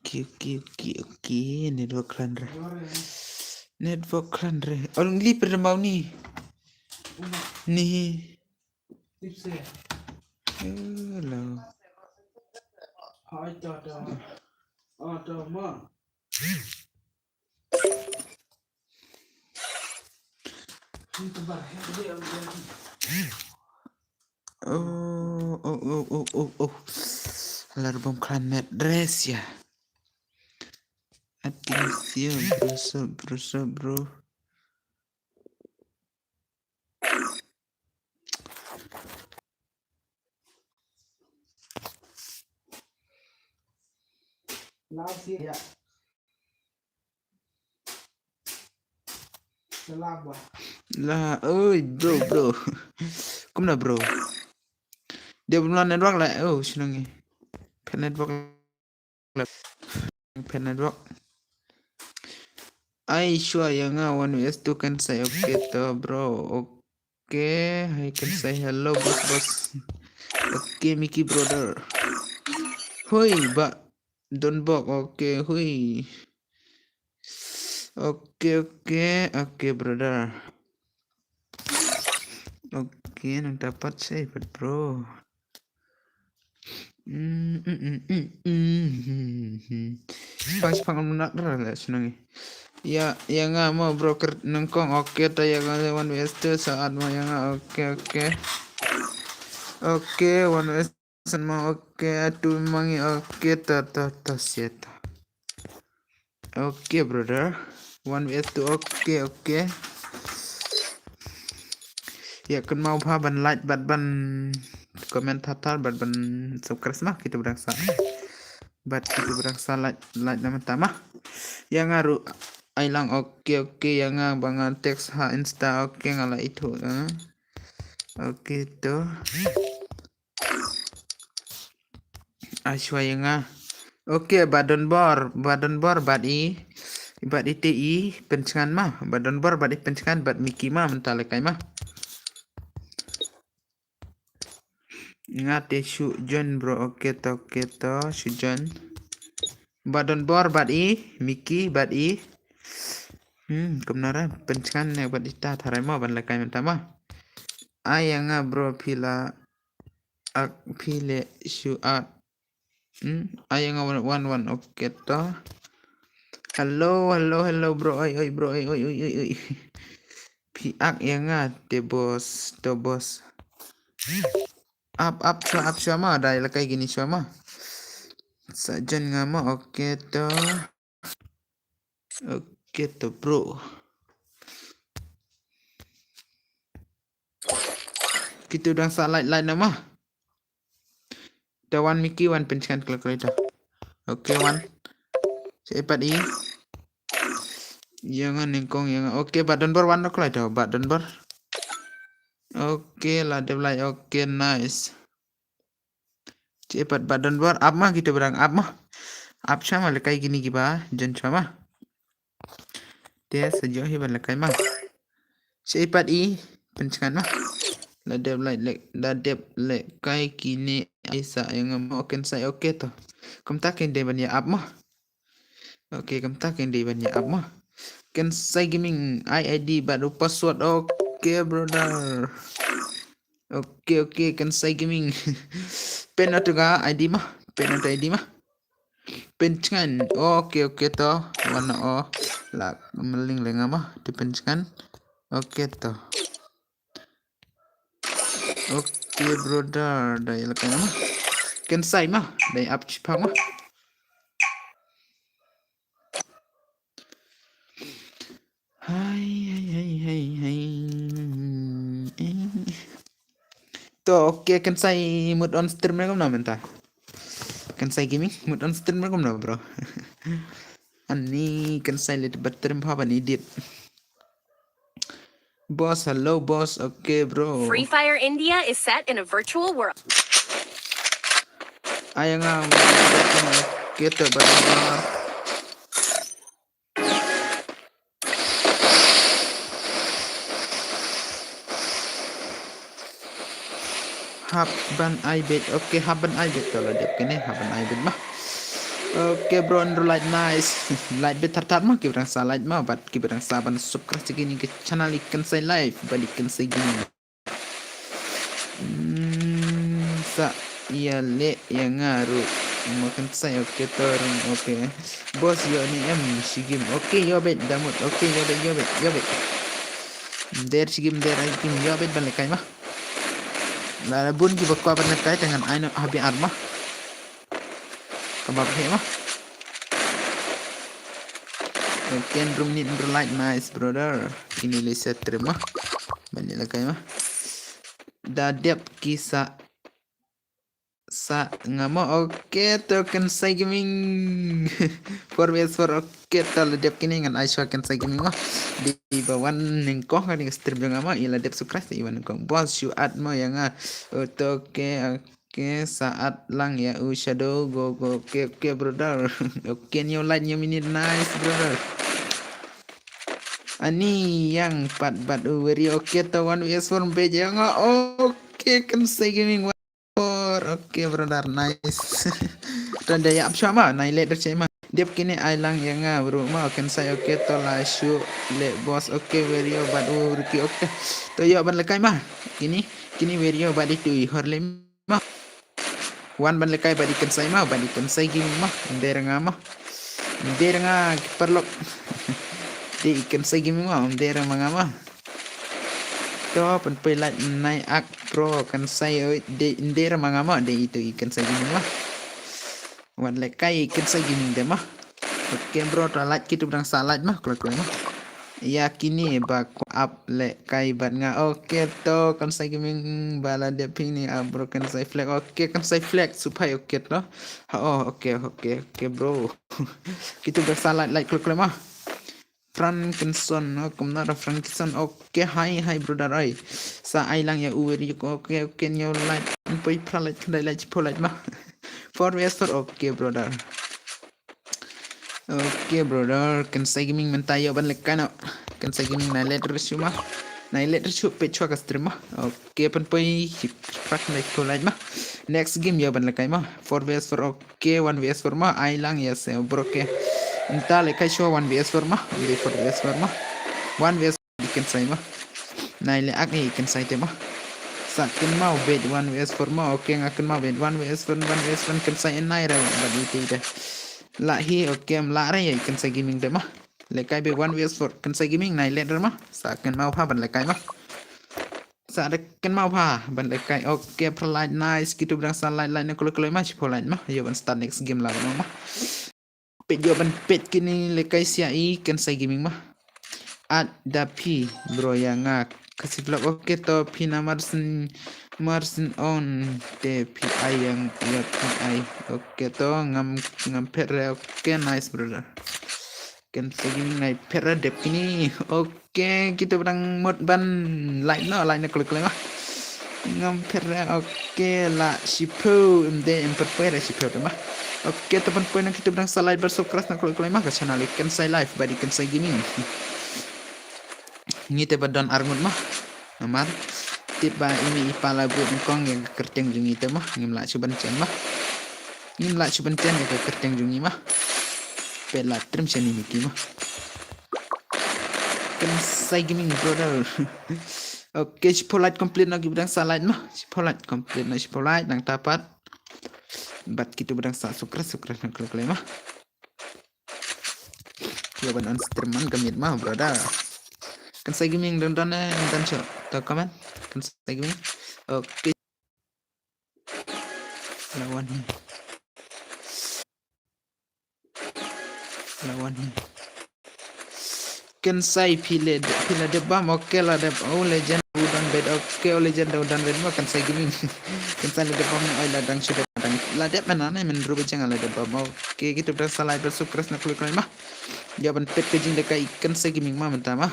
Okey. Network klan re. Orang ni pada mau ni. Ni. Hello. Oh. Alarm klan net dress ya. Atención, bro. Lah, oi bro. Kumna bro. Dia belum network lah. Oh, senang ni. Pen network. I sure yang one is to can say okay to bro. Okay, I can say hello boss. Okay, Mickey brother. Hui, don't bok. Okay, hui. Okay brother. Okay, nang dapat save bro. Pang nak lah senang ni. Ya, yang mau broker nengkong okay ta yang one west saat mau yang okay. Okay, one west mau okay tu mangi okay ta sieta. Okay brother. One west okay. Ya kan mau ban like ban komentator ban subscribe mah kita berangsa. Kita berangsa like nama tamah. Yang ngaru ailang okay yang bangan teks ha insta okay ngala itu. Okay tu. Aswa yang okay badan bor bad ITI pencengan mah badan bor bad pencengan bad Mickey mah mental kai mah. Ingat Sujon bro okay to Sujon. Badan bor bad Mickey bad kebenaran pencengan yang bad ita tharai mah ban lakai mentah mah. Ayang bro pile suat. Ayang one okay to. Hello bro oi bro oi. Piak yang te bos. Up sama ada lakai gini sama. Sajan ngama okay to bro. Kita udah salah nama. The one Mickey one pencan calculator. Okay one. Cepat i. Jangan nengkong yang okay badan bor one calculator badan bor. Okay lah develop okay nice. Cepat badan bor up mah kita berang up mah. Up sama lekai gini giba jen sama. Dia sejauh hiban lekai mah. Cepat i pencan mah. Ladep lekai kini Aisyah yang mau kan saya okay toh. Kamu tak yang dia banyak up mah. Okay, kamu tak yang dia banyak up mah. Kan saya gaming ID baru password okay brother. Okay kan saya gaming. Pen atau ga ID mah. Pen cengan. Okay toh. Warna lah meling lenga mah dipencengan. Okay toh. Okay brother, dah lekai mah. Kan saya mah, dah up cepat mah. Hai. Tuh, okay kan saya mood on stream mereka mana mentah. Kan saya gaming mood on stream mereka mana bro. Ani kan saya lihat berterima apa nih dit. Boss, hello boss. Okay bro. Free Fire India is set in a virtual world. Ayang kita benar. Haban ibet. Okay, haban ibet kalau dia kene haban ibet mah. Oke bro, andro light nice. Light bet tar mah kibrang sa light mah bat kibrang sa ban subscribe segini ke channel ikan saya live balikan saya gini. Sa iya le yang ngaruh makan saya oke turun oke. Bos yo ni sigim oke yo bet damut oke yo bet. Der sigim der aikim yo bet balik kai mah. Lah bun ki bakwa balik kai dengan aino habi armah. Kabab he mah. Oke, room ni light nice brother. Ini lihat terima. Banyak lagi mah. Dadap kisah sa ngamo oke token sai gaming for vs for oke tal dep kini ngan aiswa kan sai gaming mah di bawan ningko kan di stream yang ama ila dep sukres di bawan ningko bos you ad mo yang oke saat lang ya shadow go oke brother oke new light new minute nice brother ani yang pat very oke to one vs for page yang oke kan sai gaming oke brother nice dan daya sama naik let tercema dia kini ailang yang bro mau kan saya oke to la shoot le boss oke very bad urki oke to yo ban lekai mah kini very bad itu horle mah wan ban lekai bad ikan saya mah bad ikan saya gini mah deranga perlu di ikan saya gini mah derang mah to penpelat naik ak pro kan saya de mga mo de itu ikan saya gini mah wan lekai ikan saya gini deh mah oke bro talat kita berang salat mah kalau mah ya kini baku up lekai bat nga oke to kan saya gini bala de pini bro kan saya flag oke kan saya flag supaya oke to oke bro kita berang salat like kalau mah Frankenson kumnara Frankenson oke hai brother oi sa ailang ya uweri oke nyo light poi pralet kandai light polat mah for vs for oke brother kan saya gaming mentayo ban lekano kan saya gaming na let resuma na let resu pe chwa ka stream mah oke pan poi prak light polat mah next game ya ban lekai mah for vs for oke 1 vs for mah ailang ya se broke entah lekai show 1 vs 4 mah 4 vs 4 mah 1 vs ikan saya mah nah ile ak ikan saya mah sakin mau bet 1 vs 4 mah oke ngakan mau bet 1 vs 4 kan saya naik dah bad itu dah lah hi oke melare ya ikan saya gaming deh mah lekai bet 1 vs 4 kan saya gaming naik leder mah sakin mau apa ban lekai mah sakin mau apa ban lekai oke perlight nice gitu berang light kalau mah cipolat mah ya ban start next game lah mah pet jawaban pet kini lekai siai kan saya gaming mah ada pi bro yang kasih vlog oke to pi na marsin on te pi yang ya pi oke to ngam perre oke nice brother kan saya gaming naik perre dep kini oke kita berang mod ban like na kalau mah ngam perre oke la sipo mde emperpere sipo mah oke teman-teman yang kita berang salai bersubscribe nak kalau mah ke channel ikan saya live badi ikan saya gaming ni teba don armut mah namar tiba ini ipala buat kong yang kerteng jungi mah ngimla cuban cen mah ngimla cuban cen yang kerteng jungi mah pela trim seni miki mah kan saya gaming brother oke spoiler complete lagi berang salai mah spoiler complete na spoiler nang tapat bat kita berang sukres nak kalau mah jawaban on streaman gamit mah brother kan saya gaming dan show tak komen kan saya gaming oke lawan kan saya pilih debam oke lah deb legend udan bed oke legend udan bed mah kan saya gaming kan saya debam ladang sudah ladep mana nih menurut jangan ladep oke kita berasa live bersukres nak kalau mah jawaban pet kejing dekat ikan saya gaming mah mentah mah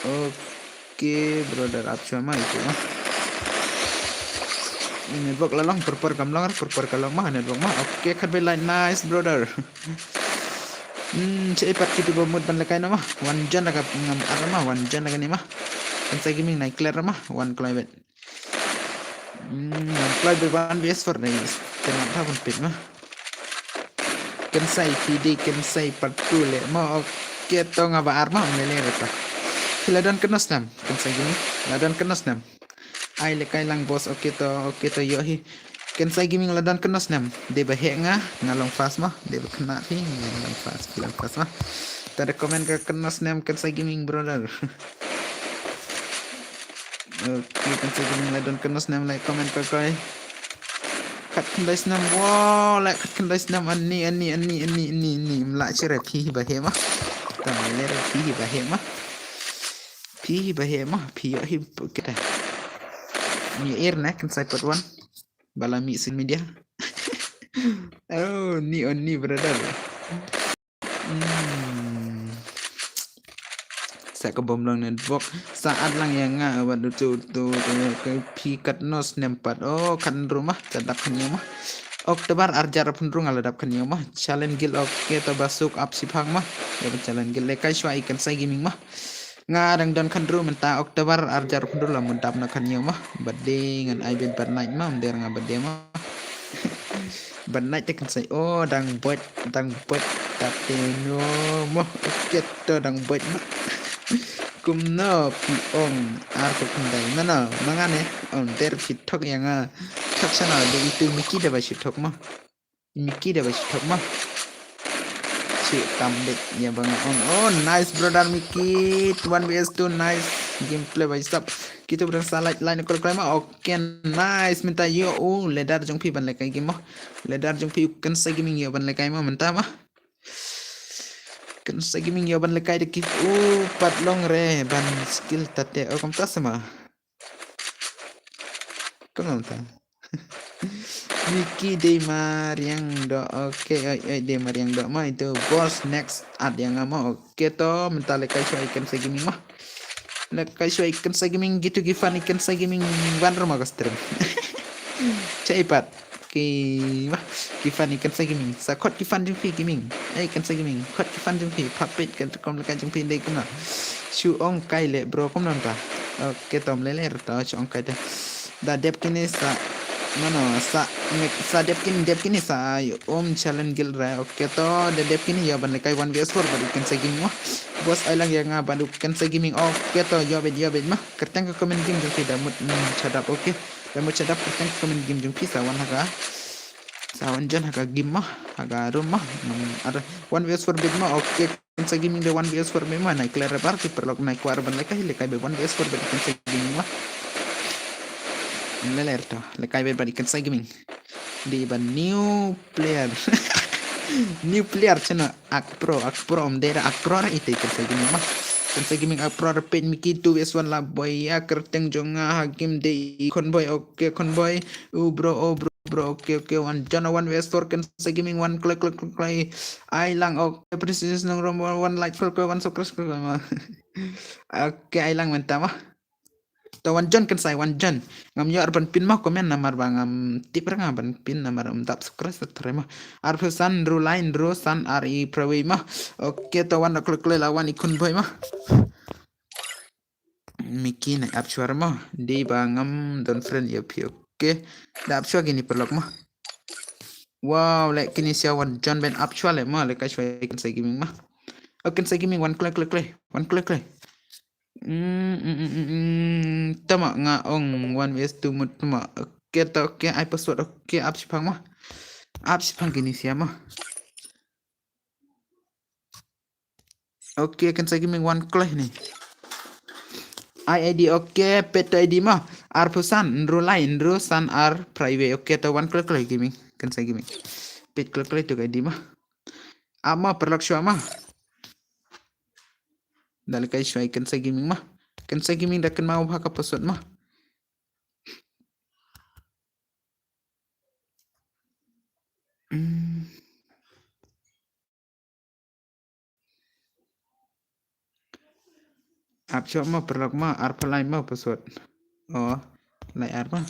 oke brother up cuma itu mah ini network lalong perper kalau mah network mah oke kan bela nice brother cepat kita bomut ban lekai nama one jan agak ngam arama one jan agak ni mah kan saya gaming naik clear mah one climate one vs 4 nih kenapa pun pit mah kan sai PD kan sai patu le mau oke to ngaba arma mele reta kiladon kenos nam kan sai gini ladon kenos nam ai le kai lang bos oke to yo hi kan sai gini ladon kenos nam de ba he nga ngalong fast mah de ba kena hi ngalong fast mah tada komen ke kenos nam kan sai gini brother oke kan sai gini ladon kenos nam like komen ke kai kat kendai senam wow like kat kendai senam ani melak cere pi bahema tam lere pi bahema pi yo hi kita mi na kan sai pot wan bala mi sin media oh ni brother saya ke bom lang network saat lang yang nga waduh tu ke pikat nos nempat oh kan rumah tetap kan mah Oktober arjar pun aladap kan mah challenge gil oke to basuk up si phang mah ya challenge gil lekai shwa ikan sai gaming mah ngarang dan kan menta Oktober arjar pun la mundap na kan mah badde ngan ai ben night mah der nga badde mah night kan sai oh dang bot tapi no mah oke to dang bot mah kumno piong arko kundai mana mangane on der fitok yang taksana de itu miki da basitok mah si tambek ya bang on oh nice brother Miki 1vs2 nice gameplay by stop kita berang salah line call mah oke nice minta yo ledar jong pi ban lekai game mah ledar jong pi kan sa gaming yo ban lekai mah minta mah kan sa gaming yo ban lekai de kif patlong re ban skill tate kom ta sama kom ta Miki de Mariang do oke de Mariang do mah itu boss next ad yang mau oke to minta lekai so ikan sa gaming mah lekai so ikan sa gaming gitu gifan ikan sa gaming ban rumah ka stream cepat mah gifan ikan sa gaming sakot gifan jung pi gaming ikan sa gaming kot gifan jung pi papit kan kom lekai jung pi de kuna shu ong kai le bro kom non ta oke tom lele to ong kai de da dep kini sa sa dep kini sa challenge gil ra oke to de dep kini ya ban lekai 1vs4 bad ikan sa gaming mah bos ailang yang bandu kan sa gaming oke to yo bet mah kertang ke komen game jung pi damut cadap oke damut cadap kertang ke komen game jung pi sawan haga sawan jan haga game mah haga rumah ada 1vs4 bit mah oke kan sa gaming de 1vs4 bit mah naik clear party perlok naik war ban lekai 1vs4 bit kan sa gaming mah leler to lekai bet ikan sa gaming di ban new player channel ak pro om dera ak pro itu ikan sa gaming mah kan sa gaming ak pro pet Miki 2vs1 la boy ya kerteng jonga hakim de convoy oke convoy bro oke one jana 1vs4 kan sa gaming one click ai lang oke precision nang rom one like one subscribe oke ai lang menta mah to one John kan sai one John ngam yo arban pin mah komen namar bangam tip ra ban pin namar tap subscribe terima arfusan ru line ru san ri prawi mah oke to one klik lawan ikun boy mah Miki na apsuar mah di bangam don friend ya pi oke da apsuar gini perlok mah wow like kini sia one John ben apsuar le mah le ka shwa kan sai gaming mah oke sai gaming one klik one klik tama nga ong 1vs2 mut tama oke to oke ai password oke up sipang gini siapa oke kan saya gaming one clay nih ID oke pet ID mah ar pusan nru lain nru san ar private oke to one clay gaming kan saya gaming pet clay to ID mah ama perlak syua mah dal kai syua kan saya gaming mah kan sa gaming dah kan mau haka password mah apsyo mah perlok mah arpa lain mah password oh lain arpa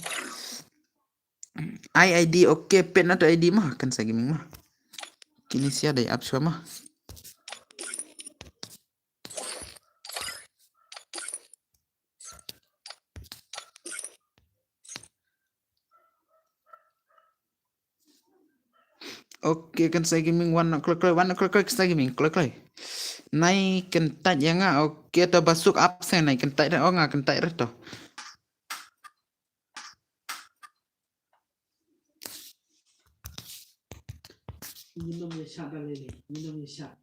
ID oke pet na to ID mah kan sa gaming mah kini sia dai apsyo mah Oke kan saya gaming 1 o'clock saya gaming klik naik kentat yang oke to basuk absen naik kentat dah kentat dah to minumnya shot lele, minumnya shot.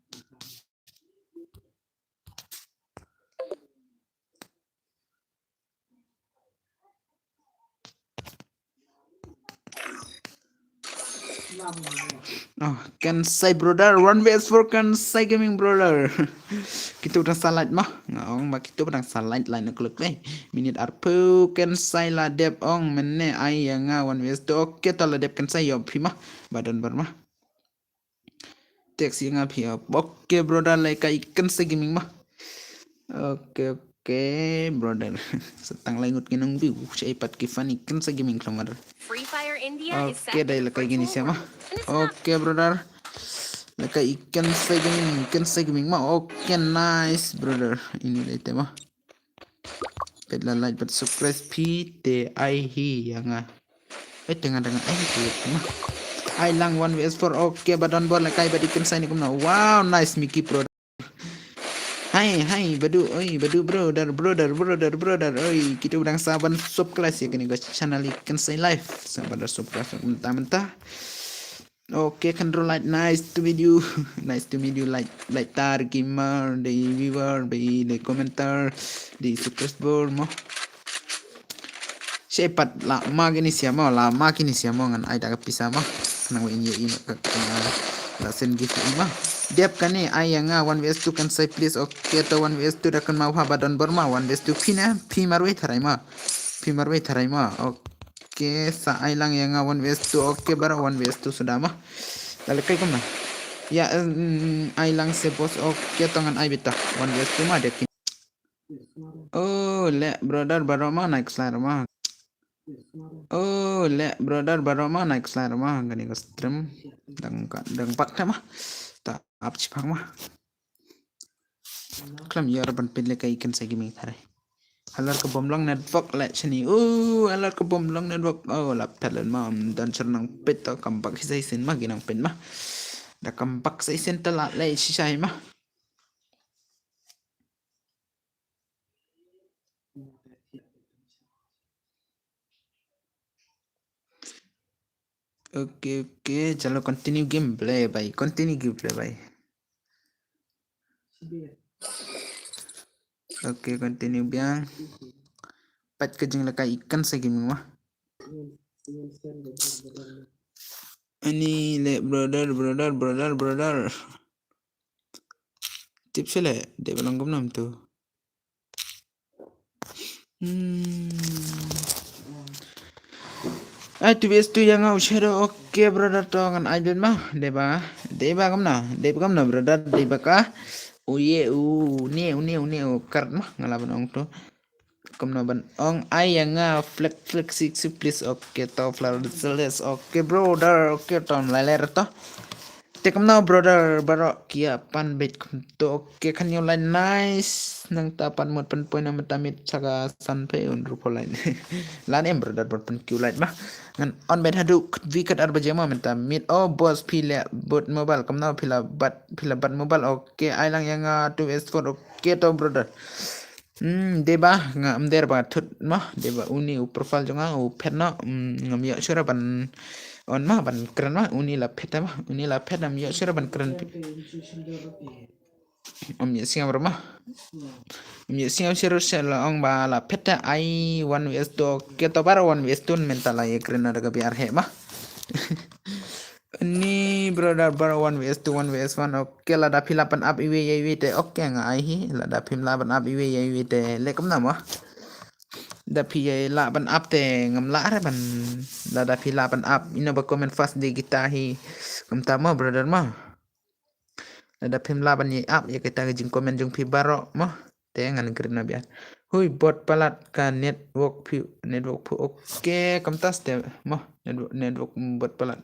oh kan saya brother 1vs4 kan saya gaming brother kita udah salat mah ngong mak kita udah salat lain klik minit arpu kan saya ladep ong menne ai yang 1vs2 oke to ladep kan saya yopi mah badan bermah teks yang api oke brother like ikan saya gaming mah oke brother setang langut kinong view saya ipat kifan ikan saya gaming klamar Free Fire India is set oke in dai a lekay gini virtual siya mah world. And it's not oke brother lekay ikan saya gaming mah oke nice brother ini dai tema pedla like but subscribe pte ai hi yang dengan ai kulit mah ai lang 1vs4 oke badan bol lekay badikan saya ni kumna wow nice Mickey Pro Hai, badu brother, oi, kita udang saban sub kelas ya kini guys, channel ikan saya live, saban sub kelas mentah. Oke, control like nice to meet you, like tar gamer, di viewer, di komentar, di subscriber mo. Cepat lama kini siapa ngan ai dah pisah mah, kenapa ini lasen gitu mah. Dep kan ni ai yang 1vs2 kan saya please oke to 1vs2 dah kan mau habadan berma 1vs2 pi marwai tharai ma oke sa ai lang yang 1vs2 oke bara 1vs2 sudah mah lalu kai kumna ya ai lang se bos oke tangan ai bita 1vs2 mah dek oh le brother baroma naik selar mah oh le brother baroma naik selar mah gani ko stream dang pak mah tak apa cipang mah klam ya raban pille kai ikan saya gaming tharai halar ke bomlong network le chani halar ke bomlong network lap talan ma dan cernang pet to kampak sai sen ma ginang pen mah da kampak sai sen tala le sisai mah oke chalo continue gameplay bhai oke continue biang pat kejeng laka ikan saya gaming mah ini le brother tips le de belum gum tu tu bes tu yang share oke brother to ngan aiden mah deba gam na brother deba ka uye ni kart mah ngalaban ong tu kamna ban ong ai yang flex please oke to flower cells oke brother oke tom laler to Tekem now brother baro kia pan bet to oke kan yo line nice nang tapan mod pen poin na tamit saka san pe un rupo line lan em brother bot pen Q light mah ngan on bet hadu vi kat arba jema menta mit boss pila bot mobile kam now pila bat mobile oke ai lang yang 2s4 oke to brother deba nga amder ba thut mah deba uni profile jonga pet na ngam ya sura ban on mah ban keren mah uni la pet am ya sura ban keren ya singa mah ya singa sura sela ong ba la pet ai 1vs2 keto bara 1vs2 mental la ye keren ada biar he mah ini brother bar 1vs2 1vs1 oke la da pilapan up iwe te oke nga ai hi la da pim laban up iwe te le kam nama da pi la ban up te ngam la ra ban la da pi laban up ina ba comment fast di kita hi kam ta ma brother ma la da pim laban ye up ya kita jing comment jung pi baro ma te ngan grina biar hui bot palat ka network pu oke kam tas te ma network bot palat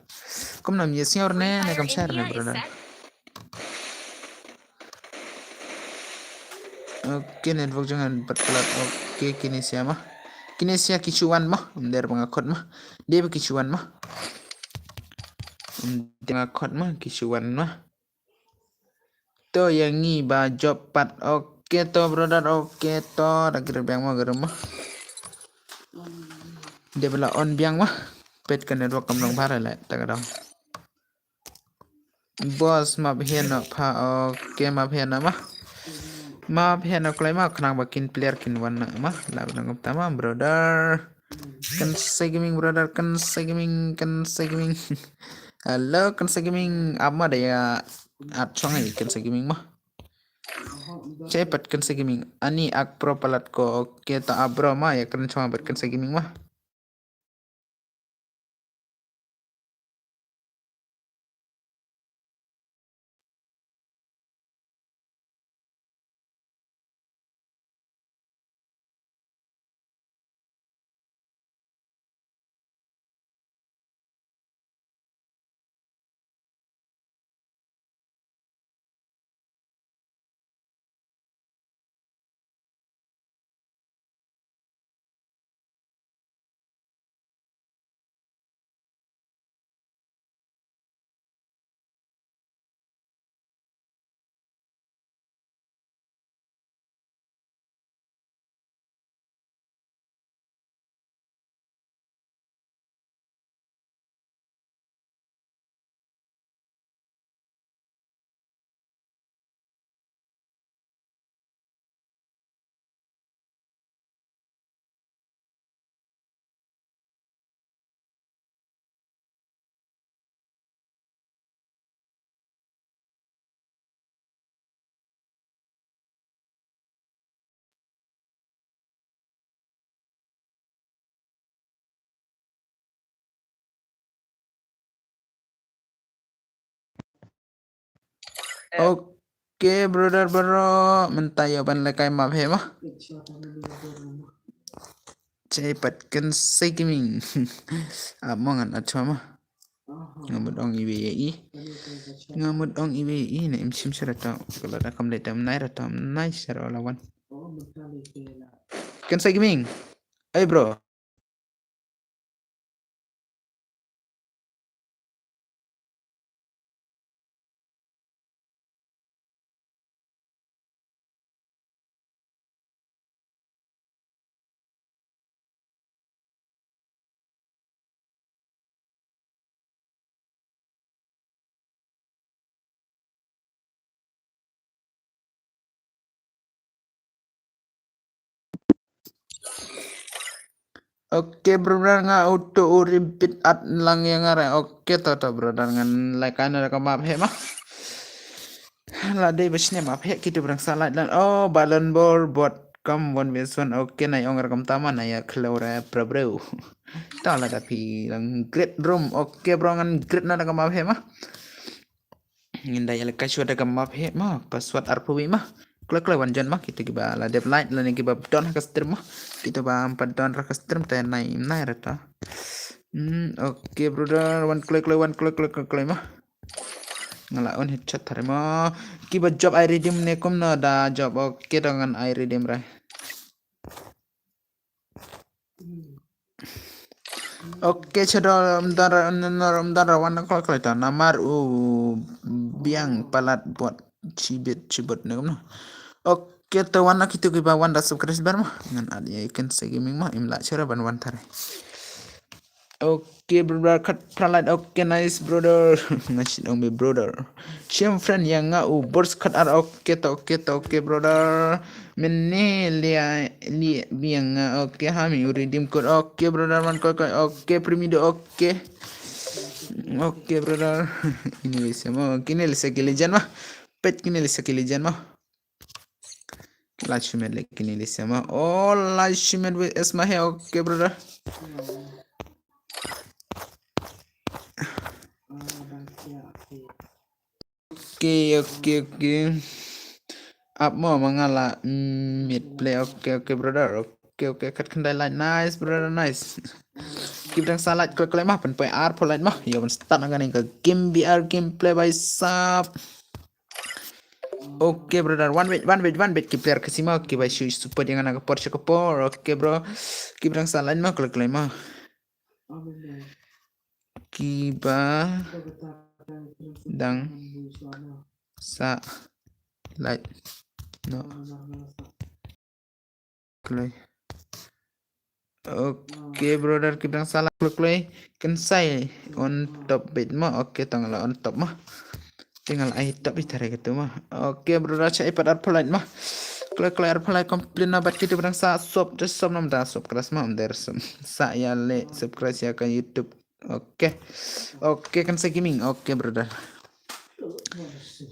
kom nam ye senior ne Free kam Fire share ne India is brother set. oke network jangan bot palat oke kinesia mah kinesia kicuan mah der pangakot mah dia kicuan mah Tengah kot mah kisuan mah. To yang ni ba job pat oke to brother oke to dah kira biang mah geram mah. Dia bela on biang mah. Pet kan network kamlong bara lah tak ada. Bos ma bhen nak pha oke ma bhen nak mah. Ma bhen nak klai mah khnang bakin player kin wan nak mah. La nang tama brother. Kan say gaming brother kan say gaming Halo kan say gaming ama daya at song ai kan say gaming mah. Cepat kan say gaming ani ak pro palat ko oke ta abro mah ya kan cuma bat kan say gaming mah. Oke brother bro mentayo ban lekai map he mah. Cepat kan say gaming. Amongan at mah. Ngamut ong IBI. Ngamut ong IBI na imsim sarata. Kalau dah kam letam nai ratam nai sara lawan. Kan say gaming. Hey bro. Oke brother nga auto repeat at lang yang ngare. Oke to brother ngan lekai na kam map he mah. Lah dai basnya map he kita berang salah dan oh balon ball bot kam one vs one oke na yang kam tama na ya klora bro. Ta lah tapi lang great room oke bro ngan great na kam map he mah. Ngin dai lekai sudah kam map he mah password arpuwi mah. Klek wanjan mah kita kiba la dep light la ni kiba don ka stream mah kita ba empat don ka stream ta nai rata oke brother one klik mah ngala on headshot thare mah kiba job I redeem ne kom na da job oke dengan I redeem ra oke chado mdar wan klik ta namar biang palat buat cibet ne kom na oke to wana kita ke bawan da subscriber mah ngan ada ikan gaming mah imla cara ban wan thare oke brother kat pralat oke nice brother ngasih dong be brother siam friend yang ngau bors kat ar oke to brother menne lia biang oke hami redeem code oke brother man koi oke primido oke brother ini bisa mah kini lisa kilijan mah pet kini lisa kilijan mah Lashmed lekini lisama oh Lashmed with esma he oke brother oke up mo mangala mid play oke brother oke kat kendai line nice brother nice kita salat klik mah pen PR polite mah ya ben start ngan ke game BR gameplay by sub oke brother one bit player kesima oke by shoes super jangan agak Porsche oke bro kita salat mah klik mah kiba Kita katakan dang suara. sa light no klay. Oke brother kita salah klay kan saya on top bit mah oke tanggal on top mah tinggal ai top itu gitu mah oke brother saya pada polite mah klay polite komplain nabat kita berang sa sop just sop nam da sop keras mah der saya le subscribe ya ke YouTube oke kan saya gaming oke brother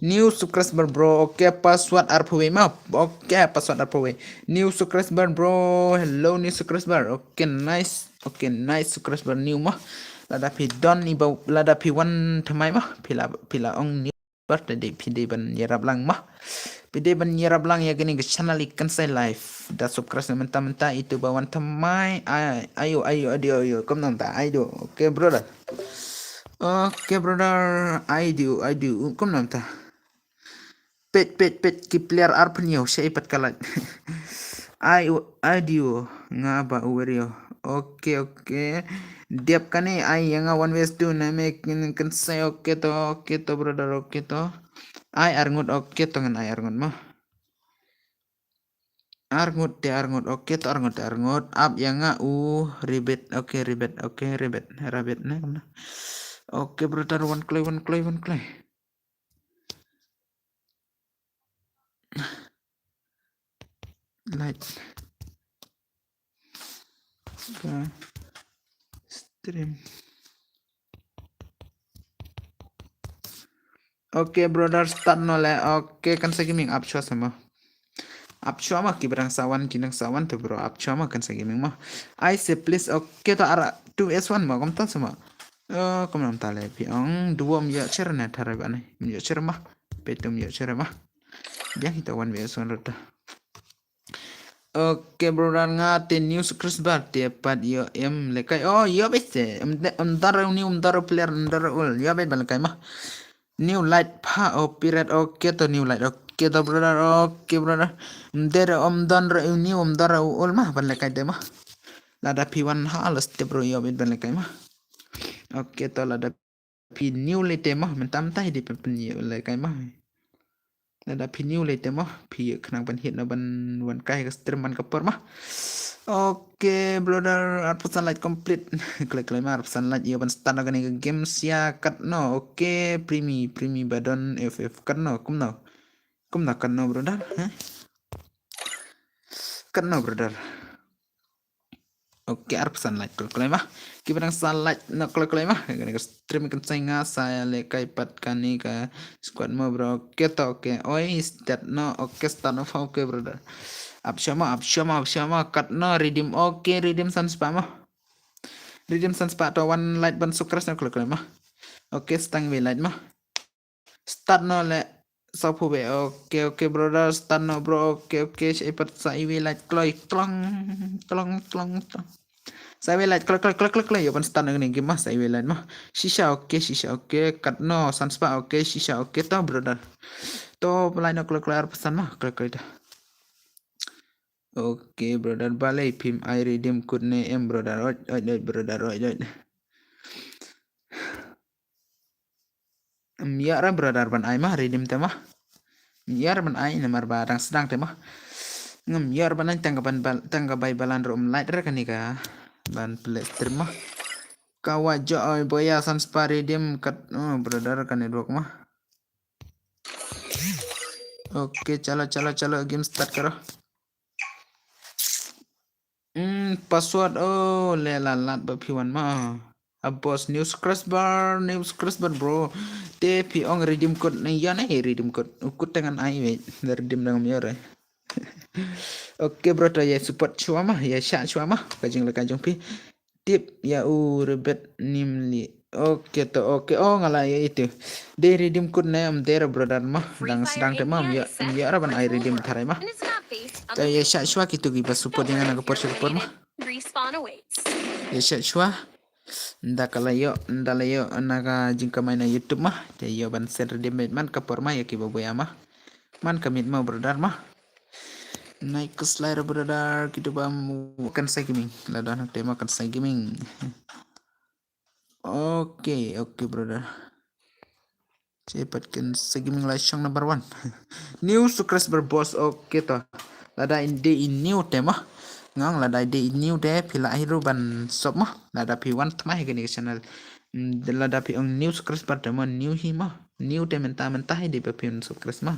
new subscriber bro oke password RPW mah oke password RPW new subscriber bro hello new subscriber oke nice subscriber new mah lada pi don iba lada pi wan thamai mah pila ong new birthday pide ban yarab lang mah pide ban yarab lang ya gini ke channel ikan saya live da subscribe mentah itu bawan thamai ayo adio kom nang ta ayo oke brother oke brother I do kom nang ta pet ki player arpenyo siya ipat kalat adio nga ba uwerio oke diap kani ay nga one ways do na make kan say oke to brother oke to ay arngut oke to ngan ay arngut mah arngut oke to arngut up yang nga ribet rabbit na kamna oke brother one clay light stream oke brother start nole oke kan saya gaming up show sama mah kibrang sawan kinang sawan tuh bro up show mah kan saya gaming mah I say please oke to ara 2S1 mah kom tan sama kom nam tale piang dua mya cer na thare bane mya cer mah petum mya cer mah biang kita 1vs1 rada oke brother ngate news subscriber tepat yo em lekai yo bese umdar player umdar ul yo bet balakai mah new light pa pirate oke to new light oke to brother der dan new umdar ul mah balakai de mah lada p1 halas te bro yo bet balakai mah oke to lada p new lite mah mentam tai di penyo lekai mah lada pi new late mah pi kenang ban hit na ban wan kai ke stream ban kapor mah oke brother arpusan light complete klik mah arpusan light ya ban stand agani ke game sia kat no oke primi badon ff kat no kum no kat no brother kat no brother oke arpusan light klik mah kibarang salat nak klik mah gani ke stream kan saya lekai pat kani ka squad mo bro oke oi start no oke start no oke brother absyama kat no redeem oke redeem sans pa to one light ban sukras na klik mah oke stang we light mah start no le sapu be oke brother start no bro oke ipat sa we light kloy klong saya light klik yo pan stand ngene game mah saya light mah shisha oke kat no sanspa oke shisha oke to brother to line klik pesan mah klik dah oke brother balai pim I redeem code ne em brother oi brother oi ya ra brother ban ai mah redeem te mah ya ban ai namar barang sedang te mah ngem ya ban tanggabai balan rom light ra kanika ban play stream mah kawa joy boya sans redeem kat brother kan edok mah oke chalo game start karo password lalat bapiwan mah bos news crash bar bro tapi ong redeem code nih ya nih redeem code ukut dengan ai dari redeem dengan miore oke bro ya support cua mah ya syak cua mah kajing pi tip ya rebet nimli oke ngalah ya itu de redeem code ne der brother mah sedang temam ya araban ai redeem tarai mah ya syak cua gitu giba support dengan aku support mah ya syak cua ndalayo naga jingka main na YouTube mah yo ban share redeem man kapor mah ya kiba boya mah man kamit mah brother mah naik ke slide brother gitu bam kan saya gaming ladan tema kan saya gaming Oke brother. Cepatkan segiming syang number 1. New subscriber boss oke toh. Lada ide in new tema. Ngang lada ide in new de pila hiru ban sop mah. Lada pi one tama hegani channel. Lada pi ong new subscriber tema new hi mah. New de mentah di pi subscriber mah.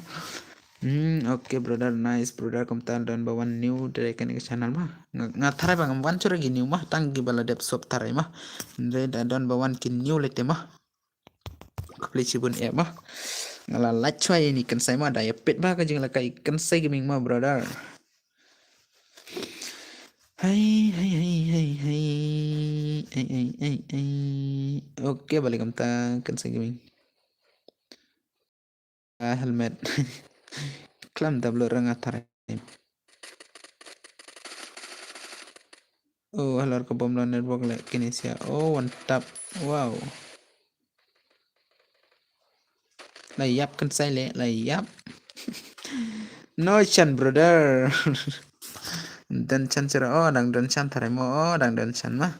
Oke brother, nice brother. Komtal dan bawan new dari ke channel mah. Ngatarai bang wan cura gini mah tanggi bala dep sop tarai mah. Red dan bawan kin new lete mah. Kaplicibun ya mah. Ngala lacwa ini kan saya mah daya pet bah kajing la kai kan saya gaming mah brother. Hai. Oke balik kamta kan saya gaming. Helmet. Klam tablo orang atar. Oh, halar ke bom network le Kinesia. Oh, one tap. Wow. Layap kan saya le, layap. No chan brother. Dan chan cera oh dang dan chan tarai mo oh dang dan chan mah.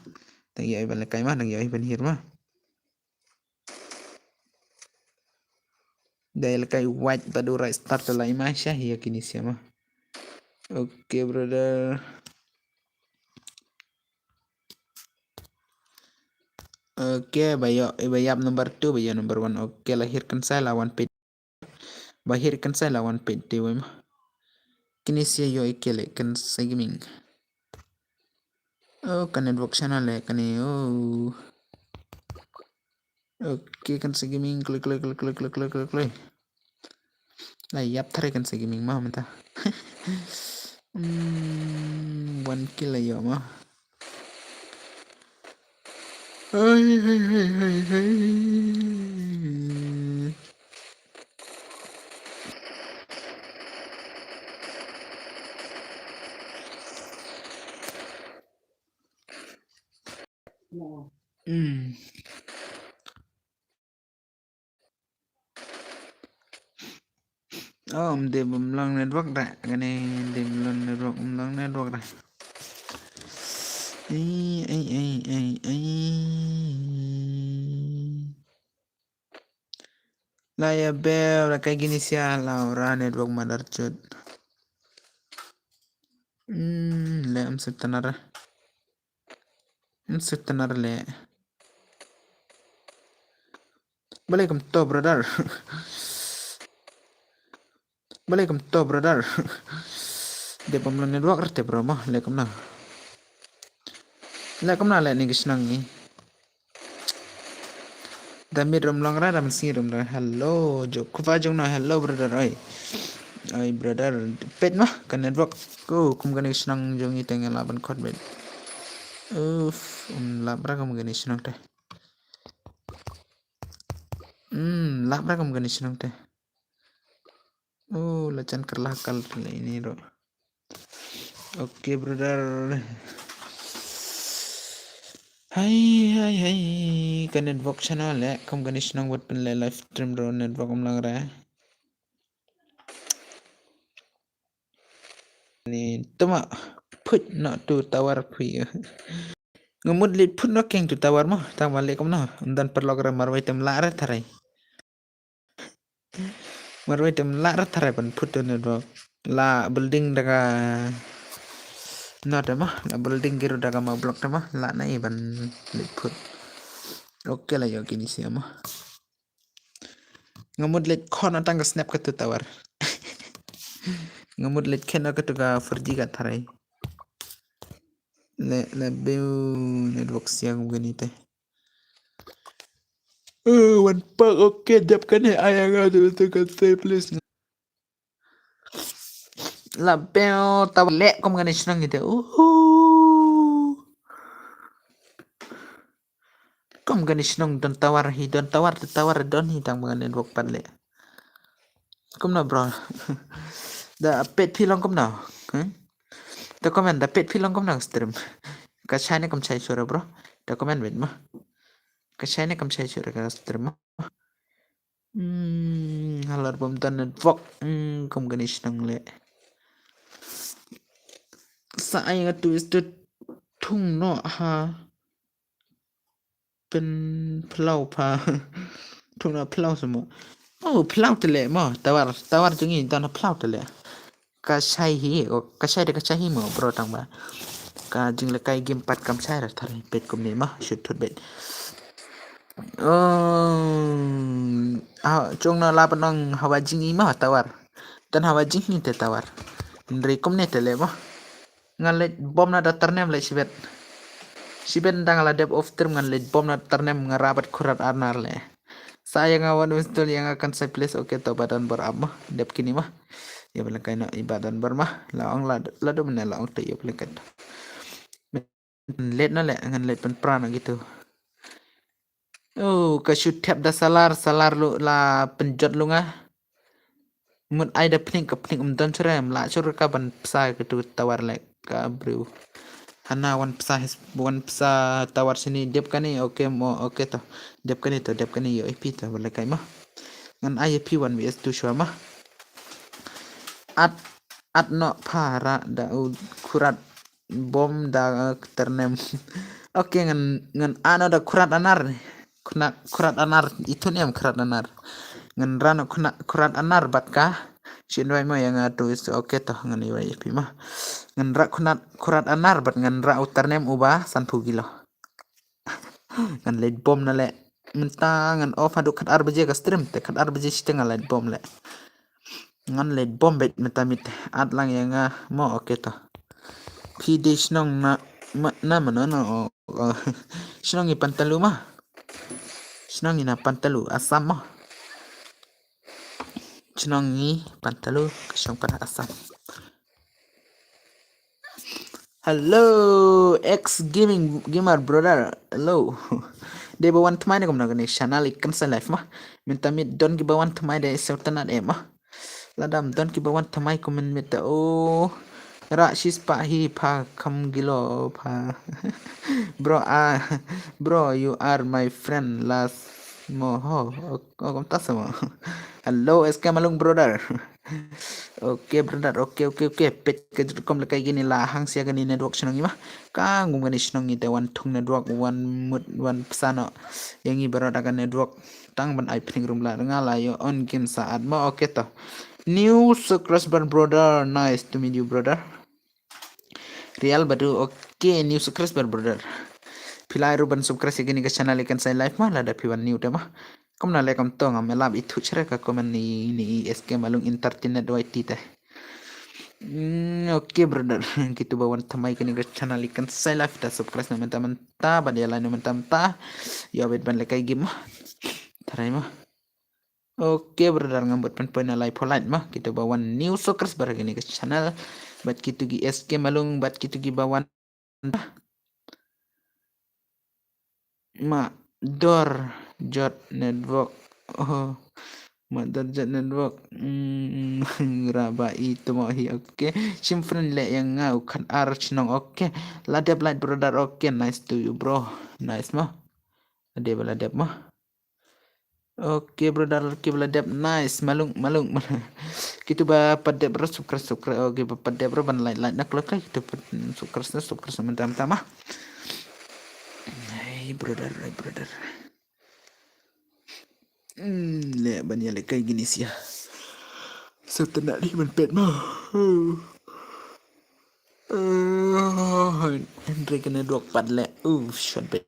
Dang yai ban le kai mah dang yai ban hir mah. Dahil kay white badura start la ima siya hiya Kinesia mah. Oke brother. Oke bayap number 2 bayo number 1. Oke lahirkan saya lawan pet. Bahirkan saya lawan pet dewa mah. Kinesia yo ikele kan segiming. Oh kan network sana le kan oh. Oke kan segiming klik. Layap tarik kan segiming mah mentah. 1 kill lah yo mah. No. Oh, dia belum network dah. Kene dia belum network dah. Lah ya bel kayak gini sih Laura network mother chut. Le am setenar le. Balikum to brother. Balikum to brother. Dia belum network rete bro mah lekum na. Lekum na le ni kisnang ni. Dami rom long ra dam si rom ra. Hello jo kufa jong na hello brother oi. Oi brother pet mah kan network ko kum kan kisnang jong iteng laban khot bet. Labra kamu gani senang teh. Labra kamu gani senang teh. Oh, lacan kerlah kal ini ro. Oke, brother. Hai. Kan network channel le. Kamu gani senang buat pen live stream ro network kamu lang ra. Ni tuma put nak tu tawar pui. Ngemud lit put nak keng tu tawar mah. Tawar le kamu nah. Dan perlu kera marwai tem lara tarai. Marwai tem lara tarai pan put tu network. La building daga not mah la building giru daga ma block mah la na iban liput oke lah yo gini sih mah ngamud let khona tangga snap ka tu tawar ngamud let kena ka tu ga 4G ka tharai le beu network siang gani teh one pack oke dap kan ayang tu ka please la beu taw le kom gani senang gitu kom gani senang don tawar don hitang mengan network pan le kom na bro da pet pilong kom na da komen da pet pilong kom na stream ka chane kom chai chura bro da komen wet mah ka chane kom chai chura ka stream mah halar bom dan network kom gani senang le sa ai nga tu is the thung no ha เป็นเพลาพา ทุกนาเพลาสมอโอ้เพลาแต่แหละมอแต่ว่าจึงอีตอนเพลาแต่แหละก็ใช่ฮีก็ใช่แต่ก็ใช่ฮีหมอโปรตังบาก็จึงละไกเกมปัดกำใช่ละทะเลเป็ดกลมนี้มาชุดทดเบ็ดเอจงna laban ng hawajing ima tawar dan hawajing ni te tawar ndri kom ne te le mo ngalet bom na datarnem le sibet dang la dep of term ngalet bom na datarnem ngarabat kurat arnar le saya ngawan wisdol yang akan saya place oke to badan berab mah dep kini mah ya bela kaina ibadan ber mah laong la do mena laong te ya bela kan let na le ngan let pen prana gitu. Oh, ka shoot tap da salar lu la penjot lu ngah. Mut ai da pning ka pning dan cerem la cur ka ban psa ke tu tawar lek ka bru. Hana wan psa tawar sini dep kani oke mo oke to. Dep kani yo ip to bala kai mah. Ngan ai ip 1 vs 2 shwa mah. At no para da kurat bom da ternem. Oke ngan ano da kurat anar nih. Kurat anar itu nih yang kurat anar ngan rano kurat anar bat ka shinwai mo yang tulis oke toh ngan iwai pi mah ngan ra kurat anar bat ngan ra utarnem ubah sanpu gilo ngan lead bom na le menta ngan off aduk kat arbaje ka stream te kat arbaje siteng lead bom le ngan lead bom bet meta mit at lang yang mo oke toh pd snong na mana no snong ipan telu mah Senang ina pantalu asam mah. Senang ni pantalu kesong pada asam. Hello, X gamer brother. Hello. Dia bawan temai kom nak ni channel ikan sa live mah. Minta mit don ki bawan temai de sultanat mah. Ladam don ki bawan temai kom minta oh. Ra sis pa hi pa kam gilo pa. Bro, you are my friend last mo kom tas mo. Hello, SK Malung brother. Oke brother, oke. Pet ke kom lekai gini lah hang sia gani network senang mah. Kang gani senang ite wan tung network wan pesano. Yang ibarat akan network tang ban ai ping room la ngala yo on game saat mo oke toh. New subscriber brother, nice to meet you brother. Real baru oke new subscriber brother. Pilai ruban subscribe gini ke channel ikan saya live mah lada piwan new mah. Kom na lekam to ngam melab itu cara ka komen ni SK Malung Entertainment YT teh. Oke brother, gitu bawan tamai kini ke channel ikan saya live dah subscribe na menta ban ya lain menta ya bet ban lekai game mah. Tarai mah. Oke brother ngambut pen live polite mah kita bawan new subscriber gini ke channel bat gitu gi SK Malung bat gitu gi bawan ma jot network jot network raba itu mau hi oke simpen le yang ngau kan arch nong oke ladep light brother oke nice to you bro nice mah ladep mah oke brother oke ladep nice malung gitu ba padep bro subscribe oke padep bro ban light nak lo kan gitu subscribe sama mah brother le banyak le kayak gini sih ya setelah ni menpet mah Henry kena 24 le shot bet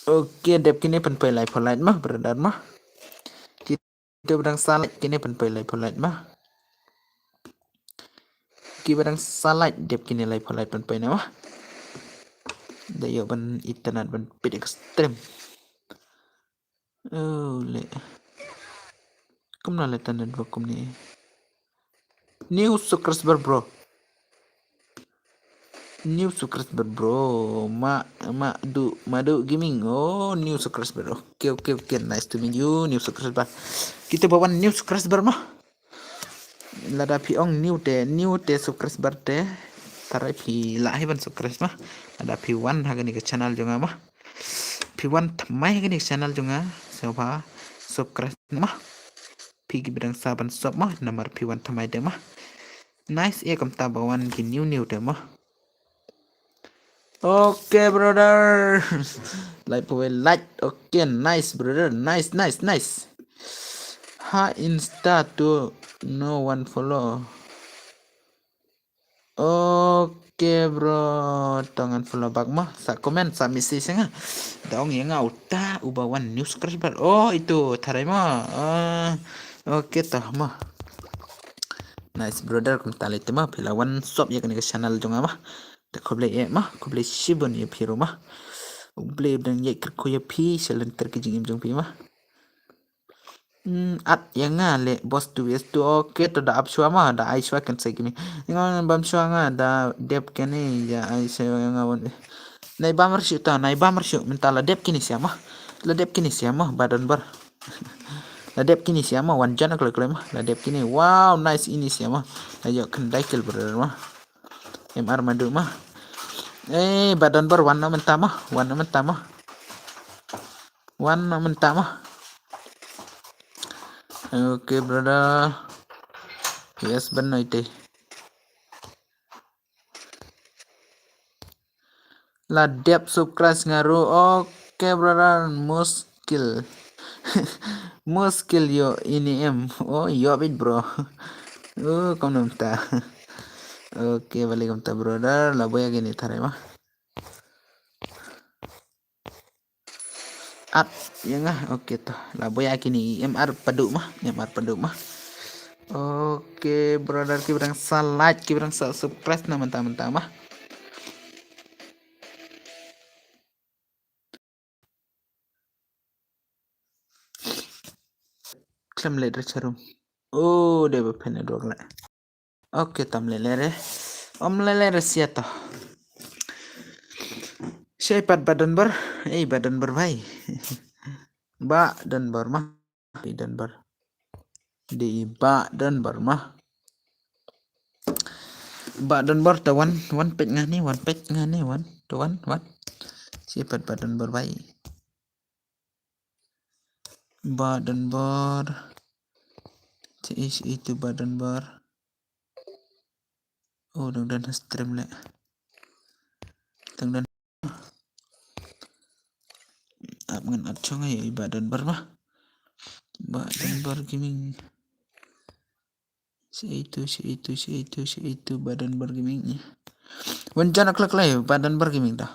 oke dep kini penpai live polite mah brother mah kita berang salat kini penpai live polite mah barang salat dep kini live polite pen pen mah dayo ban internet ban pit ekstrem le kum na le tan network kum ni new subscriber bro madu gaming new subscriber oke nice to meet you new subscriber kita bawa new subscriber mah lada piong new te subscriber te tarai pi lah ban subscribe mah ada P1 hagani ke channel jonga mah P1 thamai hagani channel jonga soba subscribe mah pi gi bidang saban sob mah nomor P1 thamai de mah Nice ya kam tabawan ki new demo. Okay, brother. Like power light. Okay, nice, brother. Nice. Ha Insta to no one follow. Oke bro, tangan follow back mah, sa komen, sa message nga. Daong yang ngau ta ubawan news subscriber. Oh itu, taray mah. Oke toh mah. Nice brother, kung tali itu mah, pilawan sop ya kani ke channel jong mah. Tak koble ya mah, koble shibon ya piro mah. Koble dan ya kerkoya pi, selen terkejing jong pi mah. At yang nga le bos tu yes tu okay to da up shwa ma da ai shwa kan sai kimi ngon bam shwa nga da dep kene ya ai sai nga won nai bamar shu ta nai bamar shu mentala dep kini siama la dep kini siama badan bar la dep kini siama wan jana kle kle ma la dep kini wow nice ini siama ayo kendai kel brother ma MR madu ma badan bar warna mentama warna mentama. Okay, brother. Yes, benar itu. La dep subscribe ngaruh. Okay, brother. Muskil. Muskil yo ini Oh, yo bit bro. Kamu namta. Okay, balik kamta brother. La boya gini taray mah. At yang okay toh. La boya gini MR padu mah. Oke, brother kita like, kita subscribe na mentah-mentah mah. Klem leder charum. Oh, dia berpena dua lah. Oke, tam lelere. Om lelere siapa? Siapa badan ber? Badan ber bhai. Ba dan ber mah. Di dan ber. Di ba dan ber mah. Ba dan ber ta one page ngani one to one. Siapa badan ber bhai. Badan ber. Itu badan ber. Oh, dan stream le. Dan ngan acong ay badan ber mah. Badan ber gaming. Si itu badan ber gaming. Wancan aklak lay badan ber gaming dah.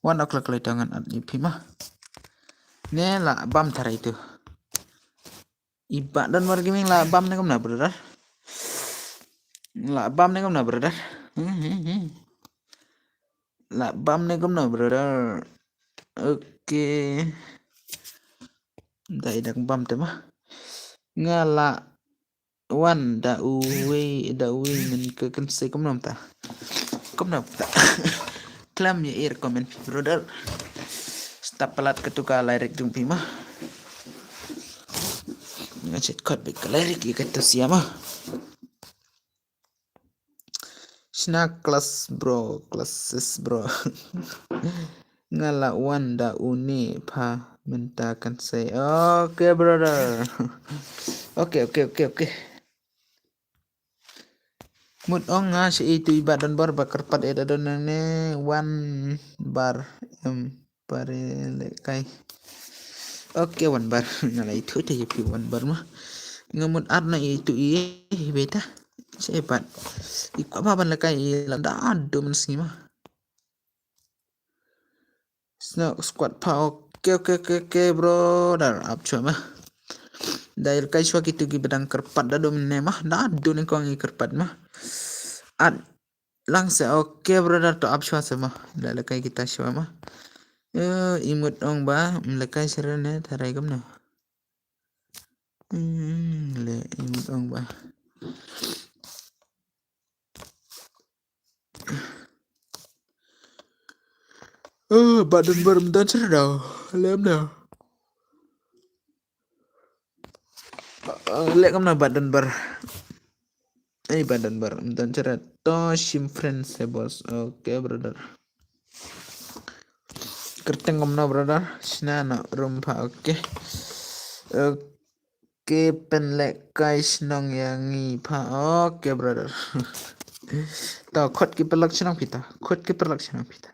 Wan aklak lay tangan at ipi mah. Ne la bam tara itu. Iba dan ber gaming la bam ne kamna brother. La bam ne kamna brother. La bam ne kamna brother. Oke. Dai dak bam te mah. Ngala wan da uwe men ke kan se kamna ta. Kamna ta. Klam ya ir komen brother. Stop pelat ketuka lirik jumpi mah. Ngacet kot bek lirik ya kata siapa? Snack kelas bro. Ngala wanda uni pa mentakan saya. Oke brother. Oke. Mut nga si itu ibadan bar bakar pad eda donane one bar pare kai. Oke one bar ngala itu aja pi one bar mah. Ngamut arna itu beta. Cepat. Ikut apa ban lekai landa ado mensi mah. Snow squad pa oke brother up mah. Dair kai shwa kitu gi bedang kerpat da domine mah da ado nih kong kerpat mah. Ad langsa oke brother to up sama. Da lekai kita shwa mah. Imut ong ba lekai serene tarai kamna. Le imut ong ba. Badan bar mentan cerdah. Lem dah. Lek kamna badan bar. Badan bar mentan cerdah. To sim friends ya bos. Oke brother. Kerteng kamna brother. Sinana rumpa oke. penlek guys nong yangi pa. Oke brother. Tahu khot ki perlak senang pita. Khot ki perlak senang pita.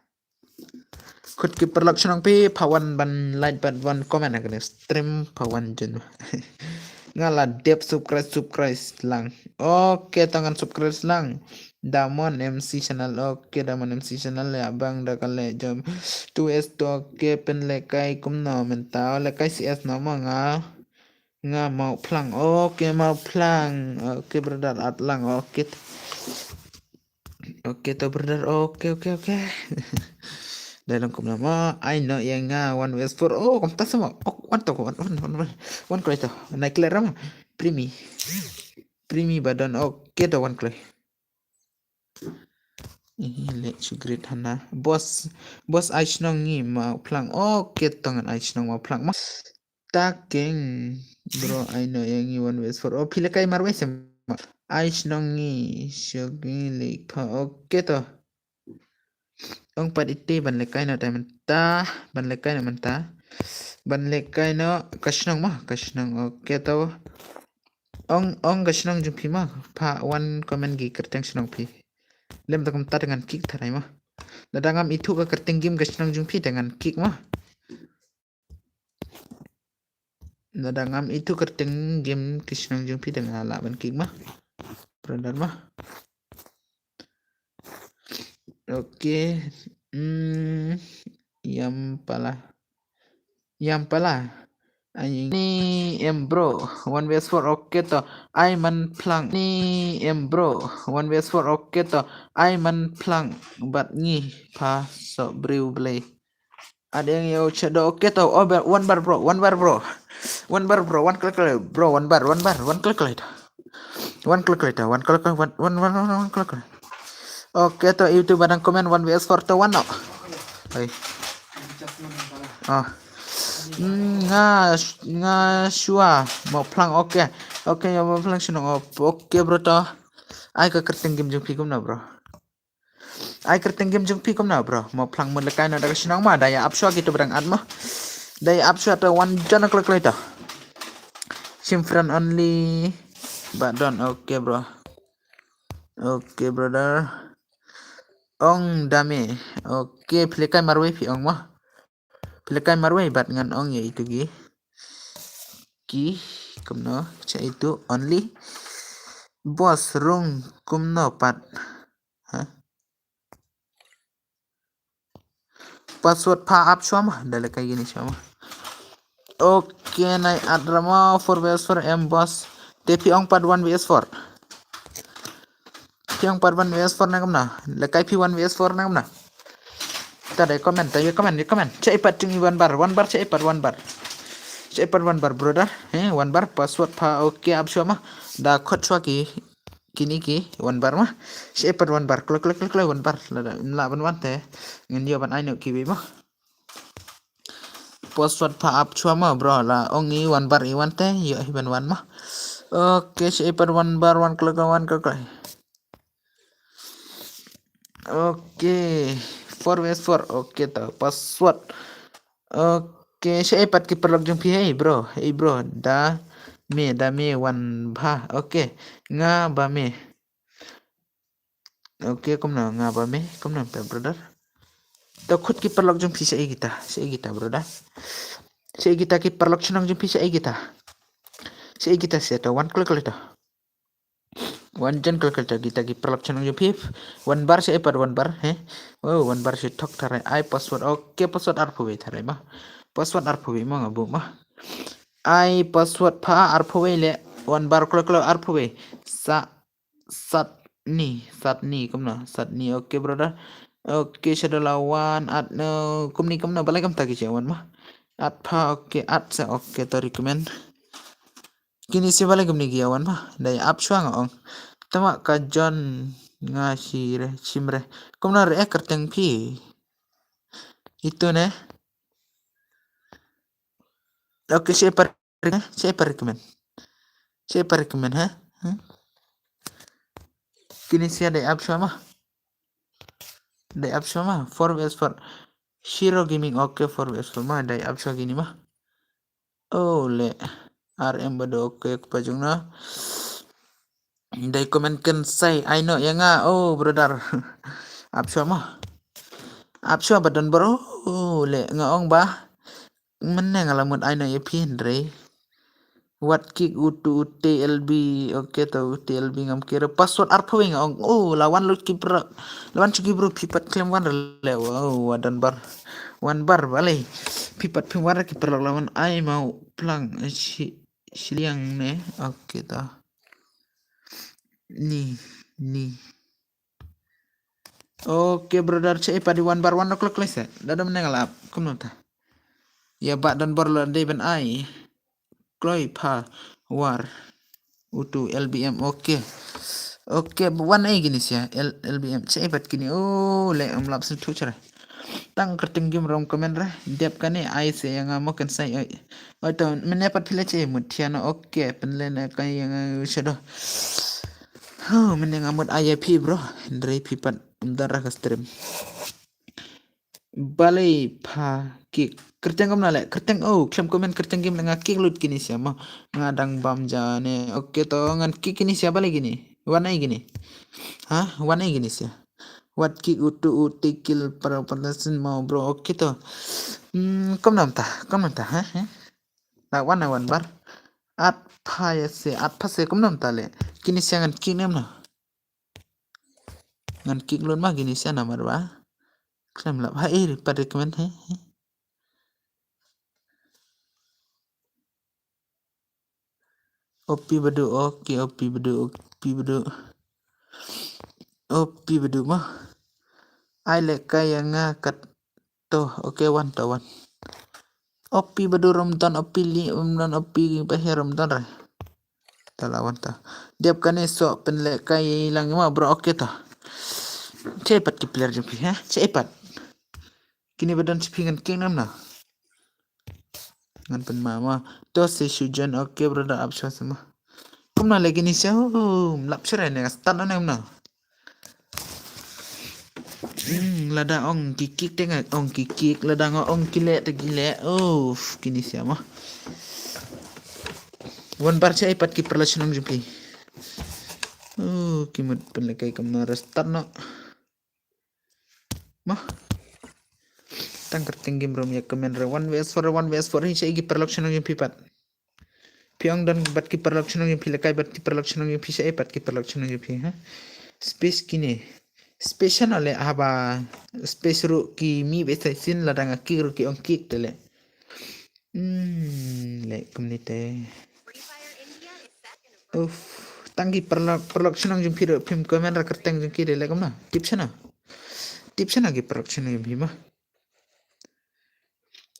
Khot ki perlak senang pi pawan ban light ban ban comment akan stream pawan jen. Ngala dep subscribe lang. Oke tangan subscribe lang. Damon MC channel. Oke Damon MC channel ya bang dah kale jam 2S to oke penlekai kumno mentau lekai CS nama nga mau plang. Oke mau plang. Oke brother atlang. Oke to brother. Oke. Dalam kum nama I know yang one ways for kom tas sama one to one kali to naik clear ama primi badan oke to one kali ini let's great hana bos Aish nong ni mau plang oke tangan Aish nong mau plang mas taking bro I know yang one ways for pilih kai marwes Aish nong ni shogi lepa oke to ong pat ite ban lekai na tayo menta ban lekai no kasnong oke to ong kasnong jumpi ma pa one comment gi kerteng snong pi lem takum ta dengan kick tarai ma dadangam itu ka kerteng game kasnong jumpi dengan kick ma dadangam itu kerteng game kasnong jumpi dengan laban kick ma brother ma oke yang pala ni bro one ways for oke to I man plang ni bro one ways for oke to I man plang but ni pa so brew play ada yang yo shadow oke to one bar bro one klik bro one klik oke to itu barang komen one ways for to one no nga shua mau plang oke ya mau plang sino oke bro to ai ka kerteng game jung pikum na bro mau plang mun lekai na daga sinang ma daya apswa gitu berang adma daya apswa to one jana klik later sim friend only but don't oke bro oke brother ong dame oke plekai marwe pi ong ma plekai marwe bat ngan ong ya itu ki kumno cha itu only bos rung kumno pat password pa up sama dale kayak gini sama oke naik adrama 4vs4 boss tapi ong part 1vs4 piang part 1vs4 na kamna lekai pi 1vs4 na kamna tada comment cek pat chung one bar cek pat one bar brother one bar password pa oke up sama da khot chwa kini one bar mah cek pat one bar klik one bar la ban wan te ngin yo ban aino ki mah password pa up chwa mah bro la ongi one bar I wan te yo ban wan mah oke cek pat one bar one klik oke 4vs4 oke to password oke saya pat ki perlok jumpi hey bro da me one ba oke nga ba me oke kumna nga ba me kumna brother to khut ki perlok jumpi saya kita brother saya kita ki perlok senang jumpi saya kita to one klik to one jan klik kita ki perlok senang jumpi one bar saya pat one bar one bar saya tok tarai I password oke password arpu tarai mah password arpu mah ngabu mah I password pa arpu le one bar klik arpu sat ni kumna sat ni oke brother oke shadow lawan at no kumni balai kam tagi jawan mah at pa oke at sa oke to recommend kini si balai kumni giawan mah dai up shwa ngong tama ka John nga simre kumna re kerteng pi itu ne oke siapa recommend kini sih ada app sama 4vs4 Shiro Gaming oke 4vs4 mah ada app sama gini mah oh le RM bado oke kepajungna. Dai komenkan say I know ya nga. Oh brother. Apswa mah. Apswa badan bro. Oh le ngaong ba. Meneng alamun I know ya pindre. What kick utu TLB oke tau TLB ngam kira password arpo ngaong. Oh lawan lu kiper. Lawan bro pipat klaim wan le. Wow wadan bar. Wan bar balik. Pipat pimwara kiper lawan I mau pelang siliang ne. Oke tau. Ni. Oke brother cek pada 1 bar 1 o'clock les ya. Dada meneng alap. Kuno ta. Ya bak dan bar lan deben ai. Kloi pa war. Utu LBM oke. Oke wan ai gini sih ya. LBM cek bat gini. Oh le lap sentuh cara. Tang kerting game rom komen ra. Diap kane ai se yang mau kan saya. Oh tahun menepat pilih cek mutiana oke penlen kai yang shadow. Oh, meneng amut IIP bro. Dari pipat darah ke stream. Balai pa kick. Kerteng kam nale. Kerteng oh. Klaim komen kerteng game dengan kick lut gini siapa. Ngadang bam jane. Oke toh ngan kick ini siapa lagi gini. Warna gini. Hah? Warna gini sih. What kick utu kill para pentasin mau bro. Oke toh. Kom nam tah. Hah? Nak wan bar. At pa ya se. Kom nam tale. Kini siangan kick nem nah. Ngan kick lun mah gini siya namar ba. Klaim lap hai pada komen he. Opi badu oke opi badu mah. Ai le kaya ngakat toh oke wan tawan. Opi badu Ramadan opi bahir Ramadan ra. Talawan ta. Diap kan esok penle kaya hilang mah bro oke ta. Cepat ki player jumpi ha. Cepat. Kini badan sepingan king nam na. Ngan pen mama. To se sujan oke brother absha sama. Kumna lagi ni siya. Lap siya rin. Start na na. Lada ong kikik tengah. Ong kikik. Lada ong kile te gile. Kini siya mah. Wan bar siya ipat ki perlasan ng jumpi. Kimut penlekay kam na start na. Mah. Tangkar tinggi brom ya komen re 1vs4 hi siya igi perlasan ng jumpi pat. Piang dan bat ki perlaksana ng pilakay bat ki perlaksana ng pisa bat ki perlaksana ng pi ha space kini space na le haba space ru ki mi besa sin la danga ki ru ki on ki tele le community tanggi perlaksana ng pi pim komen ra kerteng ng ki le kamna tipsana ki perlaksana ng pi ma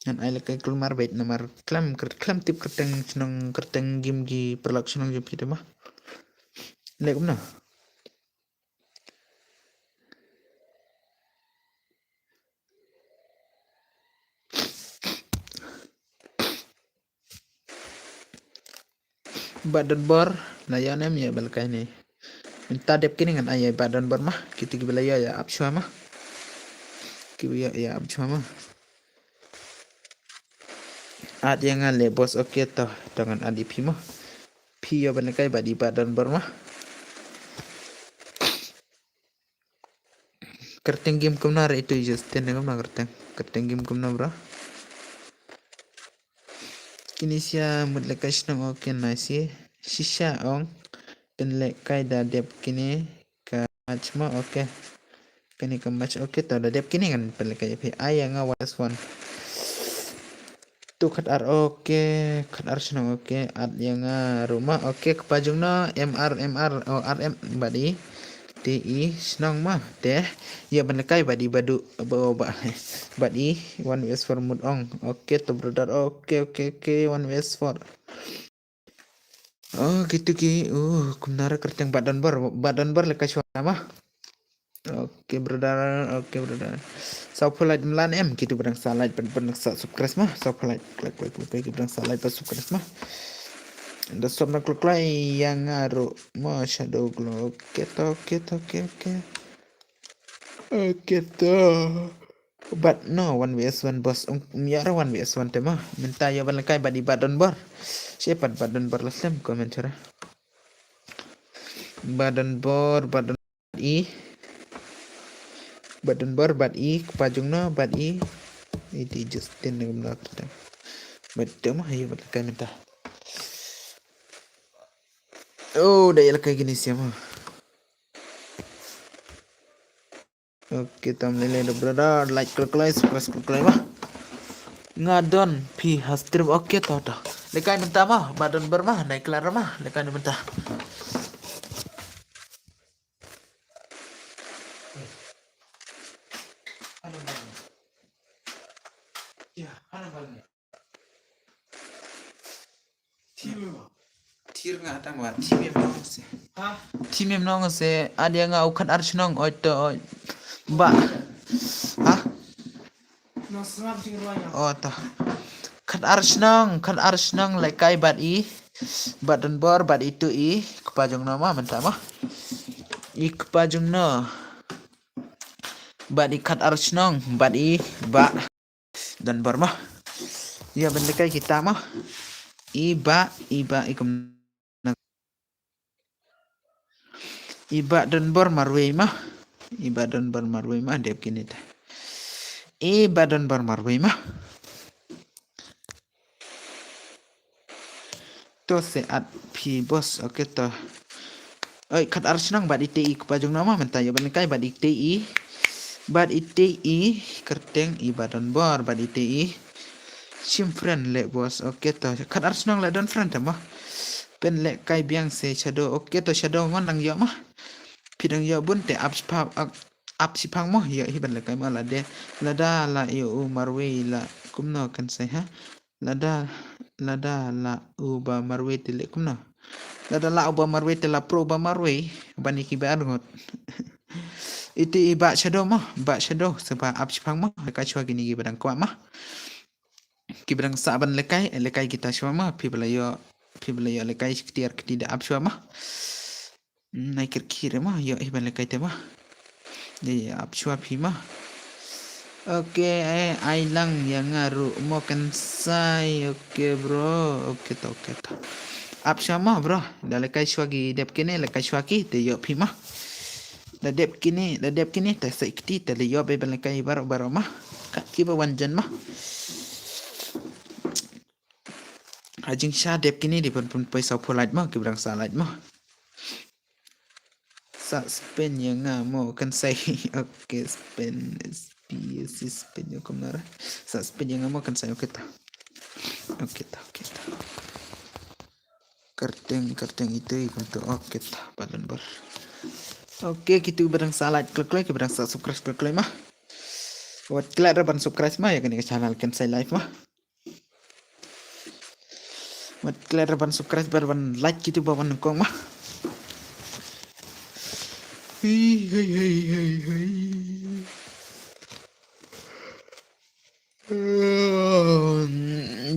dan ai lekai keluar bait namar klam tip kerteng game gi perlaksana gi pide mah lekum na badan bor layan em ya balkai ni minta dep kini ngan ayai badan bor mah kita gi belaya ya abswa mah ki ya abswa mah ad yang ale bos oke toh dengan adi pi mah pi ya balkai badi badan bor mah kerteng game kumnar itu just teneng kumnar kerteng game kumnar bro kini sia mudlekai snang oke nasi sisa ong penlekai da dep kini ka match ma oke kini ka match oke to da dep kini kan penlekai pi ayang awas one tu kat ar oke kat ar snang oke ad yang rumah oke kepajungna MR RM badi TI senang mah deh ya penlekai badi badu badi 1vs4 mood ong oke to brother oke 1vs4 gitu ki kumnara kerteng badan bar lekas suara mah oke brother subscribe melan em gitu berang salad berang subscribe mah subscribe like berang salad pas subscribe mah the stop nak klik yang ngaruh mah shadow glow oke to But no, 1 vs 1 bos. Miara 1 vs 1 tema. Minta ya balakai badi badon bor. Siapa badon bor lasem komen cara. Badon bor badon i. Badon bor bad i kepajung no bad i. Ini Justin dengan belakang. Betul mah ya balakai minta. Oh, dah kayak gini sih mah. Oke, thumbnail udah brother, like klik subscribe klik mah. Ngadon pi hastrim oke toh. Lekai minta mah, badan bermah naik kelar mah, lekai minta. Ya, ana balnya. Tir nggak ada nggak, tim yang nong sih. Tim yang nong sih, ada yang nggak ukan arsenong, oito, mbak. Hah? Oh toh. Kan arsenong lekai bad i. Badan bor bad itu i kepajung nama mentah mah. I kepajung no. Bad i kat arsenong bad i ba dan bor mah. Ya bendekai kita mah. Iba ikum Iba dan bor marwei mah. Iba dan bor marwei mah dep kini teh. Iba dan bor marwei mah. To seat pi bos oke to. Oi kat arsenong bad iti kepajung nama mentah ya bendekai bad iti bad iti kerteng iba dan bor bad iti sim friend le bos oke to kat arsenong le don friend mah. Pen le kai biang se shadow oke to shadow ngon nang yo mah. Pidang yo bun te up sipang mo ya hiban le kai ma la de lada la u marwe la kumno kan sai ha lada la u ba marwe te le kumno lada la u ba marwe te la pro ba marwe bani ki ba ngot iti ba shadow sebab up sipang mo ka chwa gini gi badang kwa mah ki badang saban le kai kita shwa mah pi bla yo le kai ketiar ketida up shwa mah naik kira mah yo hiban le kai te mah ya up shwa pi mah. Oke, ai lang yang ngaru mau kan sai. Oke bro, oke to. Up sama bro, dah lekai swagi dep kini lekai swagi te yo pi mah. Dah dep kini te sekti te yo be lekai baro mah. Kat kiba wanjan mah. Ajing sha dep kini di pun paisa polite mah kibrang salad mah. Sa spin yang mau kan sai. Oke, spin spin yung kumara sa spin yang mau kan saya oke ta kerteng itu untuk oke ta balon bor oke gitu barang salah klik barang sa subscribe klik mah buat kalian ban subscribe mah ya kan ke channel kan saya live mah buat kalian ban subscribe ban like gitu bawan kong mah hei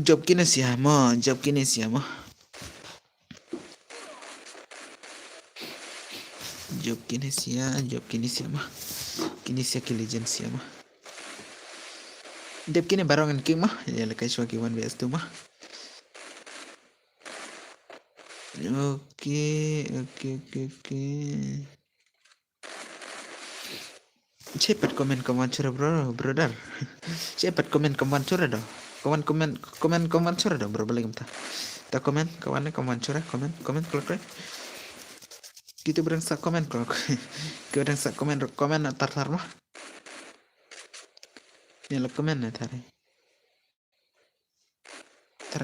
job kini siapa ki legend siapa dep kini barongan king mah ya lekai swagi 1vs2 mah oke cepat komen curah brother cepat komen curah dong komen curah dong bro balik entah tak komen curah komen klik gitu berangsa komen kalau berangsa komen tar mah ya la komen na tare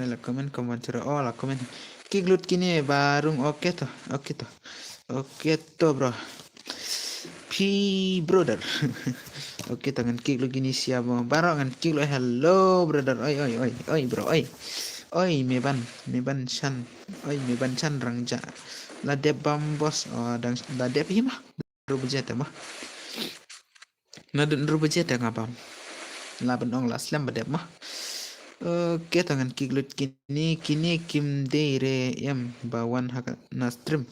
la komen curah oh la komen kiglut kini barung oke to bro P brother oke tangan kick lu gini siapa barongan kick lu hello brother oi bro oi meban chan rangja la de bambos dan la de hima rubujeta mah na dun rubujeta ngapam la benong la slam badep mah oke tangan kick lu kini kim dere yam bawan hak na stream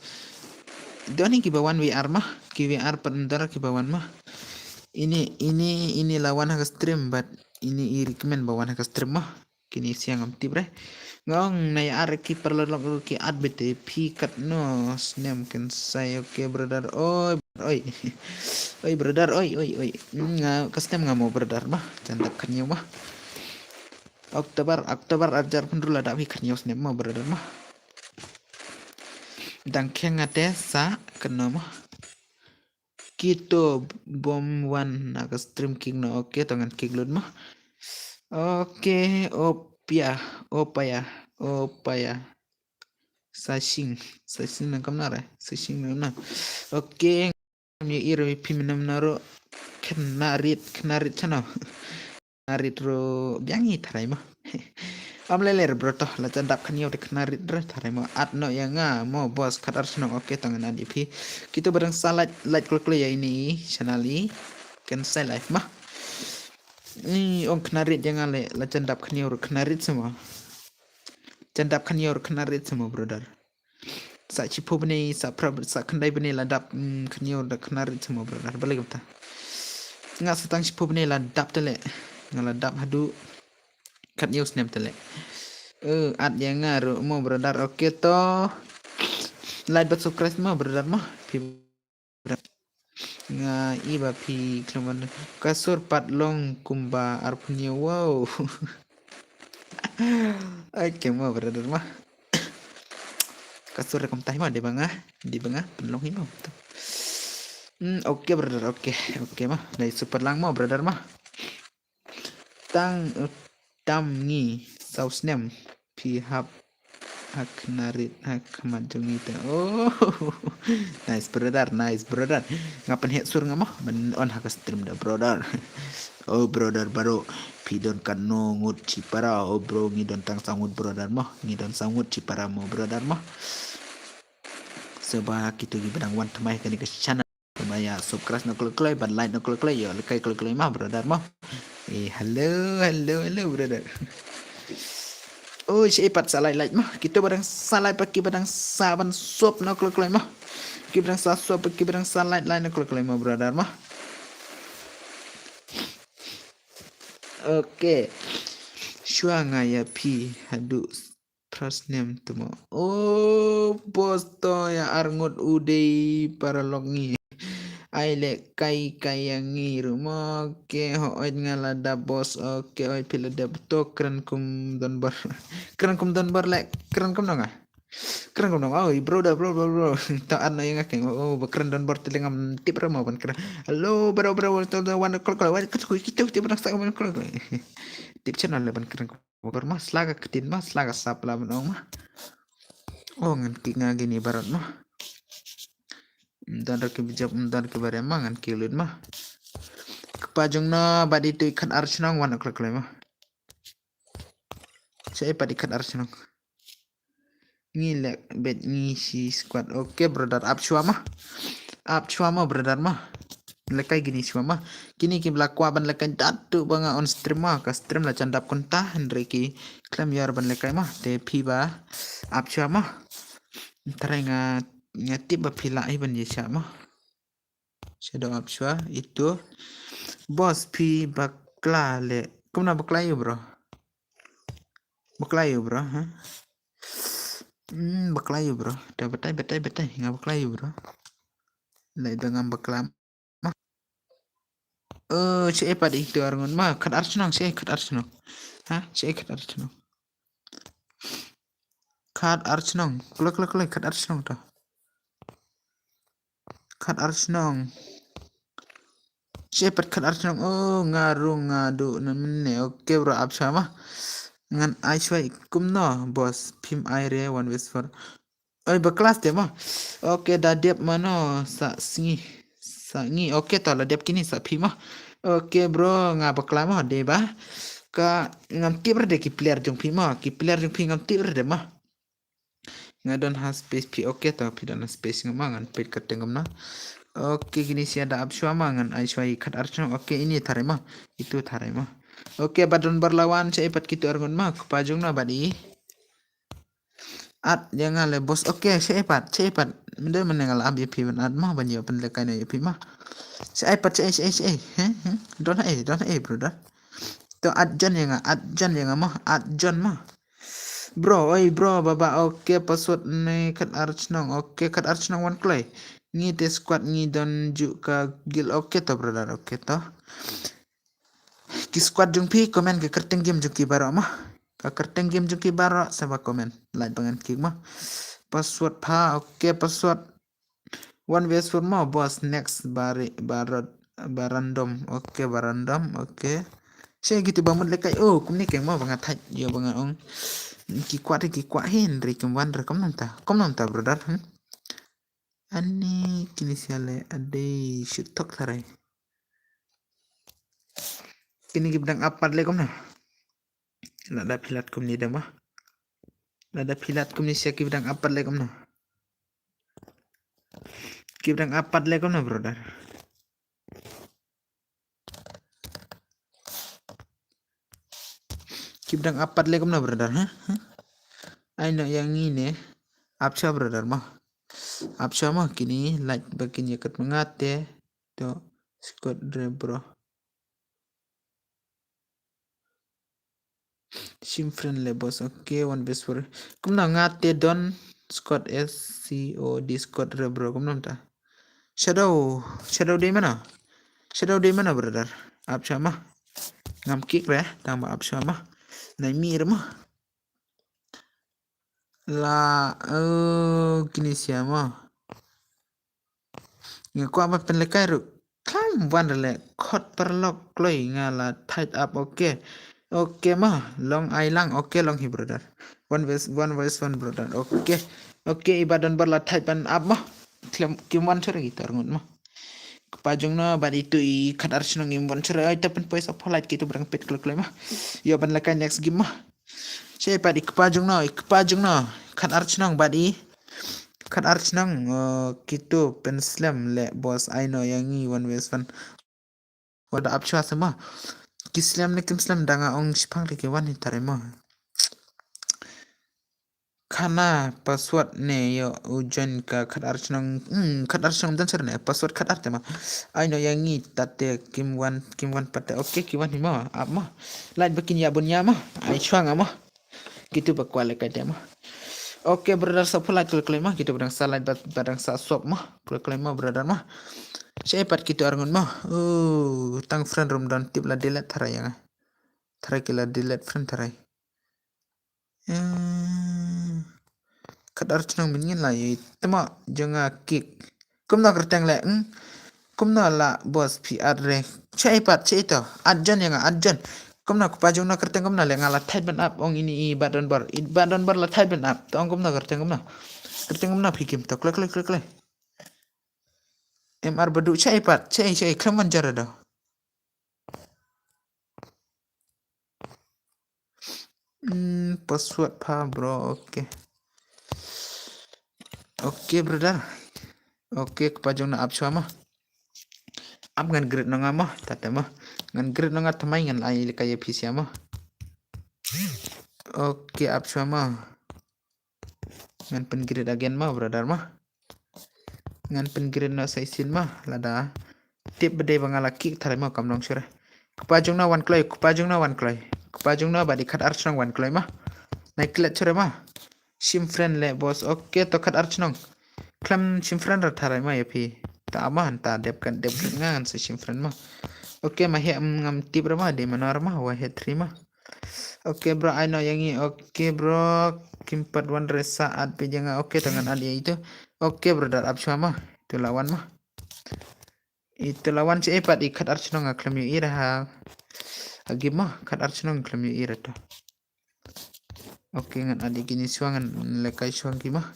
Doni ki bawan WR mah, ki WR penendara ki bawan mah. ini lawan hak stream but ini recommend bawan hak stream mah kini siang am tibre ngong nay ar keeper lolok ki ad bete pi kat no snem kan say okay brother oi oi brother oi nga kastem nga mau brother mah candap kanyo mah Oktober ajar pun dulu ada kan yos nem mah brother mah dang keng ate sa kena mah Kito bom one naga stream king no oke tangan king lud mah oke opaya sashing nang kamnara sashing na oke mi iro pim nam naro knarit chano narit ro biangi tarai mah am leler bro toh la candap kan yow de knarit dra tarai mah at no ya nga mo bos kadar senang oke tangan adi pi kita bareng salat light klik ya ini channel ini kan saya live mah ni on knarit jangan le la candap kan yow knarit semua candap kan yow knarit semua brother sa cipo bani sa prab sa kandai bani la dap kan yow da knarit semua brother balik kita nga satang cipo bani la dap tele ngala dap hadu kat yow snap tele at yang ngaru mo brother oke to like but subscribe mo brother mo pi nga iba pi klaman kasur patlong kumba arpunya wow oke mo brother mo kasur rekam tahi mo di bangah penlong himo oke brother oke mah dari super lang mo brother mah tang ngi saus nem pi hap hak narit hak majung itu nice brother ngapain het sur ngamah ben on hak stream da brother brother baru pidon kan no ngut cipara bro ngidon tang sangut brother mah ngidon sangut cipara mo brother mah sebab kita di bedang wan temai kan ke channel ya subscribe no klik ban like no klik yo kai klik mah brother mah hello brother si ipat salai like mah kita barang salai pakai barang saban sop no klik mah kita barang sop pakai barang salai lain no klik mah brother mah oke shua ngaya pi hadu trust name tu mo bos to ya arngut udai para longi Aile kai yang ngiru mo ke ho oit ngalada bos oke oit pila de beto keren kum don bar lek keren kum dong bro ta an yang ngakeng keren don bar telingam tip ramo ban keren halo bro to wan kol kita tip nak sak ban kol tip channel le ban keren kum mas laga ketin mas laga sapla ban mah ngan kinga gini barat mah dan ke bare mangan kilut mah kepajung no badi tu ikan arsenong wan klek mah saya padi ikan arsenong ngilek bet ngisi squad oke brother up chua mah brother mah lekai gini chua mah kini ki blakwa ban lekai datu banga on stream mah ka stream la candap konta hendreki klaim yar ban lekai mah te piba up chua mah tarenga ngatip bapila ban yesha mah shadow up chua itu bos pi bakla le kumna bakla yo bro ha bakla yo bro dah betai nggak bakla yo bro le dengan bakla mah si epat itu arngon mah kat arsenal ha si kat arsenal klek kat arsenal dah kat arsenal Shepherd kat arsenal ngadu namne oke bro up sama ngan aiswai kumno bos pim aire one west for berkelas dia mah oke dah diap mano sa ngi oke to la diap kini sa pim mah oke bro nga bakla mah de ba ka ngam kiper de ki player jong pim mah ki player jong pim ngam kiper de mah ngadon has space pi oke to pi dan space ngamangan pit katengam na oke gini sih ada absua mangan aiswai kat arsenal oke ini tarai mah itu tarai mah oke badon berlawan cepat gitu argon mah kepajung na badi at jangan le bos oke cepat mende menengal abi pi ban ad mah banyo penlekai na pi mah Saya iPad saya. Don't brother. To adjan yang mah adjan mah. Bro, baba oke password ne kat archnong oke kat archnong one clay. Ngi te squad ngi don ju ka gil oke to brother oke to. Ki squad jung pi komen ke kerteng game jung ki baro mah. Ka kerteng game jung ki baro sama komen. Like bangan ki mah. Password pa oke password one vs for more boss next barandom oke. Saya gitu banget lekai oh kumni keng mau banget thaj yo banget ong. Ki kwat hin ri kemwan re kom nonta brother. Ani kini siale ade shutok tharai. Kini gibdang apad le kom na. Lada pilat kom ni dama. Lada pilat kom ni sia gibdang apad le kom na. Gibdang apad le kom na brother. Gibdang apad le kom na brother ha. Ai no yang ini apcha brother mah. Apcha mah kini like bakin yakat mengate to Scott Dre bro. Sim friend le boss okay one best for. Kumna ngate don Scott SCO Discord Dre bro kumna ta. Shadow day mana? Shadow day mana brother? Apcha mah. Ngam kick re tambah apcha mah. Nai mir mah. La kini siapa? Ngaku apa penlekai ru? Kam wanderle kot perlok kloi ngala tight up oke mah long ailang oke long hi brother one voice one brother oke ibadan berla tight ban up mah kim wan chere gitu ngut mah kepajung na bad itu I kadar senang im wan chere ai tapi pois of light gitu berang pet kloi mah yo ban lekai next game mah siapa di kepajung na kadar senang badi kan archnang gitu penslam le boss I know yang ni one ways one wada apcha sama kislam ne kimslam danga ong sipang ke wan hitare mo kana password ne yo ujan ka kan archnang dan serne password kan arte ma I know yang ni tate kim wan pate oke kim wan mo ap ma lain bikin ya bunya ma ai chuang ma gitu bakwale ka dema Oke brother sa pula klaim mah gitu barang salah barang sa swap mah klaim mah brother mah cepat gitu arngun mah tang friend room dan tip la delete tharai yang tharai kila delete friend tharai kadar cunang bingin lah ye tema jangan kick kumna kerteng le kumna la bos PR re cepat itu adjan yang adjan kumna kupajung na kerteng kumna le ngala tight ban up ong ini badan bar la tight ban up tong kumna kerteng kumna pikim to klek MR bedu cepat keman jara dah password pa bro oke brother oke kupajung na up mah up ngan grid nanga mah tata mah ngan grid nanga tamai ngan ai kaya PC mah oke up mah ngan pen grid again mah brother mah ngan pen grid na saisin mah lada tip bede bangala kick thare mah kamnong sure kupajung na one badi khat archnong one kloy mah naik klet sure mah sim friend le boss oke to khat archnong klam sim friend ra thare mah yapi ta ama hanta dep ngan se sim friend mah oke mah he ngam tip ra mah de manar mah wa he 3 mah oke bro I know yang ini oke bro kimpat one resa ad pe jangan oke dengan adia itu oke brother absua mah itu lawan mah itu lawan si epat ikat archnong ngaklam yu ira ha agi mah kat archnong ngaklam yu ira to oke ngan adi gini suangan lekai suang ki mah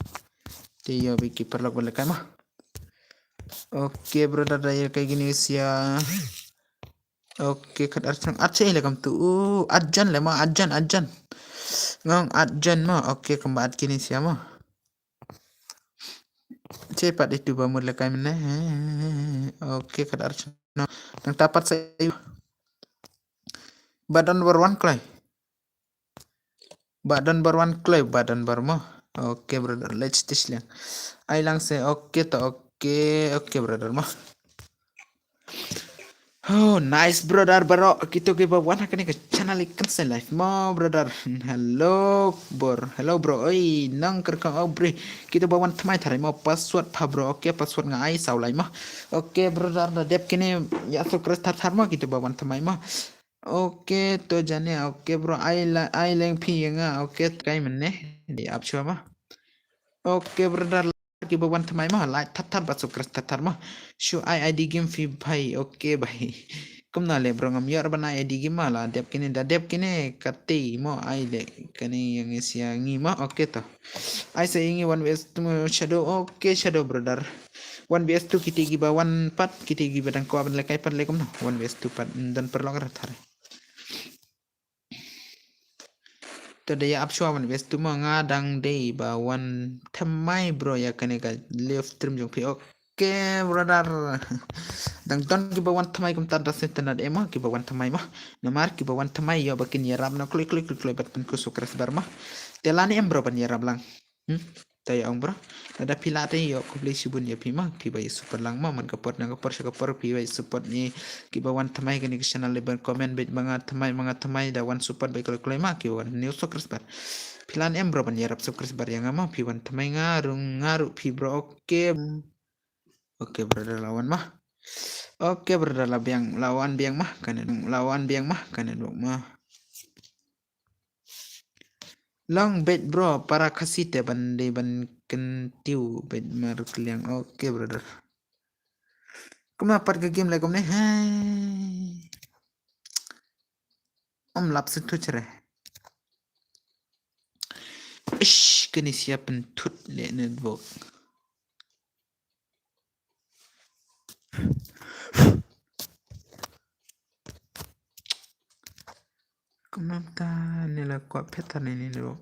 dia biki perlok lekai mah oke brother daya kayak gini usia oke kat archnong aceh lekam tu adjan le mah adjan ngong adjan mah oke kembat kini sia mah cepat itu bamur lekai mana oke kat archnong nang tapat saya badan berwan klay badan mah oke brother let's test lang ai lang se oke to oke brother mah Oh, nice brother bro. Kita ke bawah nak ni ke channel ikan sen live mo brother. Hello bro. Oi, nang kerkang bre. Kita bawah thamai thare mo password pa bro. Okay, password ngai sau lai mo. Okay brother, da dep kini ya subscribe thar mo kita bawah thamai mo. Okay, to jane okay bro. Ai leng phi nga. Okay, kai man ne. Di up chua mo. Okay brother. Ki bawah thamai mo. Like thar ba subscribe thar mo. Show ID game fee bhai. Okay bhai. Kum na le bro ngam yar bana ID game mala dep kini da dep kini kati mo ai le kani yang isya ngi mo okay to. I say ingi 1vs 2 shadow okay shadow brother. 1vs 2 kita giba 1 part kita giba dan ko aban le kai pat le kum no 1vs 2 part dan perlong thare. To daya apswa 1vs 2 mo ngadang day ba 1 thamai bro ya kani ka live stream jong pi okay brother. Dang ton kibawan thamai kum tanda sentanad ema kibawan thamai mah namar kibawan thamai yo bakin yarab na klik klik klik bat pen ku sukras barma telani em bro ban yarab lang taya ong bro ada pilate yo ku beli sibun ya pima kibai super lang ma man kapor na kapor sa kapor kibai support ni kibawan thamai kani channel leban comment bet mga thamai da wan support bai klik klik ma kibawan new sukras bar pilan em bro ban yarab sukras bar yang ama piwan thamai ngaru pi bro oke brother lawan mah. Oke brother lawan biang mah kanan mah. Long bed bro para kasite bande ban kentiu bed mar kliang. Oke brother. Kuma part ke game lagi komne. Hai. Om lap setu cere. Ish kini siap pentut le network. Kenapa nila kuat petan ini bro?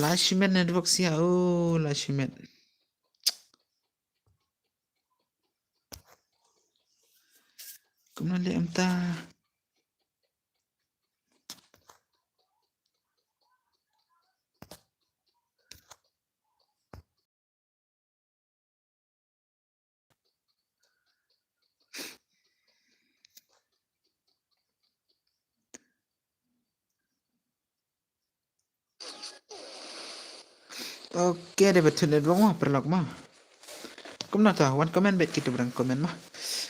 Lashimet network siya. Oh, Lashimet. Kumali amta. Oke, ada betul network mah perlok mah. Kum na ta one comment bet kita berang comment mah.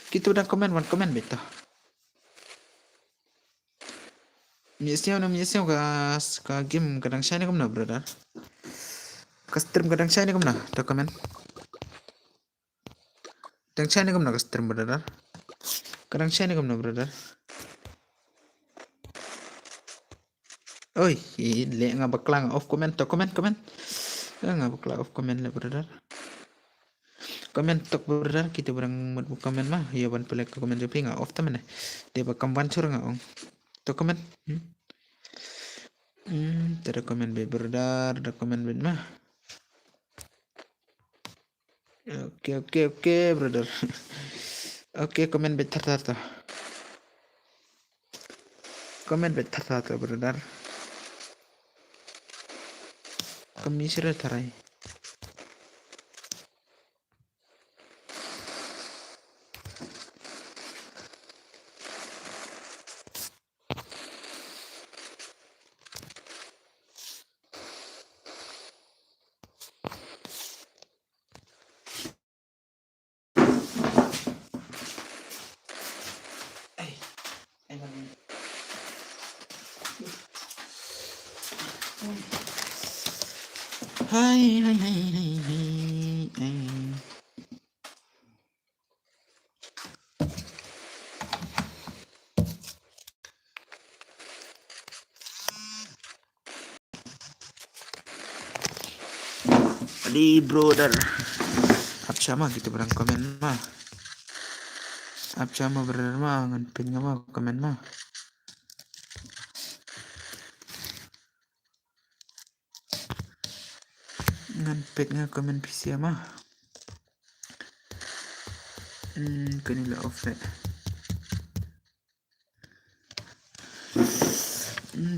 Kita berang comment one comment bet ta. Miesiau ka game kadang shine kum na brother. Ka stream kadang shine kum na ta comment. Kadang shine kum na ka stream brother. Kadang shine kum na brother. Oi, le nga baklang off comment to comment. Nga baklang off comment le brother. Comment tok brother kita berang mut comment mah ya ban pelek comment jopi nga off tamen. Dia bakam bancur nga ong. To comment. Ada comment bet brother, ada comment bet mah. Oke brother. Oke comment bet tar. Comment bet tar brother. Kami sira tarai. Hai. Adi brother. Absya mah gitu berang komen mah. Absya mah brother mah ngan pin mah komen mah. Ngan pin komen PC mah. Kanila off deh.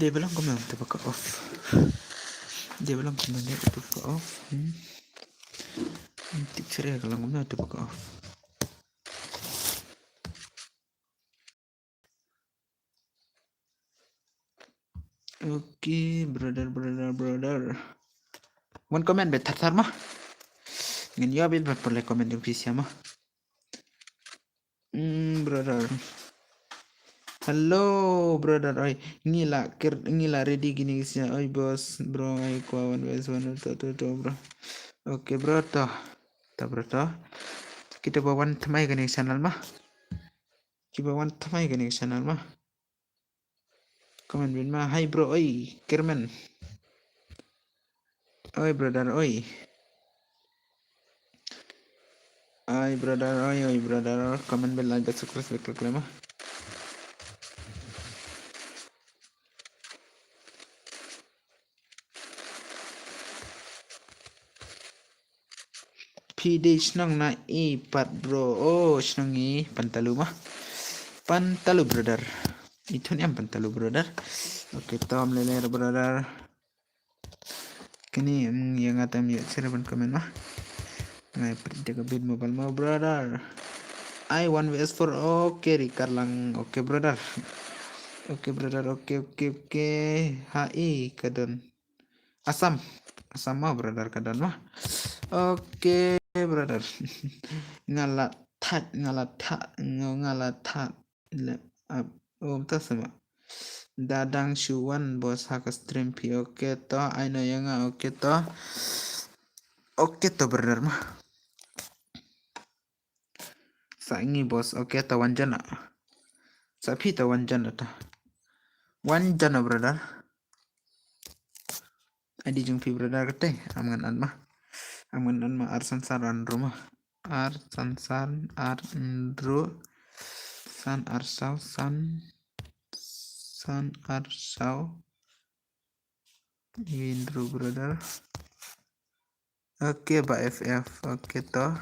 Dia bilang komen terbuka off. Dia bilang komen dia terbuka off. Tip ceria kalau komen terbuka off. Oke, brother. One comment betar mah. Ngan yo bil boleh komen di PC mah. Brother. Halo brother, oi ngila ready gini sih, oi bos bro, oi kawan bos tuh bro. Oke bro toh, bro toh. Kita bawa temai gini channel mah. Komen bin mah, hai bro, oi Kerman. Oi brother, oi. Oi brother, komen bin like subscribe klik mah. PD senang na ipat bro. Oh senang i pantalu mah. Pantalu brother. Itu nih pantalu brother. Oke tom leler brother. Kini yang ngatam yuk serban komen mah. Ngai pergi ke bid mobile mau brother. I 1vs4 oke Rikar lang. Oke brother. Oke HI kadon. Asam mah brother kadon mah. Oke brother. ngalat tat sama dadang syuan bos hak stream pi. Oke toh aina yang oke toh brother mah saingi bos. Oke toh wanjana sapi toh wanjana brother. Adi jung pi brother kete aman an mah arsan saran rumah arsan san arndro san arsau san arsau Indro brother. Oke Pak FF. Oke toh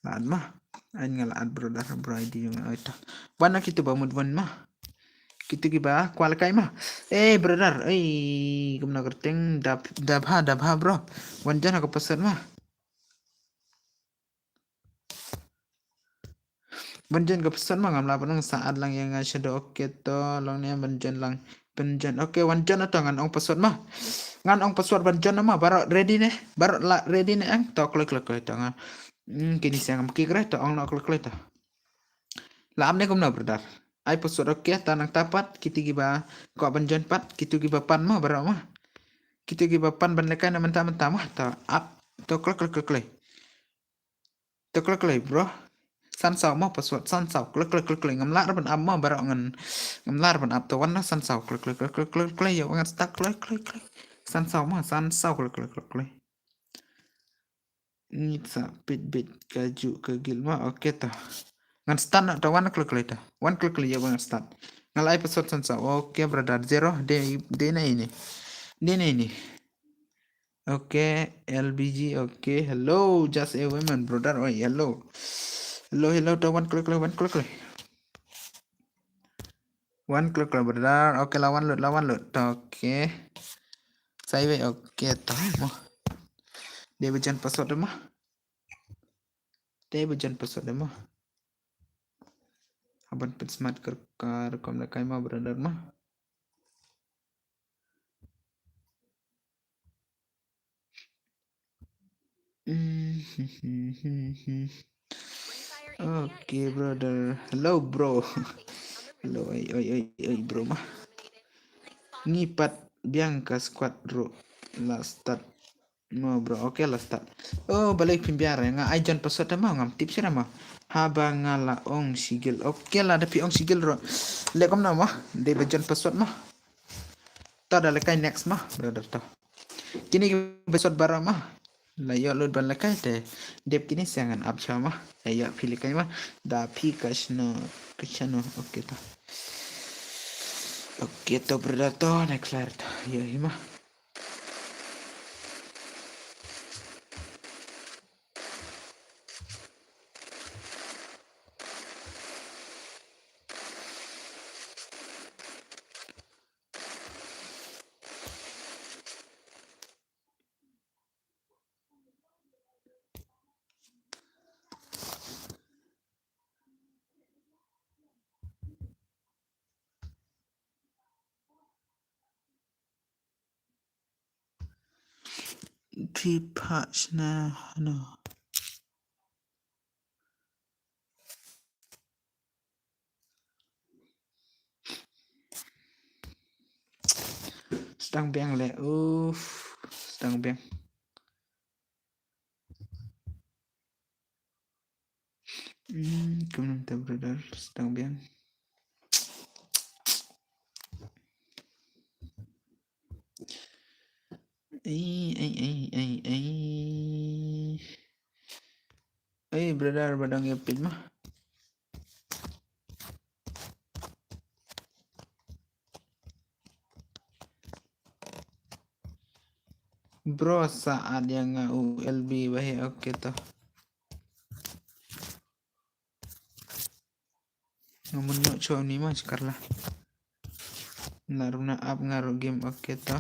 laat mah ain ngalaat brother bro ID yung ito wana kita bamud wan mah kita giba kual kai mah brother kumna kerteng dabha bro wanjan aku pesan mah banjan ke pesan mah ngamla panang saat lang yang ngasih oke toh long nya banjan lang oke wanjan atau ngan ong password mah ngan ong password banjan mah baru ready nih ang toh klik tangan kini siang kikre toh ong nak klik toh lah amne kumna brother ai password oke tanang tapat kita giba kok banjan pat kita giba pan mah baru mah kita giba pan bandekan mentah mah toh up toh klik bro san sau mah password san sau klik ngamlar ban am mah baru ngamlar ban up toh wana san sau klik yo ngan stuck klik san sau mah san sau klik ini bit kaju kegil mah oke toh ngan start atau wana klik toh wan klik ya ngan start ngalai password san sau oke brother zero de na ini oke LBG oke hello just a woman brother hello toh one klik brother oke lawan lut oke saya oke toh mah dia bejan password mah aban pin smart rekam na mah brother mah oke brother hello bro hello bro mah ngipat biangka squad bro last start no bro oke last start balik pimbiar nga ajan password mah ngam tips mah haba ngala ong sigil oke lah tapi ong sigil ro lekom nama de bajan password mah ta da lekai next mah brother toh kini password barang mah Layo lut ban lakai te dep kini sangan up sama. Layo pilih kai mah da pi kashno oke to. Oke to berdato next layer to. Ya hima. Pipa no. Sedang beng le. Sedang beng. Kemudian kita brother sedang beng. Brother badang yapin mah. Bro saat yang ULB bahe oke to. Ngomong no cow ni mah sekarang lah. Naruna up ngaruh game oke to.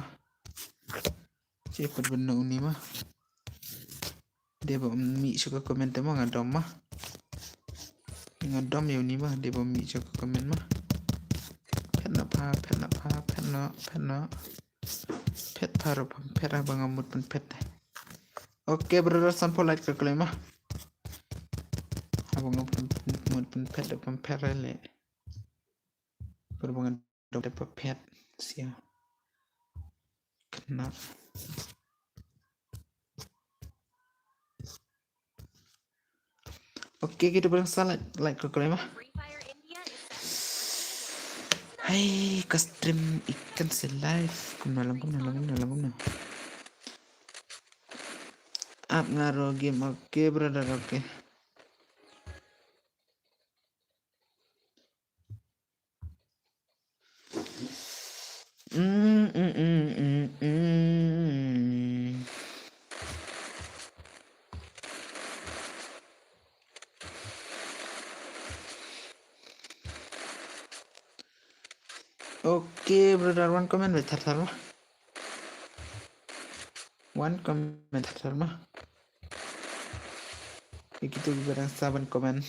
Cepet bener ni mah. Dia bawa mi suka komen mah ngadom mah. Ngadom ya ni mah dia bawa mi suka komen mah. Pet abang amut pun pet. Oke brother sampo light ke klaim mah. Abang amut pun pet depan perele. Berbangan dapat pet sia. Kena. Oke kita berang like ke klaim mah. Free Fire India is set. Hai ke stream ikan se live kumalam. Up ngaruh game oke brother oke. Oke brother one comment betar mah. One comment mah. Begitu barang saban komen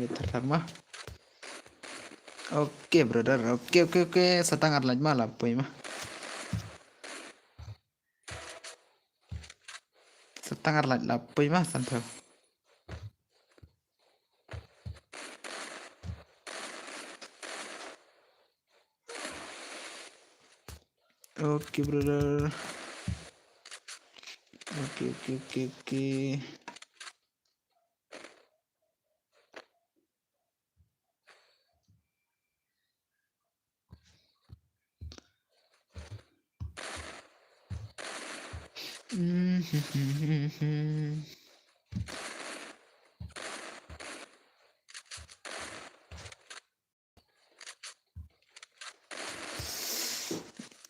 betar mah. Oke brother oke setengah lagi malah poy mah. Setengah lagi lapoy mah santai. Oke brother. Oke.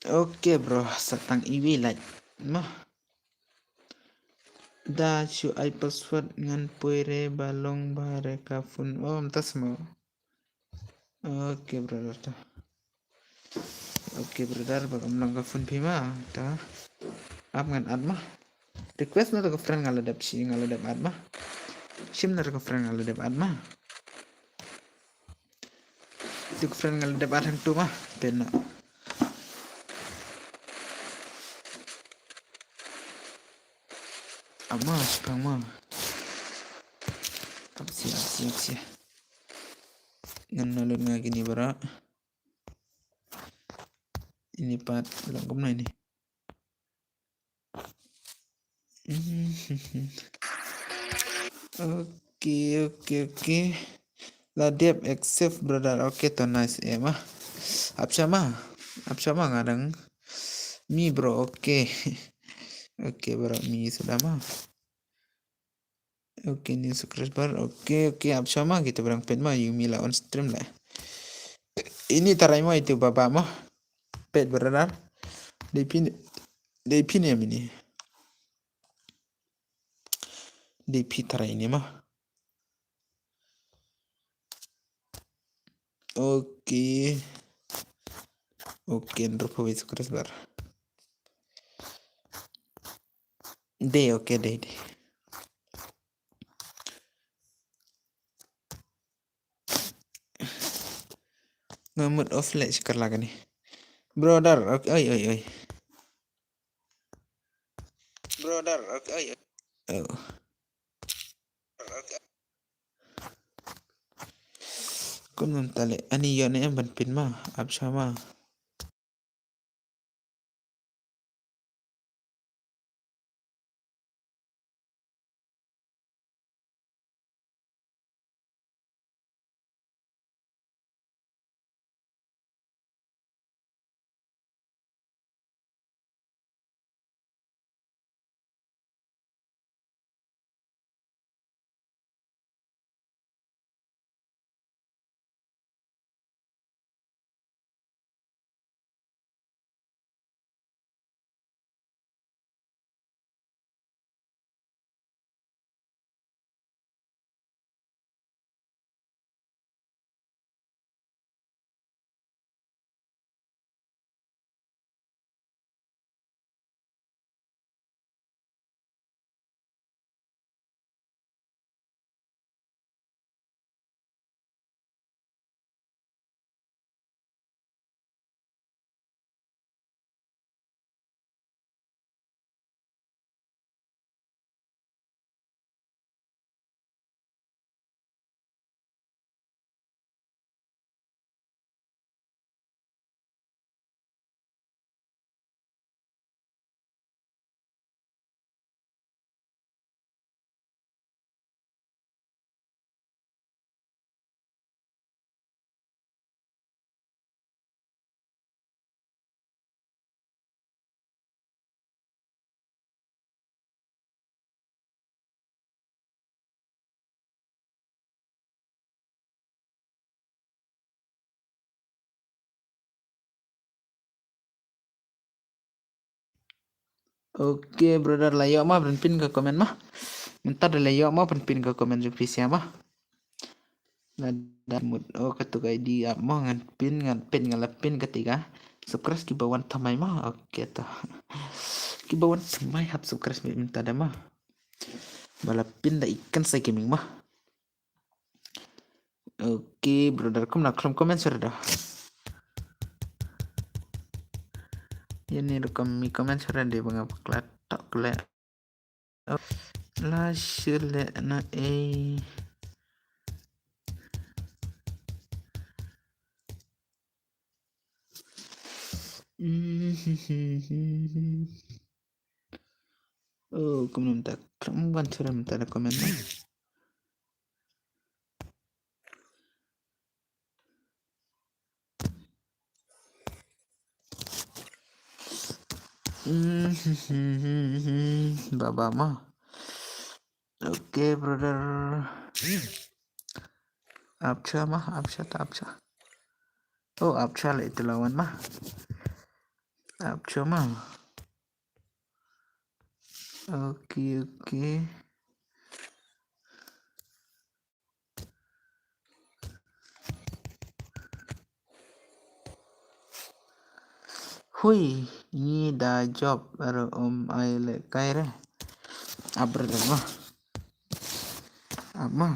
Oke bro, setang iwi like mah. Da cu ai password ngan puire balong bare kafun. Oh, entas mau. Oke brother ta. Oke brother bagam nang kafun pima ta. Ap ngan ad mah. Request na to friend ngaladap ad mah. Sim na to friend ngaladap ad mah. Tuk friend ngaladap ad hang tu mah. Pena. Ama sekarang mah. Siap. Ngenalin nga gini bara. Ini part lengkap nah ini. Oke. Lah dia accept brother. Oke to nice mah. Apsa mah ngadang. Mi bro oke. Oke bro mi sudah mah. Oke, ini subscriber. Oke, apa sama kita berang pet mah Yumi lah on stream lah. Ini tarai mah itu bapak mah pet beredar. Dipin ya ini. Dipi tarai ini mah. Oke. Oke, drop away subscriber. Oke deh. Ngamut offline sekarang nih. Brother, oi. Brother, oi. Oh. Kun tale ani yo ne ban pin ma ab sama. Oke, brother layo mah berpin ke komen mah. Bentar layo mah berpin ke komen juga mah. Nada mood ketukai di mau nganpin ngalepin ketiga subscribe di bawah tamai mah oke toh di bawah tamai hap subscribe minta dah mah balapin dah ikan saya gaming mah oke brother kum nak komen sudah dah ini rekam komen sudah deh bang apa tak kelak lah sile na oh kemudian minta kerempuan sudah minta ada komen mah baba mah oke brother Absha tak Absha oh Absha lah itu lawan mah Absha mah oke hui ini dah job baru ai le kai re abr mah mah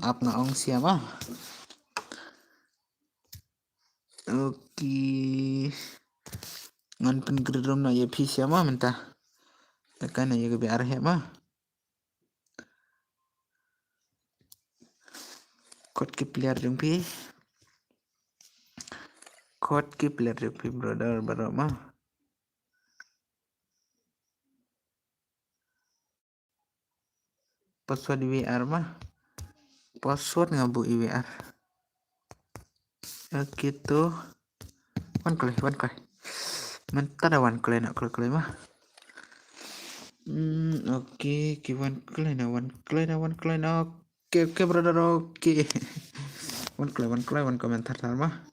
ap ngaong siapa oke ngan pen gredom na ye pi siapa mentah tekan ya ke biar he mah kot ke player jung pi kot ke player jung pi brother baru mah password WR mah password ngabu IWR oke tuh wan kali mentah ada wan kali nak kali mah Oke, one klein. Oke, brother, oke. One klein, komentar tar mah.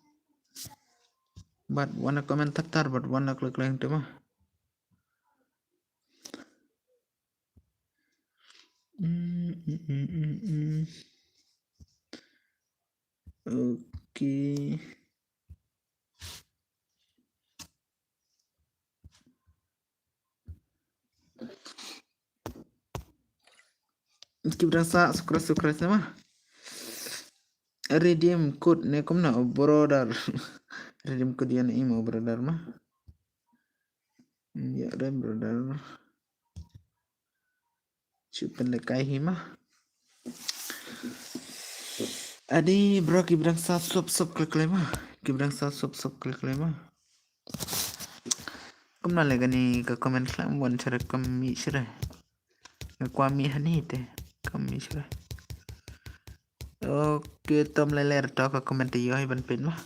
But wanna komentar tar, but wanna klein tu mah. Oke. Meski berasa sukres mah. Redeem code ne kom na brother. Redeem code yan imo brother mah. Ya ren brother. Chupan lekai hima. Adi bro kibrang sa sop klik mah. Kibrang sa sop klik mah. Kom na lega ni ka comment lang wan cara kami sira. Kwami hani te kami sira. Oke, tom leler to ka comment yo ban pen mah.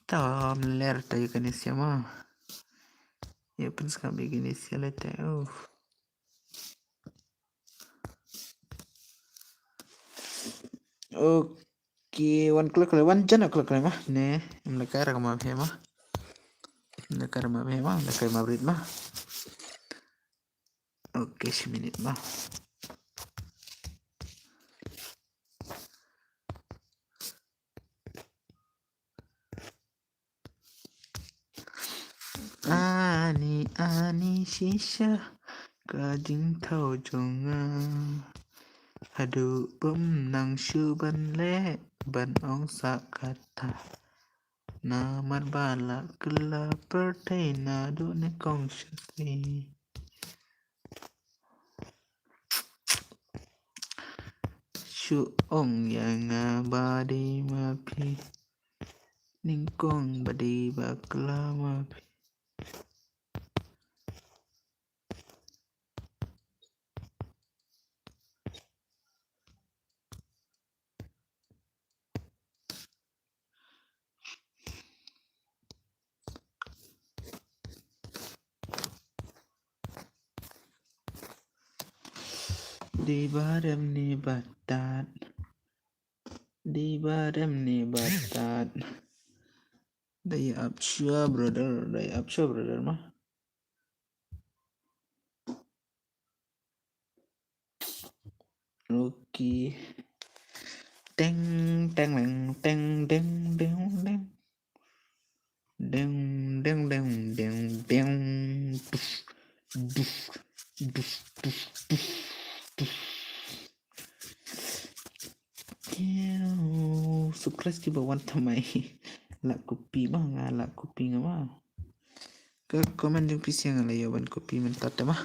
Tom leler to yo kanisya mah. Ya pun sekali gini sih lete. Oke, one klik jana klik mah. Ne, mereka rakam apa mah? Mereka ramah mah, mereka mabrit mah. Oke, semenit mah. Ani shisha kajing thau jonga. Hadu nang syuban le ban ong sakata. Naman bala kela pertai nadu ne kong syasi. Shu ong yang abadi mapi. Ningkong badi bakla mapi. Di barem ni batat. Daya absya brother mah. Oke. Teng. Sukres di bawah tamai. Lak kopi mah ngalak kopi mah. Ke komen yang pisi yang layawan kopi mentat mah.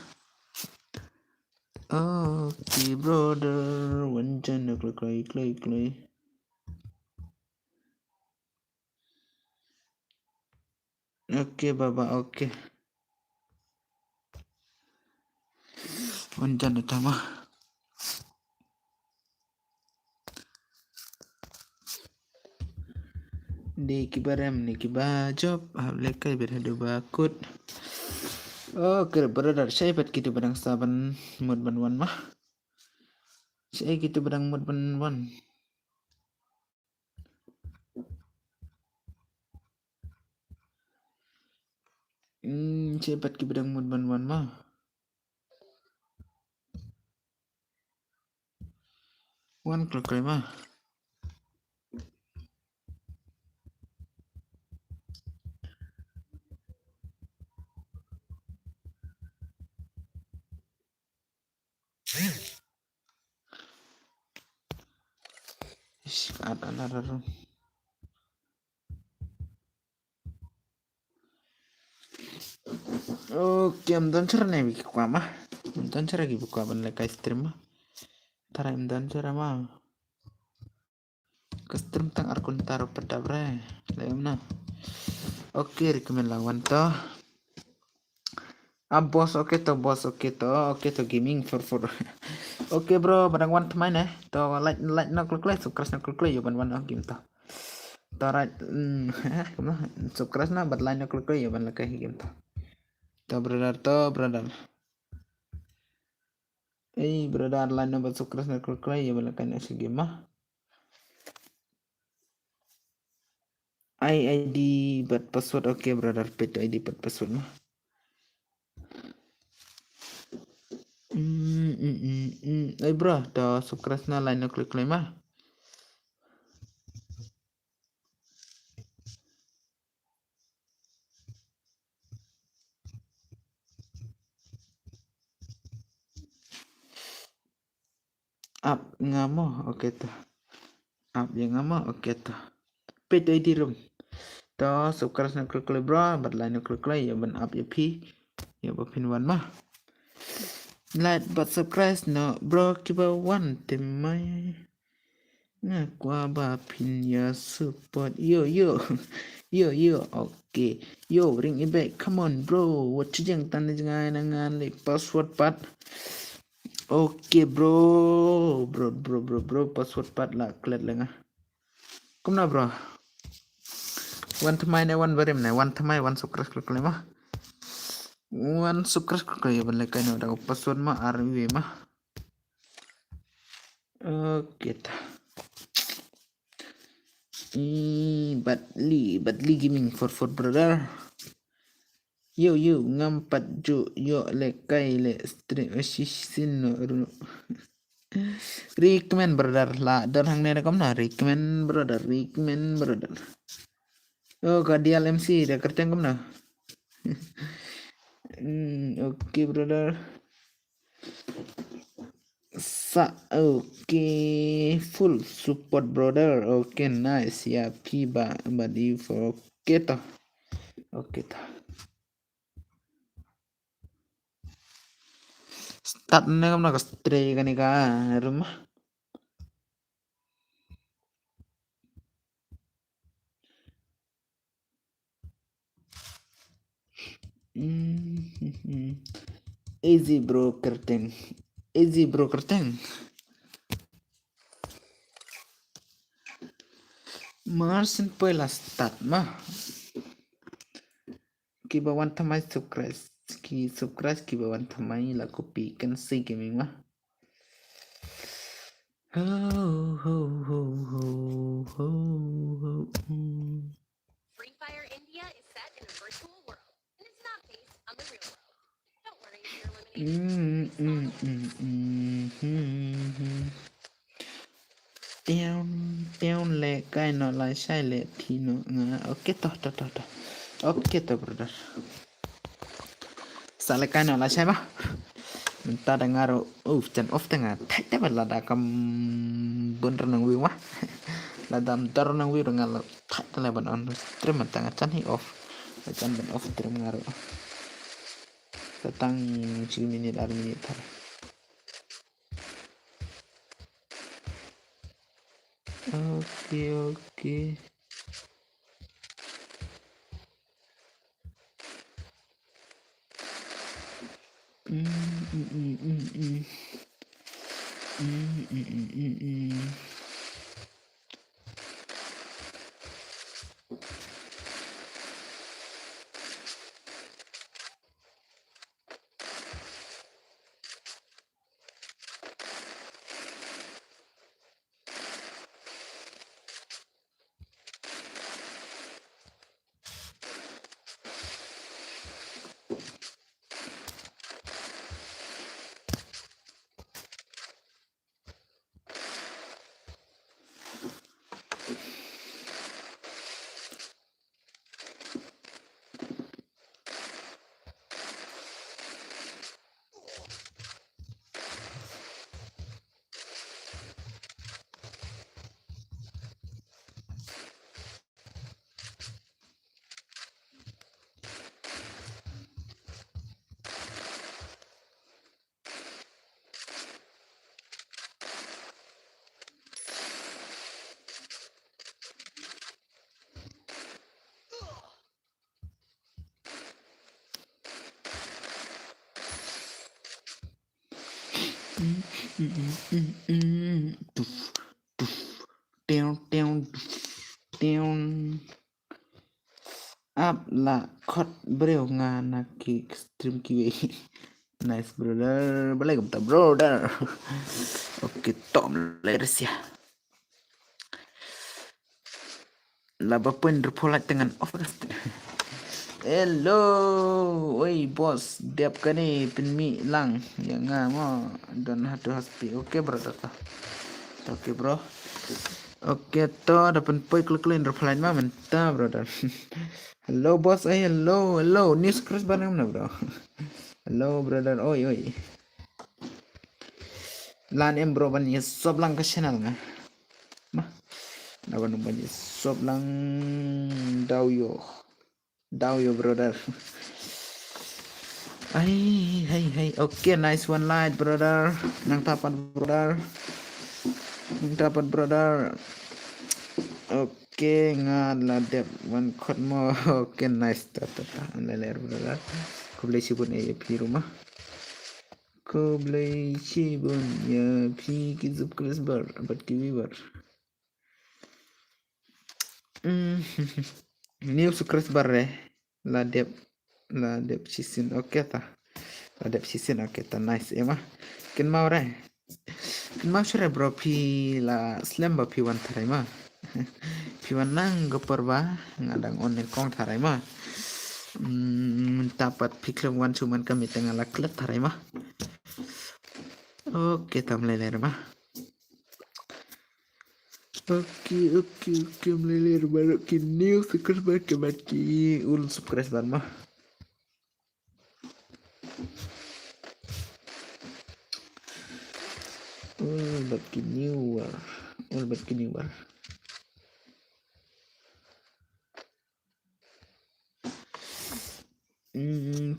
Oke brother, wancan clay. Oke baba, oke. Wancan datang mah. Di kibarem ni kibajob, lekai berhadu bakut. Oke brother, saya buat gitu barang saban mood ban mah. Saya gitu barang mood ban. Saya buat gitu barang mood ban mah. Wan klik mah. Ada. Oke, amdan cara nih bikin kuah mah. Amdan cara gitu kuah ban lekai stream mah. Tara amdan cara mah. Ke stream tang arkun taruh pada bre. Layam nah. Oke, rekomen lawan toh. Bos, oke to gaming for. Oke bro, barang wan main to like no klik subscribe no klik yo ban game to. To right subscribe na bat like no klik yo ban game to. To brother. brother line number sukras na kukray ya bala kanya sige mah. ID but password okay brother pet ID but password mah. Bro, to sukras na line na klik mah. Up nga mo, okay to. Up yang nga mo, okay to. Pet ID room. To sukras na klik bro, but line na klik ya ban up ya pi. Ya ba pin one mah. Like but subscribe no bro kiba one temai. Nga kwa ba pin ya support yo okay yo bring it back come on bro what chijang tan jangan nangan le password pat okay bro password pat lah klet lenga kumna bro one thamai ne one barim ne one thamai one subscribe klik mah one subscribe klik ya ban le kai no da password mah rv mah okay ta Badli gaming for brother yo ngampat jo yo le kai le stream assistant no recommend brother la dan hang ne kom na recommend brother oh kadial MC da kerjang kom na okay brother okay full support brother okay nice ya piba badi for okay ta start na kam na stray kani ka rumah easy bro kerteng Marsin pela start mah kibawan thamai subscribe kibawan thamai la copy kan si gaming mah Free Fire India is set in a virtual world, and it's not based on the real world. Don't worry if you're eliminated. Down le kai no la sai le thi no nga okay to okay to brother sale kai no la sai ba ta da ngaro chan off ta nga thai ta la da kam bun nang wi wa la dam tar nang wi nga la thai ta le ban on stream ta nga chan hi off la chan ban off stream ngaro tatang 10 minit ar minit thar okay up la khot breu nga na ki stream ki Nice brother. Boleh kita brother. Oke, Tom Leres ya. Laba pun berpolat dengan overcast. Hello, oi bos, diap ka ni pinmi lang. Yang nga mo, don't have to hospital. Okay bro, to. Okay bro. Okay to, dapat poy klik-klik reply ma menta brother. Hello bos, hello. News cross barang na bro. Hello brother, oi. Lan em bro ban yes sob lang ka channel nga. Ma. Naban ban yes sob lang daw yo brother. Hey. Okay, nice one light brother. Nang tapat brother. Okay, nga dep one cut mo. Okay, nice ta. Leler brother. Ko boleh sibun AFP rumah. Ko boleh sibun ya pi kizup kelas bar abad kiwibar. New sukres bar la dep season okay ta. La dep season okay ta nice emah. Ken mau Ken mau sure bro pi la slam ba pi wan tarai ma. Pi wan nang gopar ba ngadang online kong tarai ma. Dapat pikir wan cuman kami tengah la klet tarai ma. Oke tam leler ma. Oke meleler baru ki new sukres bar ke ki ul sukres bar ma. But new war.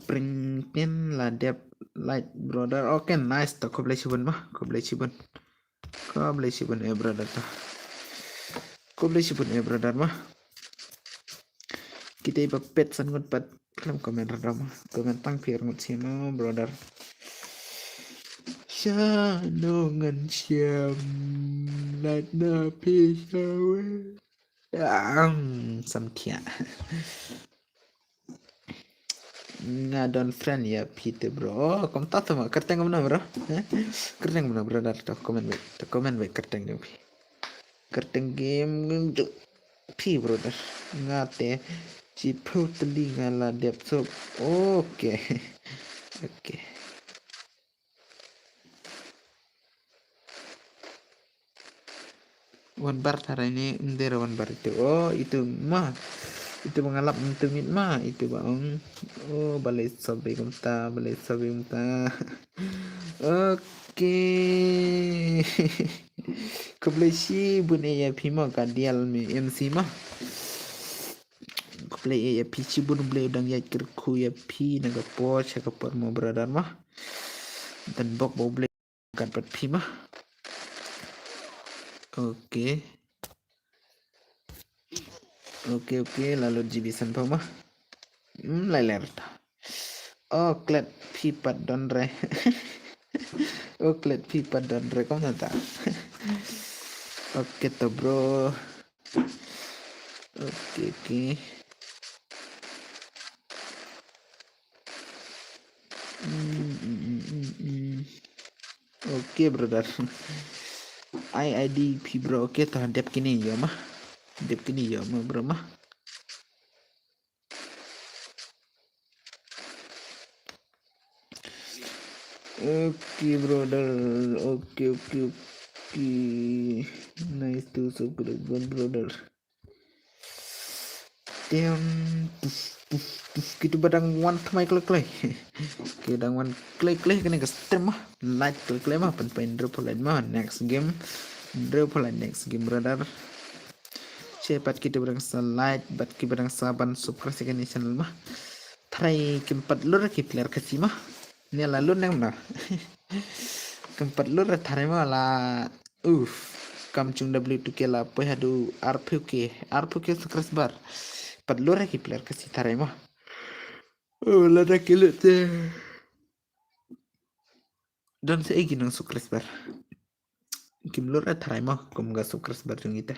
Pringin la dep light brother. Okay, nice to. Kau boleh cibun brother to. Kau boleh cibun brother mah. Kita iba pet san ngut pat dalam komen radam. Komen tang pier ngut sino brother. Shanongan siam light na pisau. Samtia. Ngadon friend ya Peter bro. Kom tahu mah kerteng mana bro? Kerteng mana brother? To komen baik kerteng dong. Kerteng game untuk pi brother. Ngate cipu telinga lah dep sob. Oke. One bar tara ini ndera one bar itu. Oh itu mah. Itu mengalap mentumit mah itu bang. Oh balai sabi kumta. Oke. Keblesi bune ya pima kadial mi MC mah. Keblesi ya pici bun beli udang ya kirku ya pi naga poch ya kapar mau beradar mah. Dan bok mau beli kan pat pi mah. Oke, lalu jibisan pa mah. Leler ta. Oh, klet pipat don re. Kau nata. Oke to bro. Oke. Oke brother. IID P bro. Oke to dep kini ya mah. Bro mah. Oke brother. Oke. Nice to subscribe brother. Damn. Gitu badang one my klik. Oke, dang one klik kena ke stream mah. Like klik mah pen drop like mah next game. Brother. Cepat kita berang like bat kita berang saban subscribe ke channel mah. Try keempat lur ki player kasih mah. Ini lalu nang nah. Keempat lur try mah lah. Kamcung W2K lah poy hadu RPK sukres bar. Padlo ki player kasih tarai mah. Oh lada kilut dan saya ingin sukres bar. Kim lur tarai mah kom ga sukres bar jung kita.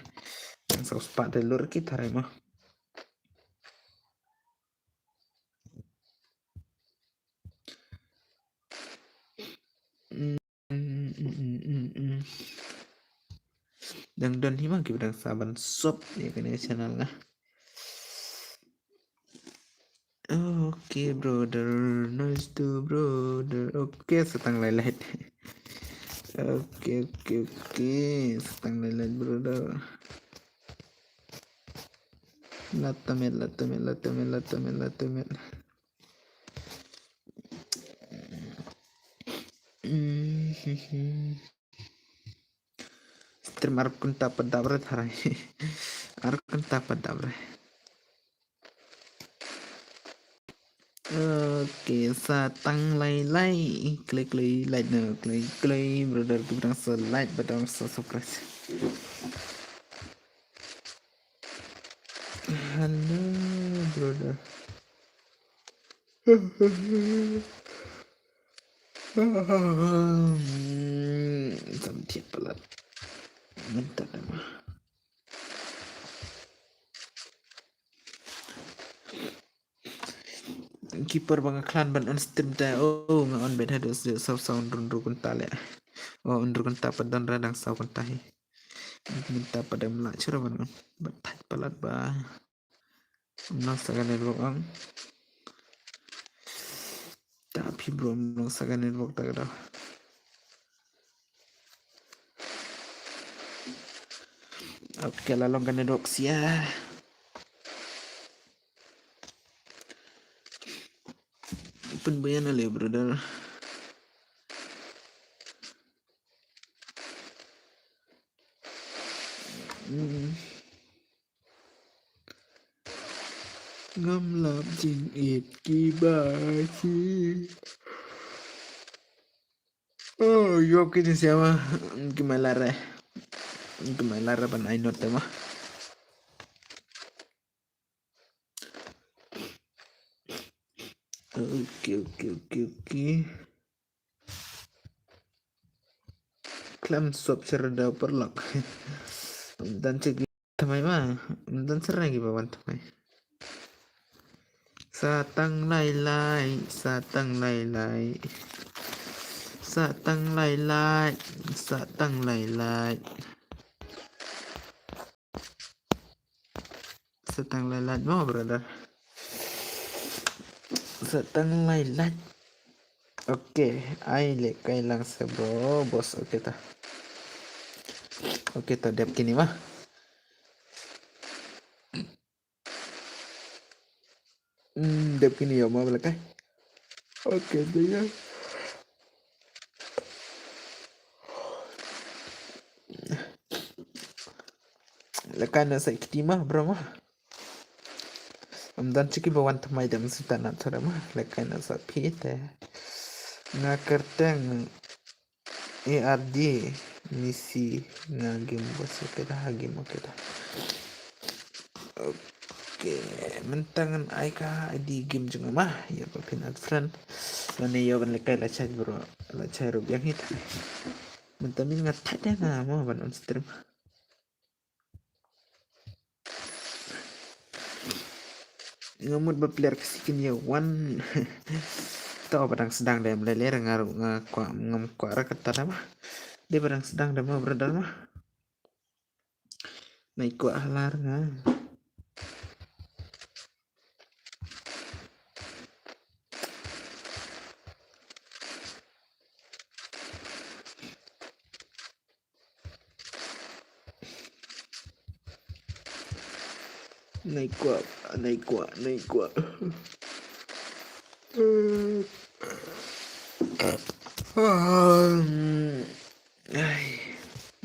Yang saus pat lur ki tarai mah. Dangdon himang kibadang saban sop ya kan ya channel nah. Oke brother, nice to brother. Oke setang lelet. Oke, setang lelet brother. Latamet. Stream arep kunta pedabret harai. Arep kunta pedabret. Oke, satang lai klik like no klik brother kita like badang subscribe. Halo brother. Sampai pelat. Mentah dah. Keeper bang klan ban on stream ta nga on bed hados de sound rundu kunta le undur kunta padan radang saw kunta hi minta pada melak cura ban on batat palat ba sagan network ang tapi bro sagan network tak ada oke lalong kan network sia penbayan ale brother. Ngâm làm trình ít kỳ bà chi yo que se llama que me la pan ay no tema oke klam sop cerda perlak dan cegi tamai mah dan serang gitu bawan tamai satang lai satang lai mau brother satang lai oke ai le kai lang bro bos oke ta dep kini mah dep kini ya mau belakai oke dia lekan na sa ikitima bro mah dan ciki bawan tamai dam sutana thora mah lekan na sa phite nga kerteng ARD misi nga game bos kita game kita oke mentangan aika di game juga mah ya papinat friend mana ya ban lekai la chat bro la chat rupiah kita mentamin ngatat ya nga mau ban on stream ngamut berplayer kesikin ya one tau padang sedang dalam leler ngaruh ngakwa ngamkwa rakat mah dia padang sedang dalam brother mah naik kuat halar nga naik kuat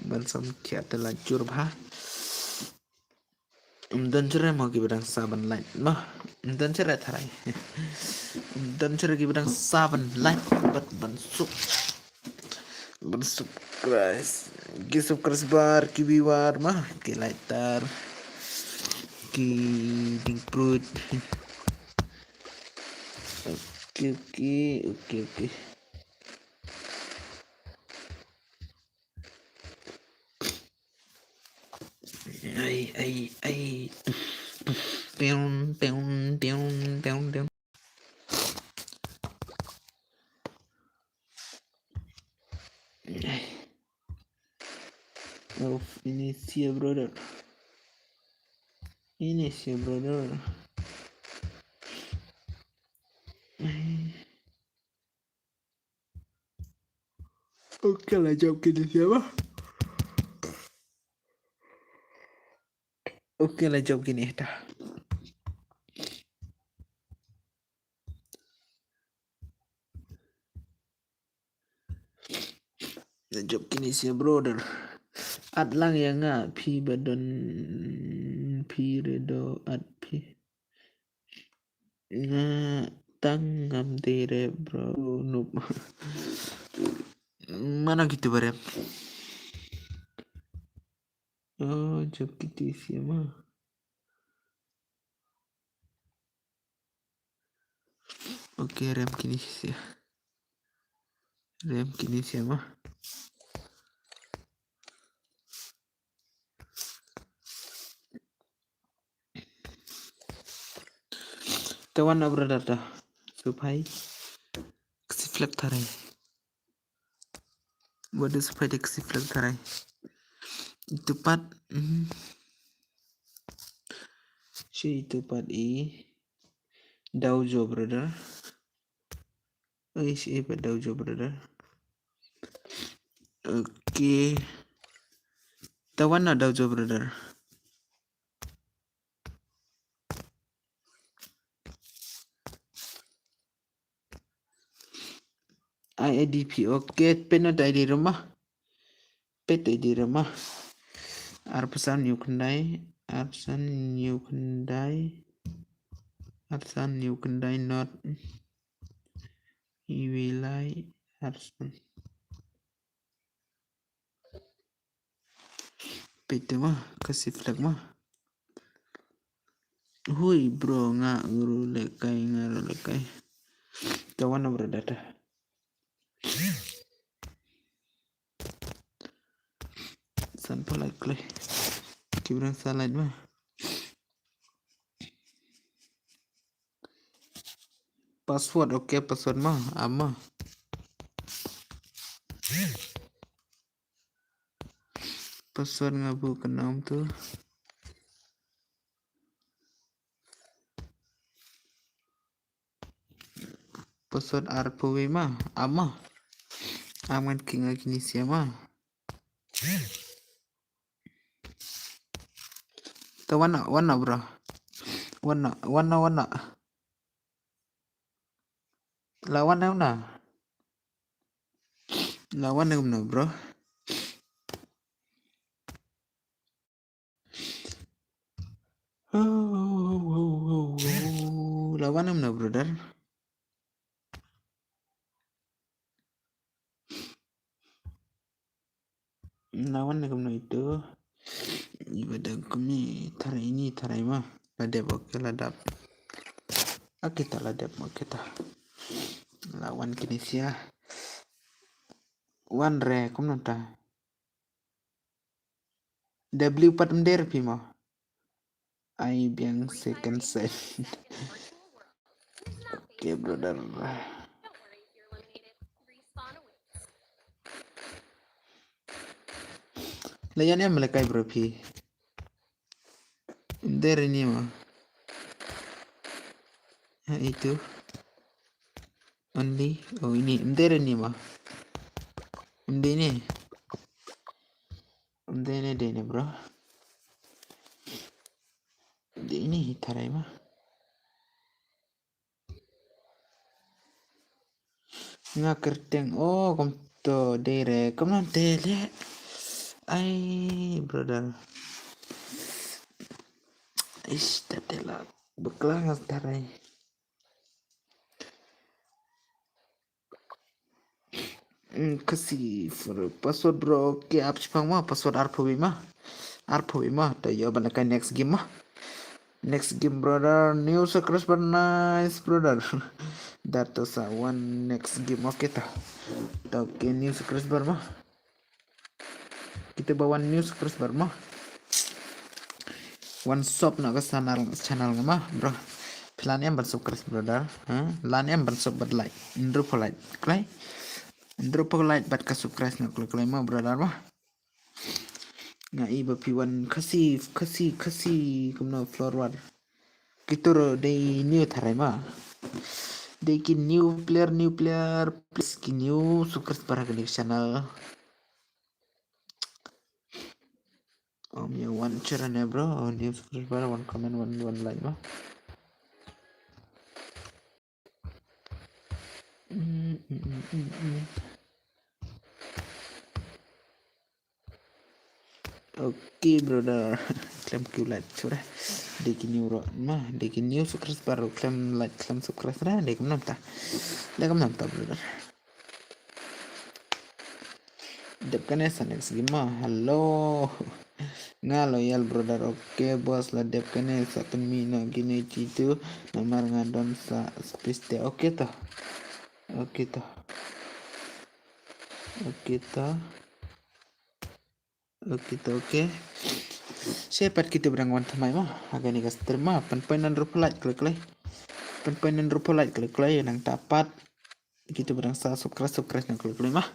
bansam kia terlanjur bah dan cerai mau kibadang saban light mah dan cerai tarai dan cerai kibadang saban light bat bansuk subscribe bar kibiwar mah ki lighter ki dingprut oke ai teon Indonesia brother. Indonesia brother. Oke lah jawab gini siapa? Oke lah jawab gini dah. Jawab gini sih brother. At lang ya nga pi badon pi redo at pi nga tangam tere bro noob. Mana gitu barep? Oh jawab gitu sih mah. Oke rem kini sih. Rem kini sih mah. Tawan na brother dah. Supaya kesiflek tarai. Waduh supaya dia kesiflek tarai. Itu part si itu part Daujo brother. Si part Daujo brother. Oke. Tawan na Daujo brother. IADP oke peno di rumah. Pet di rumah. Arpesan new kendai. Arpesan new kendai not iwilai Arpesan. Pet mah kasih flag mah. Hui bro ngaru lekai. Tawan na brother. Sampai like. Kibrang salad mah. Password oke password mah ama. Password ngabu kenam tuh. Password RPW mah ama. Aman king gini sih mah. Tawana warna bro. Warna. Lawan na. Lawan na bro. Lawan na brother. Lawan na itu. Ibadah kami tarai mah. Ladap oke ladap. Kita ladap mau kita. Lawan Indonesia. One re kom nota. W pat mder pimo. I biang second set. Oke brother. Don't worry if you're eliminated. Respawn awaits. Layan yang melekai bro pi. Mder ini mah. Itu. Only. Oh ini mder ini mah. Mder ini bro. Ini tarai mah. Ngakerteng oh kom to dere kom non dele. Ay brother. Tatela beklang tarai. Kasih password bro ke apps pang mah password RPW mah tayo banakan next game mah. Next game brother, new subscriber nice brother. Data sa one next game oke ta. Oke new subscriber mah. Kita bawa new subscriber mah. One shop na ke channel mah bro. Plan yang bersubscribe brother. Lan yang bersubscribe like. Drop like. Klay. Drop like bat ka subscribe na klay mah brother mah. nga iba piwan kasi kumna forward kituro day new tharai ma day ki new player please ki new sukres para ke channel ya one channel ya bro new sukres para one comment one like ma Oke brother klaim kiulat sudah dekin new ro mah dekin new sukres baru klaim like klaim sukres dah dekin nam ta brother depkan esa next game halo nga loyal brother oke bos lah depkan esa penmina gini citu nomor ngadon sa space te oke toh oke toh oke Sepat kita berangwan thamai mah agak ni gas terma penpenan rupulat klik penpenan rupulat klik yang tapat kita berang sa sukres nak klik mah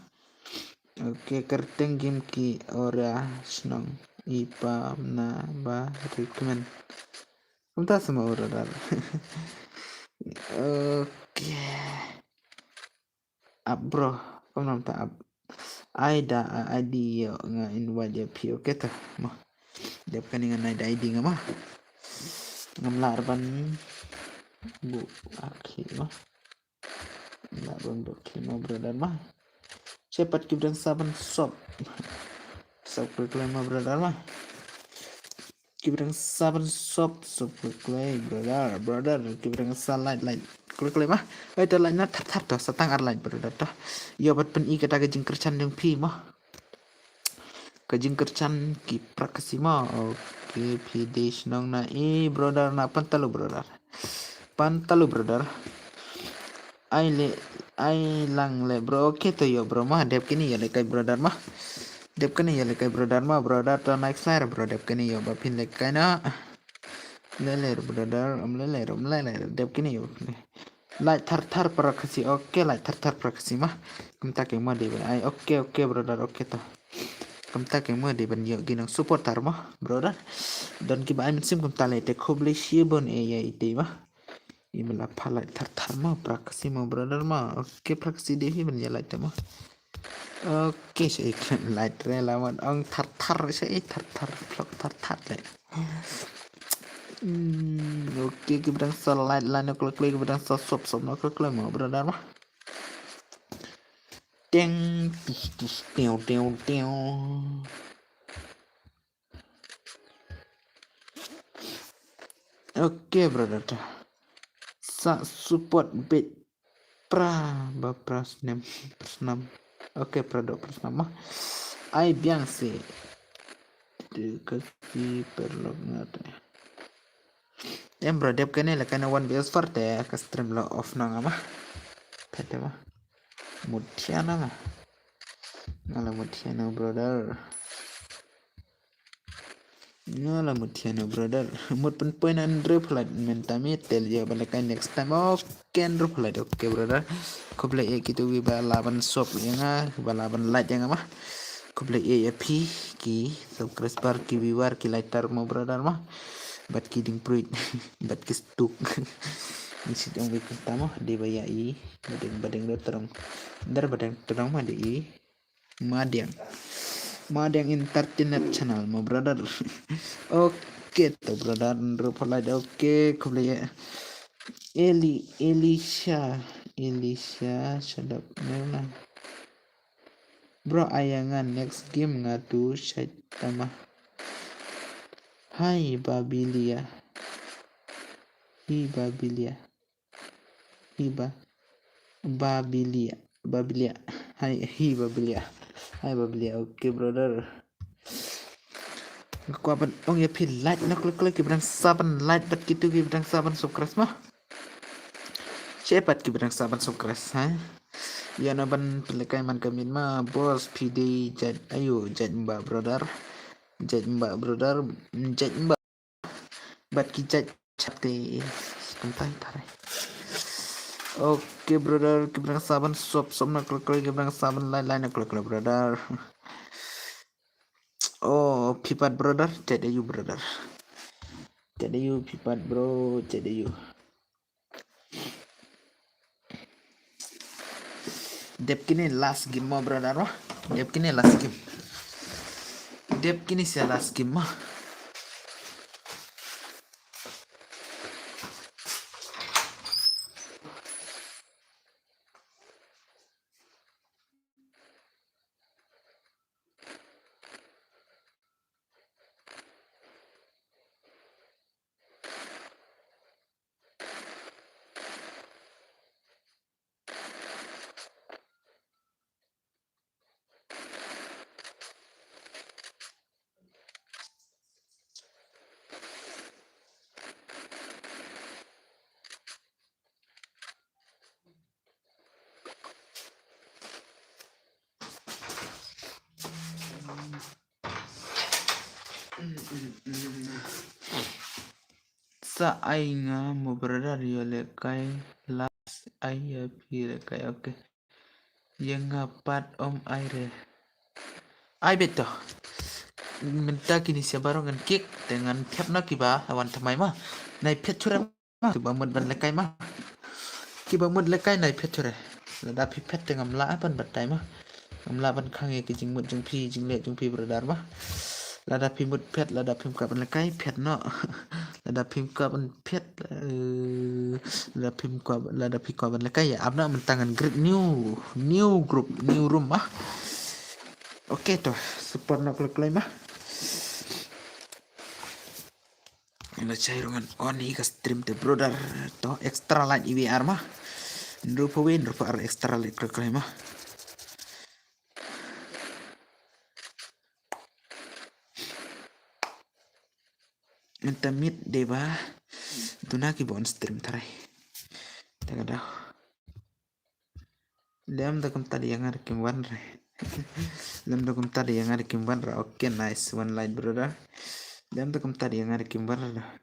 oke kerteng game ki ora snong ipa na ba recommend Entah semua orang oke up bro kau nam tak up Aida ID yo nga invite ya pi oke tuh mah Dep kan dengan Aida ID nga mah ngamlarban bu akhi mah ngamlarban bu akhi mah brother mah cepat kibran saban sop reklama brother mah kibran saban sop reklama brother kibran salat klik mah ada lainnya tar toh setang arlain brother toh ya buat pen i kata kajing kercan yang pi mah kajing kercan ki prakasi mah oke pidish nong na brother na pantalu brother ai lang le bro oke to yo bro mah dep kini ya le kai brother mah dep kini ya le kai brother mah brother to naik flyer bro dep kini yo bapin le kai na lele brother lele dep kini yo like tar prakasi oke like tar prakasi mah kumta ke mah de ai oke brother oke to kumta ke mah de ban yo ginang support tar mah brother dan ki ba ai sim kumta le te khobli shibon ya ite mah Imela palai tar mah praksi mah brother mah oke praksi devi menjalai mah oke saya iklan light relawan ong tar saya tar vlog tar le oke kita slide lain klik kita sop no klik mah brother mah teng tiau oke brother sa support bit senam oke produk pertama ai biang se kasi perlu ngate bro dep kene la kana one vs forte ka stream lo off nang ama pete mah mutiana mah ngala mutiana brother mood pen andre flight mentami tel ya balakai next time oke andre flight oke brother koble e gitu wi balaban shop yang balaban light yang mah koble e ya pi ki subscriber ki viewer ki lighter mo brother mah bat ki ding pruit bat ki stuk isi yang pertama di bayai badeng do terang dar badeng terang mah di Madang Entertainment Channel mau brother oke tuh brother reply oke kemudian Elisha sedap mana bro ayangan next game ngatu syaitamah hai Babilia hai Babilia oke brother aku apa ya pin like nak klik kibrang saban like bat gitu kibrang saban subscribe mah cepat kibrang saban subscribe ya naban pelekai man kamin mah bos PD jad ayo jad mbak brother bat kijat chate kentai tarai oke brother kibrang saban sop nak klik kibrang saban like nak klik brother Oh, Pipat brother, chat you brother. Chat you Pipat bro, chat you. Dep kini last game mo brother mah. Dep kini last game. Dep kini saya last game mah. Sa ay nga mo brother yole kay last ay pire kay okay. Yang ngapat om aire. Ay beto. Minta kini siya barongan kick dengan tiap na kiba awan tamay ma. Nai pet chure ma. Tuba mud ban lekay ma. Kiba mud lekay nai pet chure. Lada pi pet dengan la ban batay ma. Ngam la ban khange ki jing mud jing pi jing le jing pi brother ma. Lada pi mud pet lada pi mka ban lekay pet no. Lada pi mka ban pet lada pi mka ban lekay ya abna mentangan grid new group new room ma. Oke toh support nak klay ma. Ila cairangan on iga stream the brother to extra light IWR mah. Rupa win rupa ar extra light klay mah. Minta mid deba. Tuna ki bon stream tarai. Tagadaw. Lem da kum tadi yang ada kim wan re. Lem da kum tadi yang ada kim wan ra. Oke nice one light brother. Lem da kum tadi yang ada kim wan ra.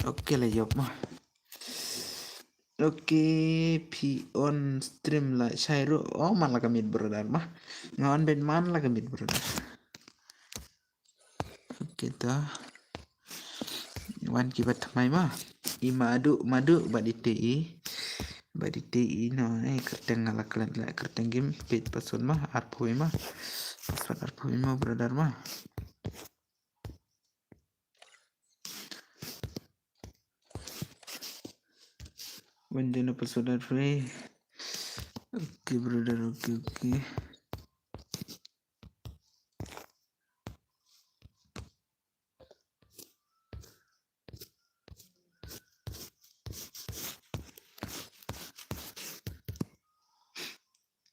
Oke lah job mah. Oke, P on stream lah Syairu. Oh, man lah kamit brother mah. Ngawan band man lah kamit brother. Oke dah. Wan kibat mai mah. I madu badi TI no kerteng ngala klan la kerteng game pit pasun mah arpui mah. Pasun arpui mah brother mah. Wanjana pasun arpui. Oke brother oke.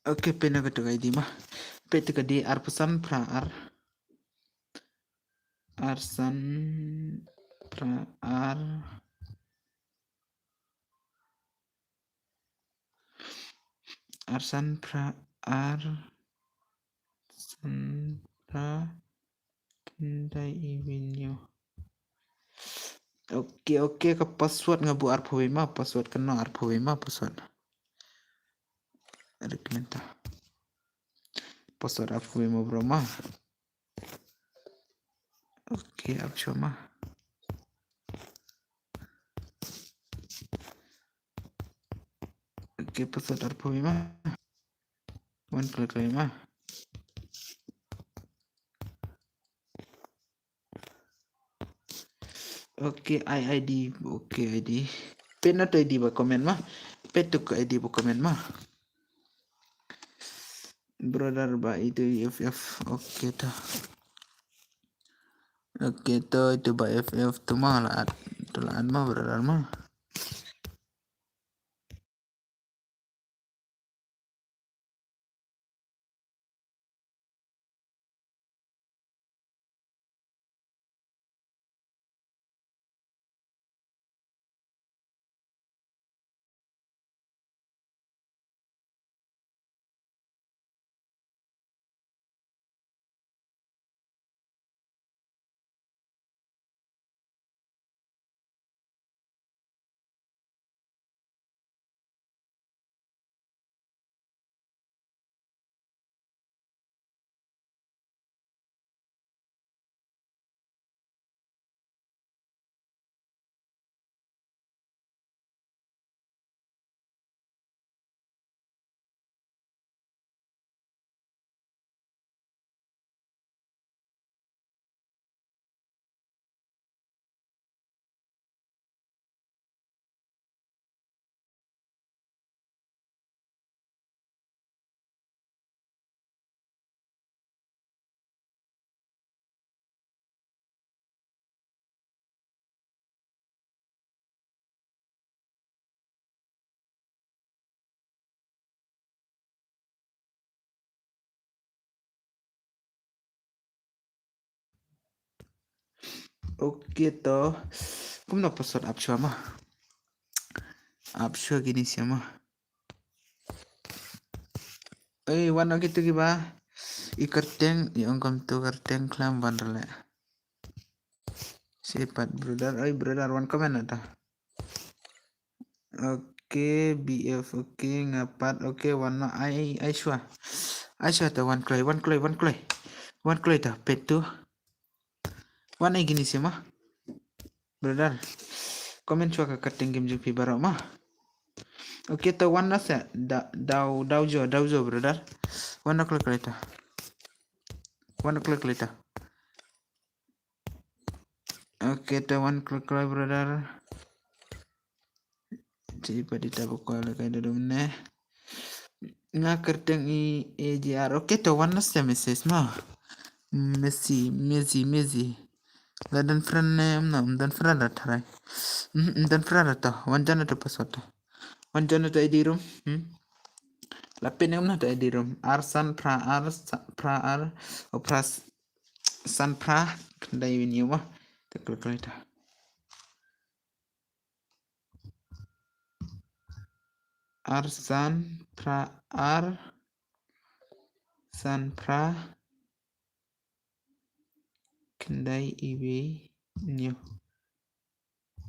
Oke pena ka tagay di mah. Pet ka di arpusan pra arsan pra arsan pra kindai ibinyo. Oke ka password nga bu arpui mah password kena arpui mah password. Rekomenda. Password arpui mah bro mah. Oke absyo mah. Oke password arpui mah. Wan klik mah. Oke ID oke ID. Pena to ID ba komen mah. Petu ke ID ba komen mah. Brother ba itu FF oke to. Oke to itu ba FF tu mah lah. Tulaan mah brother mah. Oke toh. Kumno password apsua mah. Apsua gini sih mah. Warna gitu giba. Ikerteng iongkom tu kerteng klam banderle. Sifat brother, brother one comment ada. Oke, BF oke, ngapat oke, warna Aisyah. Aisyah tuh one clay tuh pet tuh. Warna gini sih mah. Brother. Komen chua ka kerteng game jupi barok mah. Oke tuh warna sa daujo brother. Warna klik tuh. Warna klik tuh. Oke tuh one klik brother. Jadi pada tabuk kalau kayak dulu meneh. Nga kerteng EJR. Oke tuh warna sa message mah. Messi. Dan friend name dan friend ada tarai. Dan friend ada. Wanjana tuh password tuh. Wanjana tuh ID room. Lapin yang mana tuh ID room. Arsan pra opras san pra kendai ini mah. Teklik itu. Arsan pra san pra kendai iwi new.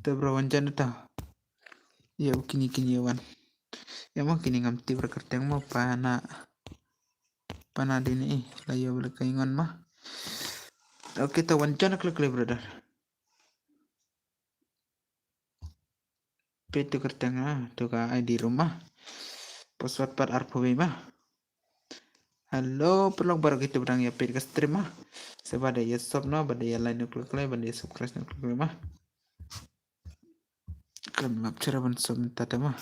Tuh bro wanjana tuh. Ya kini wan. Ya mau kini ngamti berkerteng mau pana dini layo boleh kaingon mah. Oke tuh wanjana klik brother. Itu kerteng tuh ka ID rumah. Password par arpowi mah. Halo, perlu baru kita berang ya pet ke stream mah. Sebada ya sub no, bada ya like klik bada ya subscribe klik mah. Kan ngap cara ban sub tata mah.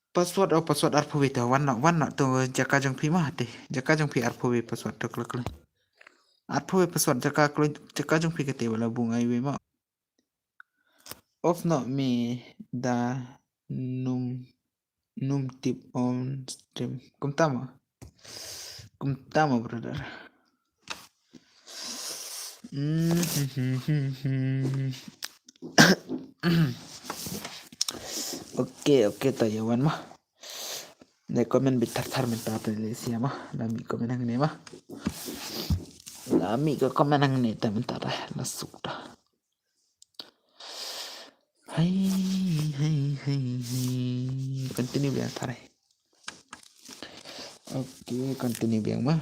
Password arpowi ta warna tuh jaka jong pi mah teh. Jaka jong pi arpowi password tuh klik. Arpowi password jaka jong pi kete wala bunga iwe mah. Off not me da num tip on stream. Kumtama brother. Oke tayawan mah. Ne komen bitar minta playlist ya mah. Lami komen yang ini mah. Lami ke komen yang ini bentar masuk dah. Hai. Continue biang tarai. Oke, continue biang mah.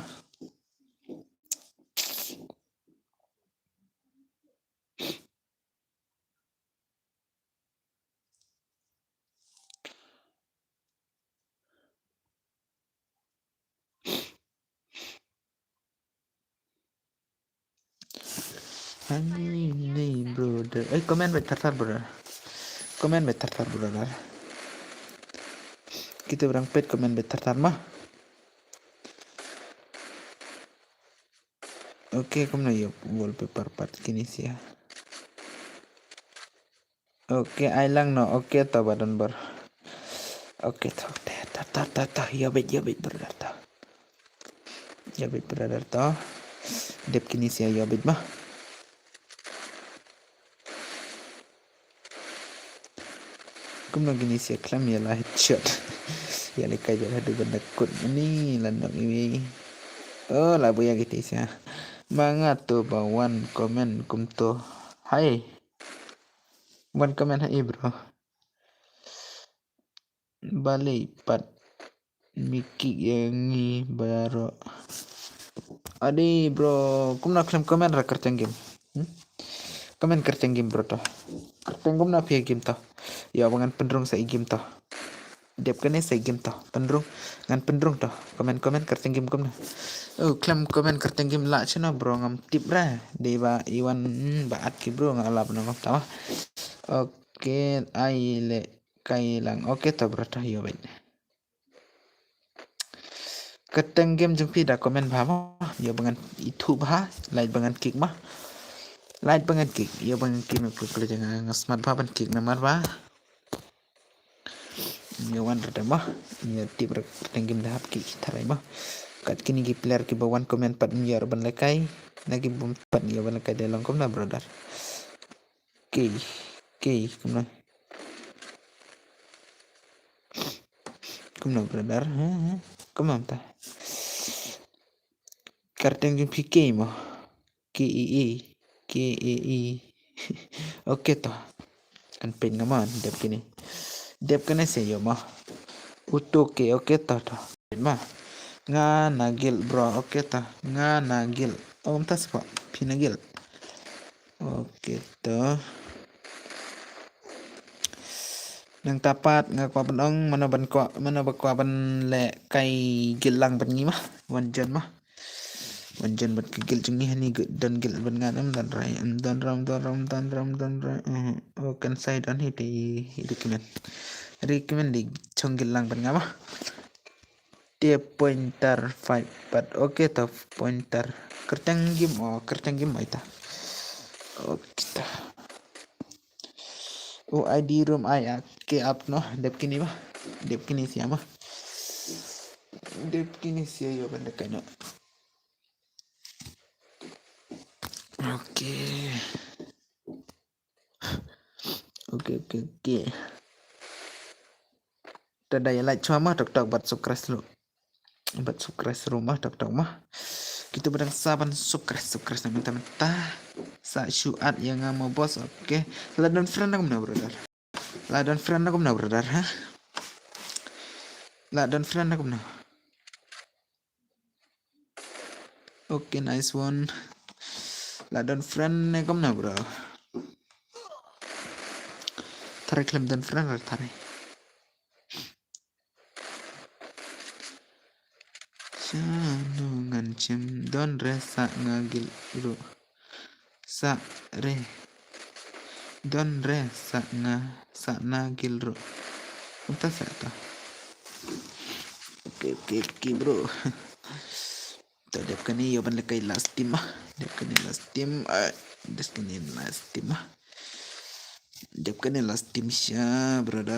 Hai brother. Komen betar brother. Komen betar brother. Kita berangkat komen betar mah. Oke, kamu ya wallpaper part kini sih ya. Oke, ailang no. Oke, toh badan ber. Oke, toh. Ya bet brother toh. Ya bet brother toh. Dep kini sih ya bet mah. Kamu gini sih klam ya lah headshot. Ya lekai jalan ada benda kut ini landok ini. Oh, lah buaya gitu sih. Banget tuh bawan komen kumto. Hai. Bukan komen hai bro. Balik pat Miki yang ini baru. Adi bro, kum nak komen ra kerteng game. Komen kerteng game bro toh. Kerteng kum nak pia game toh. Ya bangan pendrung sa game toh. Dep kene sa game toh. Pendrung ngan pendrung toh. Komen kerteng game kum na. Oh, klaim komen kerteng game lah cina bro ngam tip ra. Deba iwan baat ki bro ngalap nang tawa. Oke, aile kailang. Oke toh bro toh yo baik. Kerteng game jumpi dah komen bah ya bangan itu bah like bangan kick mah like bangan kick ya bangan kick nak klik jangan ngasmat bah ban kick namar bah ya wan rada mah ya tip kerteng game dah kick tarai mah kat kini gi player ki bawan komen pat nyer ban lekai lagi bom pat ya ban lekai dalam kom na brother okay okay kom na brother kom na ta karteng jum PK mo KEE okay to kan pen ngaman dep kini dep kene se yo mo utuk ke okay to pen ma nga nagil bro okay to nga nagil tas po pinagil okay to nang tapat nga kwa banong mana bakwa ban le kai gilang ban ngi ma wanjan bat gil jungi hani dan gil ban nganam dan rai dan ram oh kan sai dan hiti recommend di chong gilang ban ngama dia pointer 5 but okay to pointer kertang game baita okay ta oh ID room aya ke up no dep kini siapa dep kini sia yo banda kano okay tada ya like cuma tok bat sukres rumah tok mah kita bedang saban sukres teman-teman sa syuat yang mau bos okay ladon friend aku mana brother ha ladon friend aku mana okay nice one ladon friend aku mana bro tarik lem dan friend tarik Jangan cem don re sa ngagil bro sa re don re sa nagil bro entah sa oke bro tadi kan yo ban lekai last team dep kan last team sya brother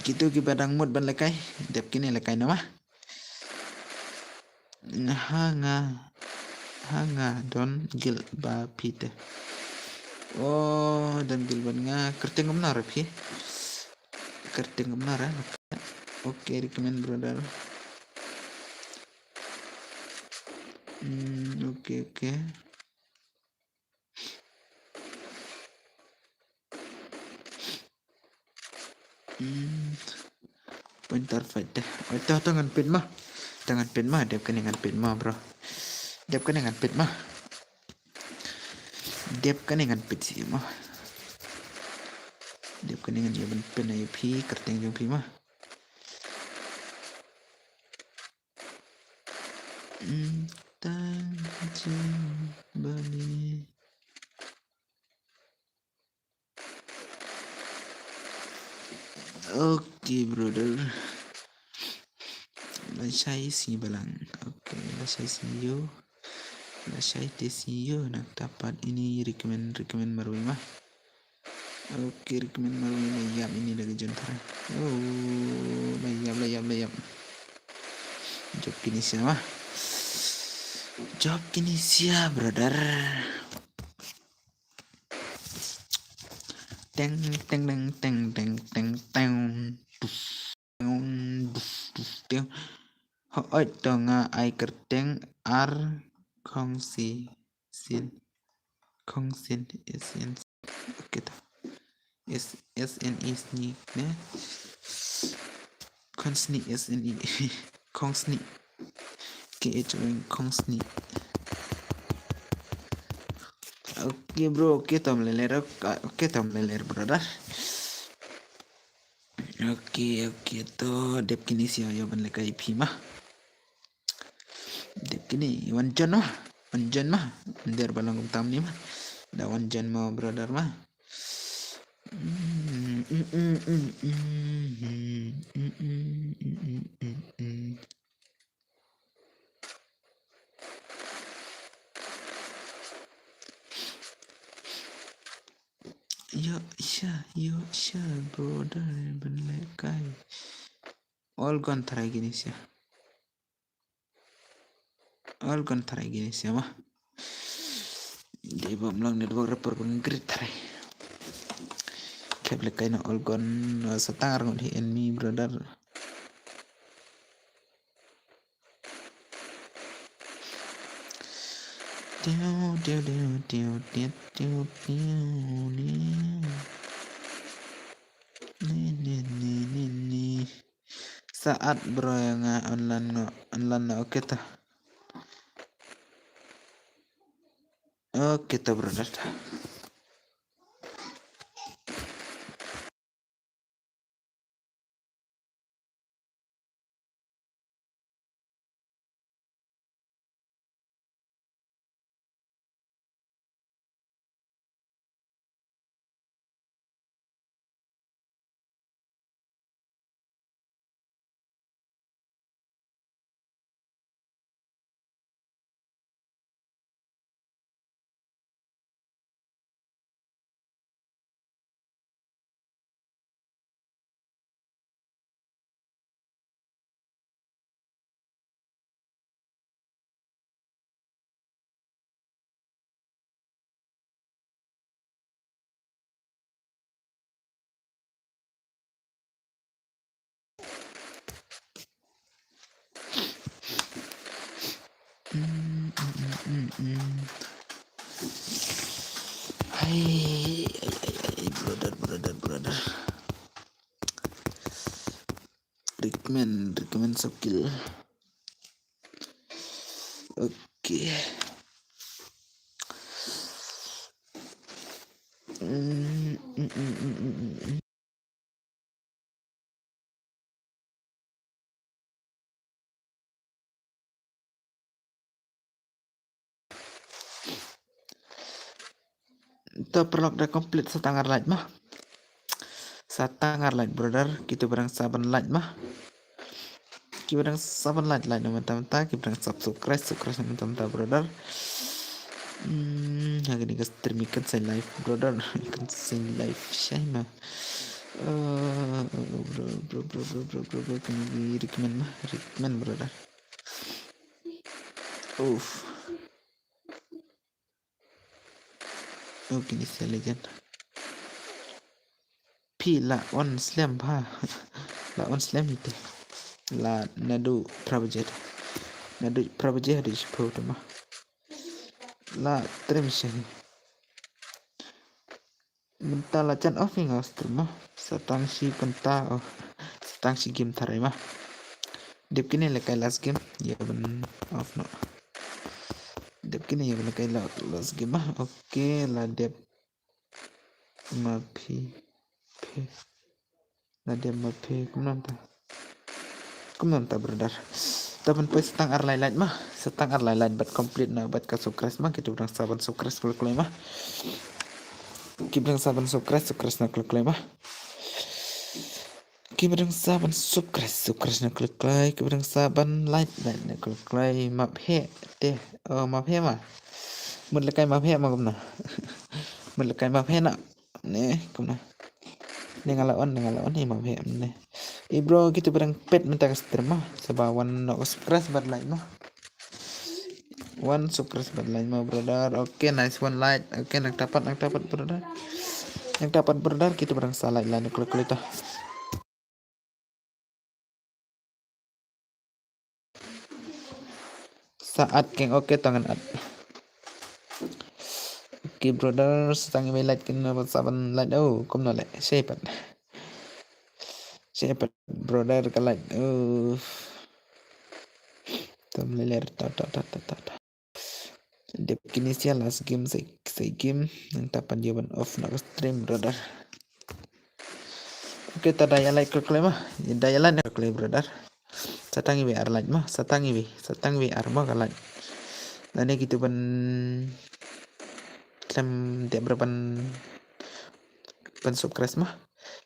gitu ki badang mood ban lekai dep kini lekai nama hanga don gil ba pite oh dan gil ban nga kerteng benar pi kerteng benar oke recommend brother oke pointer fight deh itu tangan pin mah dep keningan pin mah bro dep keningan pin sih mah dep keningan ya ben pin ayo pi kerteng jong pi mah tanjung bani okay brother lasai si balang okay lasai si yo nak dapat ini recommend baru mah oke recommend baru layap ini lagi jontara oh layap job Kinisia brother teng Hoi donga ai kerteng ar kongsi sin SN kita SNI sneak ne konsni SNI kongsni KH kongsni oke bro oke tom leler brother oke to dep kini sih ayo ban lekai pi mah dep kini wanjan mah der balang tam ni mah da wanjan mah brother mah yo sya brother ben lekai all gone tarai gini sih. All gone tarai gini sih mah. Di bawah melang network report pun grid tarai. Kebel kaina all gone setangar ngut hi enemy brother. Nih. Saat bro yang online oke ta. Oke ta brother. Hai brother. Recommend skill. Oke. Itu perlu udah komplit setengah light mah. Setengah light brother. Kita barang saban light mah. Kita barang saban light teman-teman. Kita barang subscribe teman-teman brother. Hari ini stream ikan saya live brother. Ikan saya live saya mah. Bro. Kini recommend brother. Gini saya legend. La on slam ha. La on slam itu. La nadu prabajet ada sepuluh mah. La trim sih. Bentar la chan off nggak stream mah. Setang si game tarai mah. Dep kini lekai last game ya ben off no. Dep kini ya ben lekai last game mah. Oke la dep mapi. La dep mapi kumnon ta brother. Tapan poin setang arlain mah. Setang arlain bat complete na bat ka sukres mah. Kita bilang saban sukres klek mah. Kita bilang saban sukres na klek mah. Kita bilang saban sukres na klek. Kita bilang saban light na klek. Map he deh. Oh map he mah. Melekai map he mah kumna. Melekai map he nak. Nih kumna. Ngalaon ni map he nih. Bro kita barang pet minta ke stream mah sebab one no sukres bad light mah. One sukres bad light mah brother. Oke nice one light. Oke nak dapat brother. Yang dapat brother kita barang salah lah klik itu. Saat keng oke tangan at. Oke brother setang light kena saban light kom no le shape brother ka light tam leler ta Dep kini sia last game saya game yang tapan jawaban off nak stream brother. Oke tak daya like klik mah daya like klik brother. Satangi WR like mah satang WR mah kalah. Nanti gitu ban klem dia berapa ban sukres mah.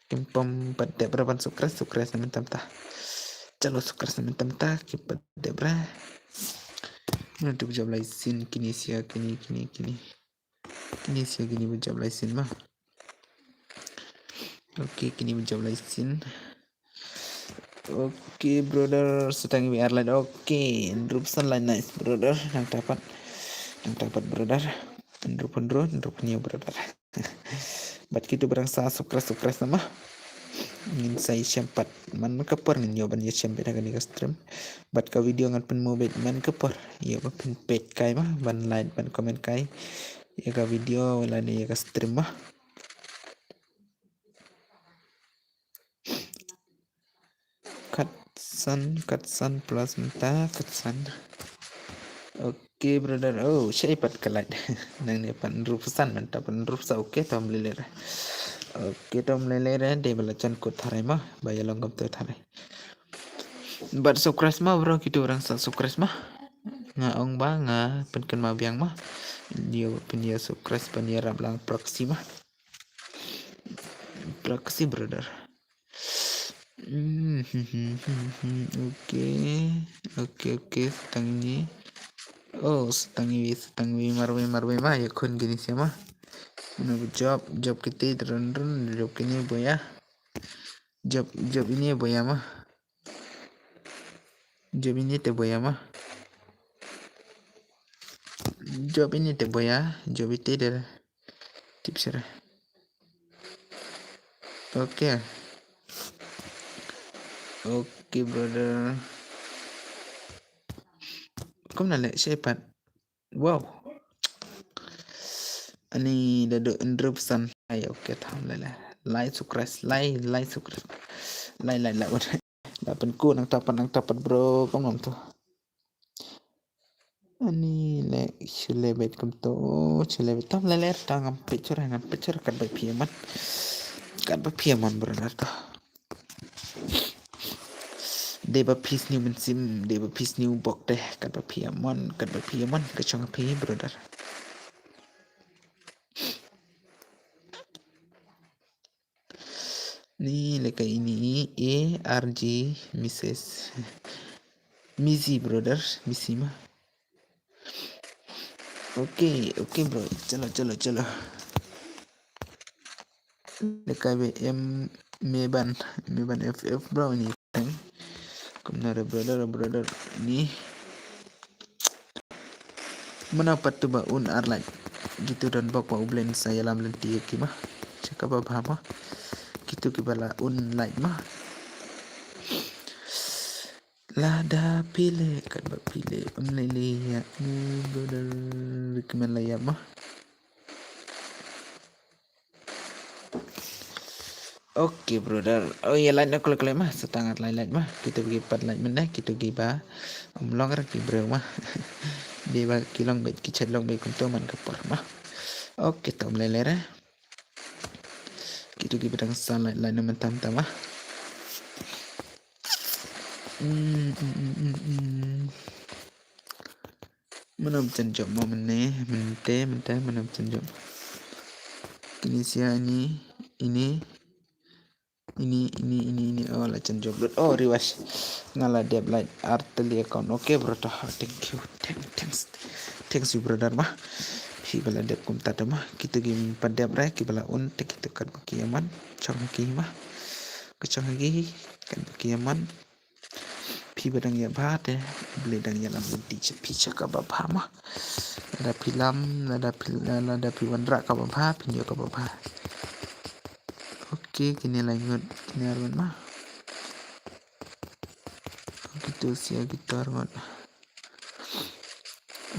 Kimpom pada berapa sukres teman-teman tah. Calo sukres teman-teman tah kipat dia berapa. Untuk job license kini sia kini sia kini job license mah. Oke kini job license Oke, brother, sedang biar light. Oke, drop sunlight nice, brother. Yang dapat, brother. Drop new, brother. Bat kita berangsa sukres nama. Ingin saya sempat man kepor ngin yoban ya sempat akan di stream. Bat ka video ngan pen mobile man kepor. Ya ba pen page kai mah ban like ban komen kai. Ya ka video wala ni ya ka stream mah. Katsan plus mentah katsan. Oke, brother. Oh, saya pat kalat. Nang ni pan rupusan mentah pan rupusa oke tom lelera. Oke tom lelera de balacan ko tharai mah baya longgam tu tharai. Bat sukres mah bro gitu orang sukres mah. Nga ong ba nga penken ma biang mah. Dia pendia sukres pendia rablang proxy mah. Proxy brother. Oke setang ini. Oh setang ini marwe mah ya kon gini sih mah. Menunggu job kita run job ini boya. Job ini boya mah. Job ini te boya mah. Job ini te boya. Job itu der tips ya. Oke. Oke brother. Kau nak lihat siapa? Wow. Ani dado indrupsan. Ay oke tham lala. Lai sukres. Lai sukres. Lai. Dapat ku nang tapat bro. Kau nom tu. Ani le chulebet kum tu. Chulebet tam lala tangam picture kat ba piaman. Kat ba piaman brother tu. Deba piece new sim deba piece new bok deh kat ba piaman ke chong pi brother. Ni leka ini ARG Mrs. Missy brother Missy mah. Oke bro chalo. Leka BM Meban FF bro ni. Kumnara brother ni. Menapat tu ba un arlat gitu dan bok ba ublen saya lam lenti mah. Cakap apa mah. Gitu kibala un light mah. Lada pile kat ba pile lele ya brother rekomen layap mah. Oke brother. Oh iya light nak kalau mah setengah light mah. Kita pergi 4 light mana kita pergi ba long ki bro mah. Dia ba kilong baik kicet long baik untuk man kapor mah. Oke tom lelera. Kita pergi pedang sunlight light nama tam mah. Mana macam job mau mente mana macam job. Kini sia ini oh lah macam job. Oh rewash ngala deb light arteli account. Okay bro thank you thanks you brother mah. Hi bala deb kum tata mah kita game padep ra ki bala un te kita kat bakiaman chong ki mah kecong lagi kat bakiaman. Pi badang ya bate beli dang ya lam ti picha ka ba mah ada film ada piwandra ka ba pinjo ka ba. Oke kini lanjut kini arman mah gitu sih gitu arman.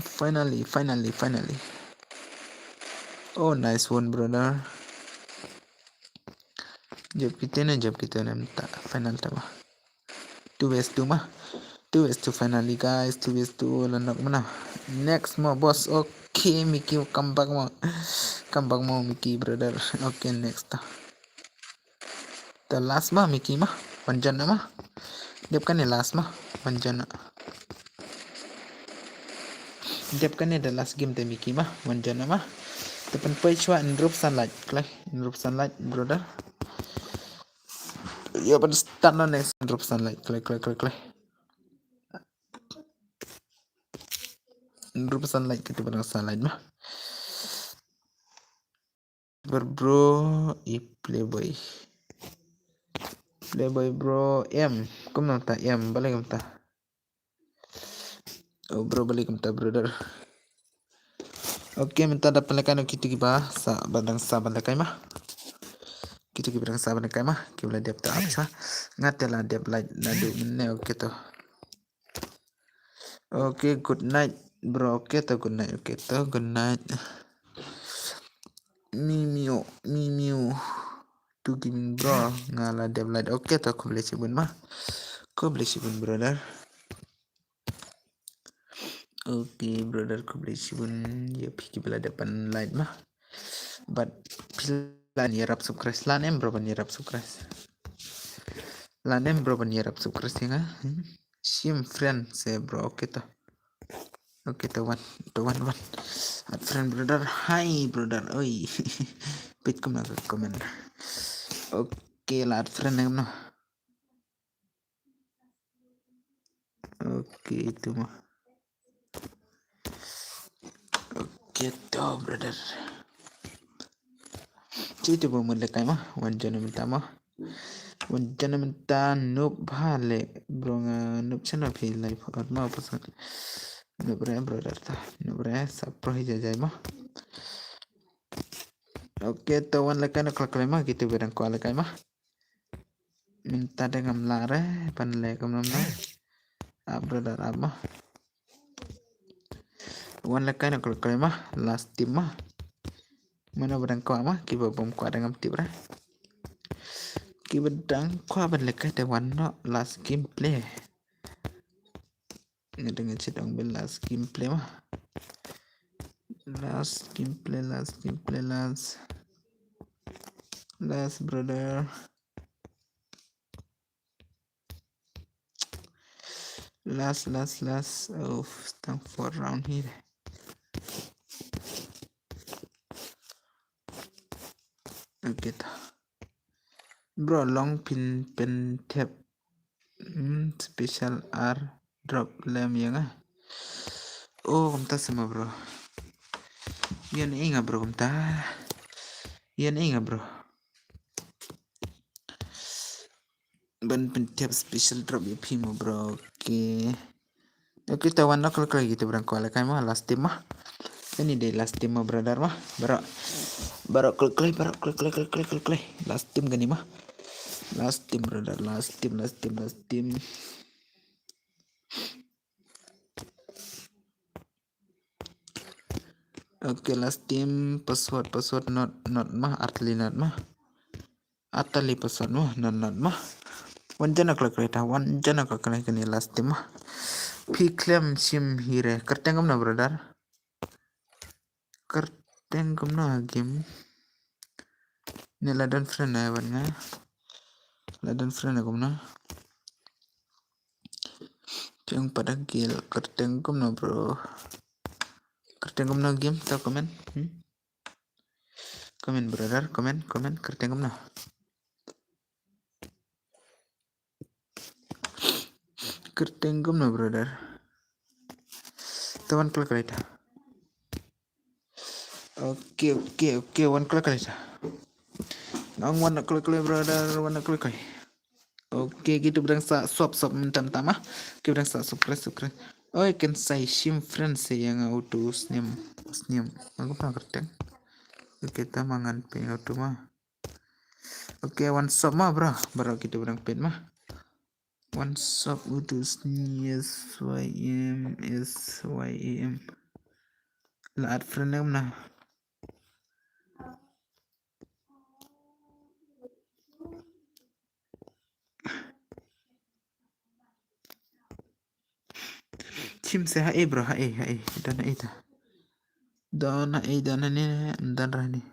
Finally oh nice one brother. Job kita minta final mah 2vs2 mah 2vs2 finally guys 2vs2 landak mana next mau boss. Okay Mickey come back mau Mickey brother. Okay next the last mah Mickey mah panjana mah dep kan last mah panjana dep kan the last game the Mickey mah panjana mah tepen pechwa drop sunlight brother. Ya pada start na next drop sunlight klay drop sunlight kita pada sunlight mah bro i playboy Playboy bro M kumna ta M balik kumta. Oh bro balik kumta brother. Oke minta dapat lekan kita kiba sa bandang lekai mah. Kita kiba sa bandang lekai mah. Kita dia ta apsa. Ngatela dia light nadu menne oke to. Oke good night bro. Oke to good night. Oke to good night. Mimiu. To gaming bro ngala dia light. Oke to aku boleh sibun mah. Kau boleh sibun brother. Oke brother kau boleh sibun ya pikir bela depan light mah. But pilan yarap subscribe lanem bro ban yarap subscribe. Lanem bro ban yarap subscribe ya. Sim friend say bro oke to. Oke to one. At friend brother. Hi brother. Oi. Pit kom nak komen. Oke lah at friend em no. Oke itu mah. Oke to brother. Cito ba lekai mah. Wanjana minta noob hale bro nga noob channel phi live at ma pasan. Noob re brother ta. Noob re sapro hi jajai mah. Oke to wan lekai no klak mah gitu berang ko lekai mah. Minta dengan lare pan le kom nam brother mah. Wan lekai no klak mah last team mah. Mana berang ko mah kiba bom ko dengan tip re. Kibedang ko ban lekai te wan no last gameplay. Ngedeng cedang bel last gameplay mah. Last brother. Last. Oh, stang for round here. Okay, bro, long pin tap. Special R drop lem yang Oh, kumta sama bro. Yan inga bro kumta. Yan inga bro. Ban pin tap special drop ya pimo bro. Oke, tawan nak kalau gitu berangko lekai mah last team mah. Ini deh last team mah brother mah. Baru klik. Last team gani mah. Last team brother, last team. Oke, last team password not mah atli not mah. Atali password mah not mah. Wanjana klik kani last team mah. Piklem sim hire. Kertengam na brother. Kertengam na game. Ni ladan friend na yawan nga. Ladan friend agam na. Yang pada gil kertengam na bro. Kertengam na game ta komen. Komen brother, komen kertengam na. Kertengam na brother. Tawan klik right. Oke, one klik right. Nang one klik brother, one klik. Oke, gitu berang swap minta mah. Kita berang subscribe. Oh, I can say sim friends yang auto snim. Aku pernah kerteng. Oke, kita mangan pin auto mah. Oke, one swap mah bro. Baru kita berang pin mah. One swap auto snim SYM. Lah ad friend yang mana? Sim saya bro, dan itu. Dona ni dan rani.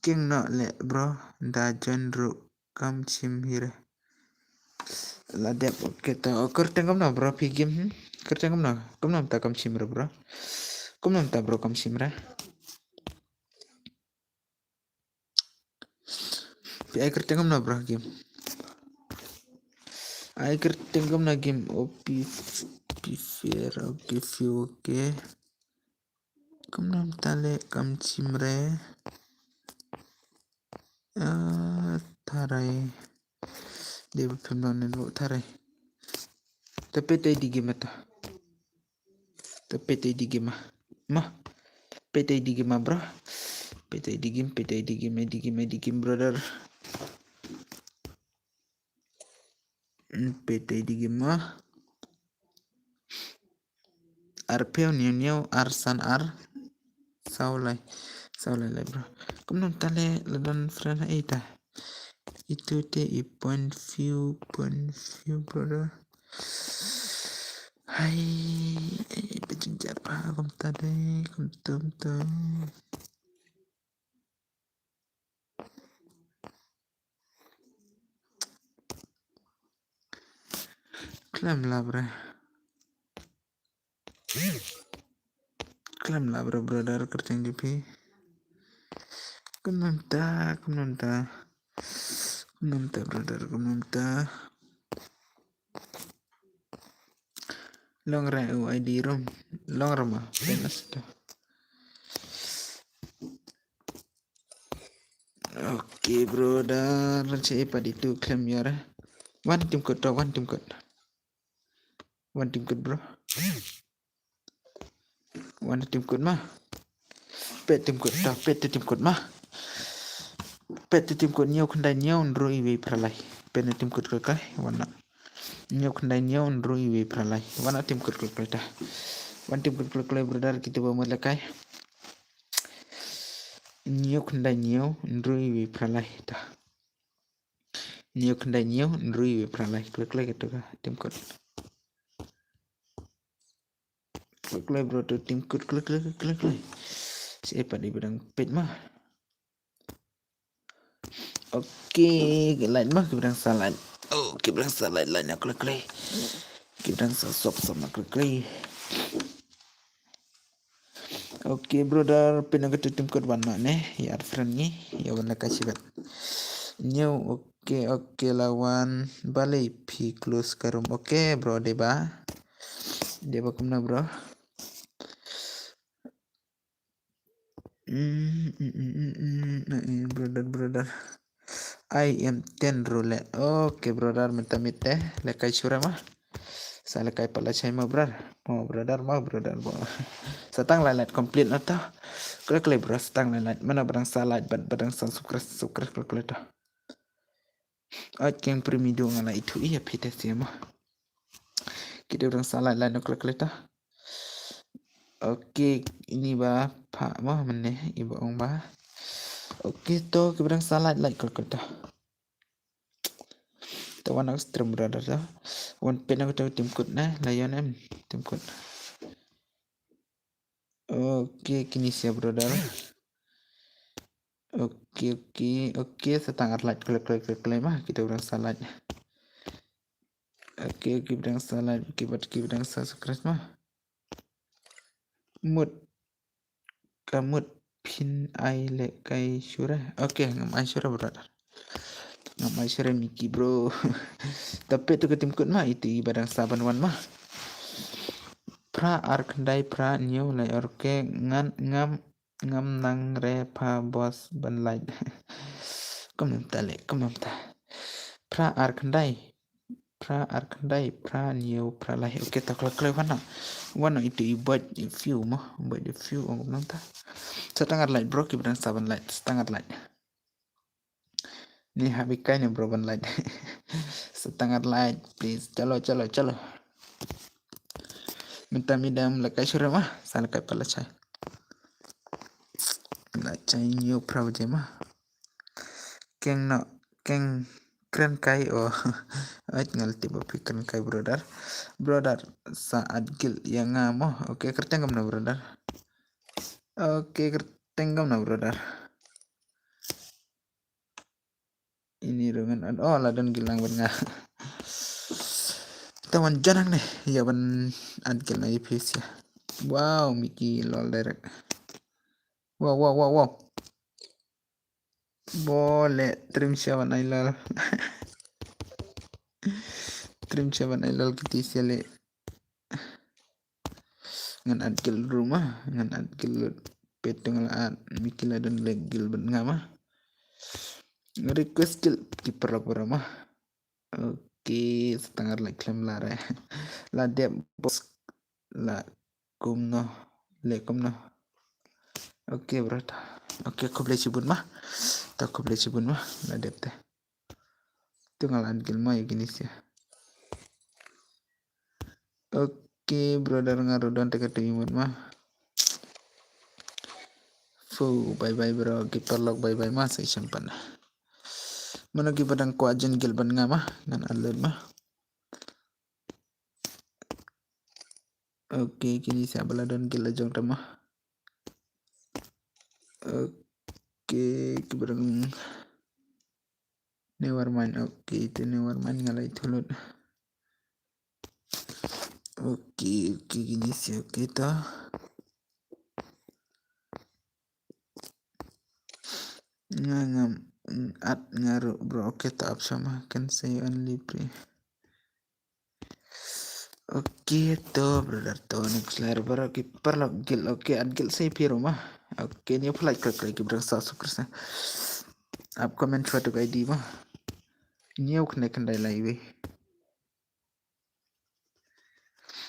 King no le bro, da join kam sim hire. La dep kita kerteng kam na bro pi game. Kerteng kam na ta kam sim bro. Kam na ta bro kam sim ra. Pi ai kerteng kam na bro game. Ai kerteng kam na game opi fair oke. Kam na ta le kam sim re. Tharai Dia berfirman bu tarai. Tapi tadi di game ta. Tapi tadi di game mah. PT di game bro. PT di game brother. PT di game mah. Arpeo new arsan ar. Saulai lai bro. Kamu tale ladon friend ita. Itu te i point view brother. Hai, berjenjang apa kamu tadi? Kamu tum. Klaim lah bro brother kerjaan GP. Kamu brother. Long ID room. Long rumah. Panas dah. Oke brother. Cepat itu klaim ya. One team code bro. One team code mah. Pet team code mah. Pet team code nhiều khăn đai nhiều rồi về pralai. Pet team code cái warna. Nhiều khăn đai nhiều rồi về pralai. Warna team code ta. One team code brother kita bawa melekai. Nhiều khăn đai nhiều rồi về pralai ta. Nhiều khăn đai nhiều rồi về pralai. Klik gitu ka team code. Klik bro tu team code klik. Siapa di bidang pet mah. Oke, lain mah keberang salah. Oh, keberang salah lainnya klik. Keberang sop sama klik. Oke, brother, pinang ke tim code warna nih, ya friend nih, ya warna kasih bet. New, oke lawan balik pi close ke room. Oke, bro, deba kemana bro? Brother. I am 10 roulette. Oke, brother, minta lekai syura mah. Saya lekai pala cai mah, brother. Mau brother. Setang light complete atau klik bro, setang light. Mana barang salah, barang salah sukres klik dah. Yang premium ngala itu iya pites ya mah. Kita barang salah light klik dah. Oke, ini bah pak mah meneh ibu ong bah. Oke to kita barang salah light klik dah. Tawan aku stream brother dah. One pen aku tahu tim code nah, Lion M tim code. Oke, kini siap brother. Oke, setengah light klik mah kita orang salah. Oke, kita orang salah, kita orang subscribe mah. Kamut pin ai lekai syura. Oke, ngamai syura brother. Ngamai syura Miki bro. Tapi tu ke tim kod mah itu barang saban wan mah. Pra arkandai pra new lai orke ngam nang re pa bos ban lai. Kom ta. Pra arkandai pra new pra lai. Oke tak klik wana itu buat view mah, buat view orang ta. Setengah light bro, kita saban light, setengah light. Ni habikai ni bro ban light. Setengah light please. Chalo. Minta midam lekai syura mah, salah kai pala cai. La cai new pra mah. Keng keren kai ait ngalti bapi keren kai brother saat gil yang ngamo. Oke kerteng kam na brother. Oke kerteng kam na brother. Ini rungan ladon gilang ben tawan janang nih ya ban adgil na ipis ya. Wow Miki lol direct. Wow. Boleh trim siapa nailal. Trim siapa nailal kita le. Ngan adgil rumah, ngan adgil petung la Miki ladon legil ben ngama. Request kill kiper mah. Oke, setengah like klaim lare. La dep bos la kumno le kumno. Oke, bro. Oke, aku boleh cibun mah. Tak aku boleh cibun mah. La dep teh. Itu ngalan gilma ya gini sih. Oke, brother ngarudon teka imut mah. Fu, bye bye bro. Keeper lock bye bye mah saya simpan. Mana ki padang ko ajen gilban nga mah ngan alun mah. Oke, kini saya baladon gil ajong tamah. Oke, kebarang Nevermind. Oke, itu Nevermind ngalai tulut. Oke, gini sih oke toh. Ngam at ngaruh bro. Oke, tak sama kan saya only pre. Oke tuh brother tuh next layer baru keeper lock gil. Oke, gil saya pi rumah. Oke, ini flight klik lagi berasa sukrasnya. Up comment suatu ID mah. Ini aku kendai live.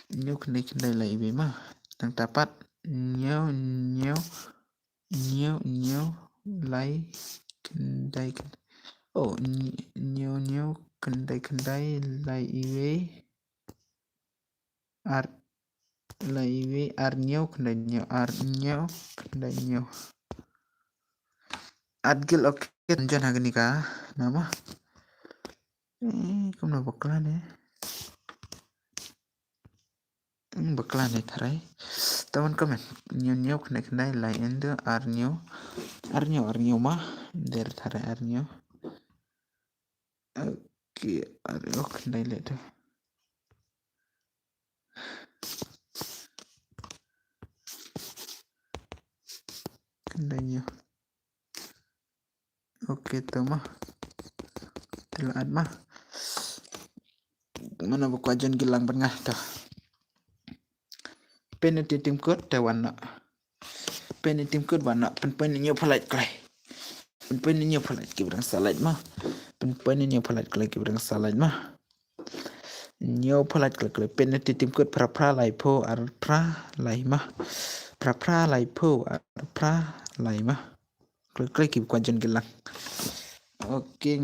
Ini aku kendai live mah. Yang dapat nyew lai kendai. Oh, nyew kendai live. Live nyew kendai nyew. Adgil oke tunjan hagani ka nama. Kamu bakalan ya. Bakalan ya tarai. Teman komen nyew kendai lain tu arnyo mah der tarai arnyo. Oke, arnyo kendai le tu. Kendai nyew. Oke tu mah. Telat mah. Mana buku ajan gilang pengah tu. Penetrating code te warna. Penetrating code warna pen nyew polite klai. Pen nyew polite ki berang salad mah. Pen nyew polite klai ki berang salad mah. Nyew polite klai penetrating code pra lai po ar pra lai mah. Pra lai po ar pra lai mah. Klai ki buku ajan gilang. Oke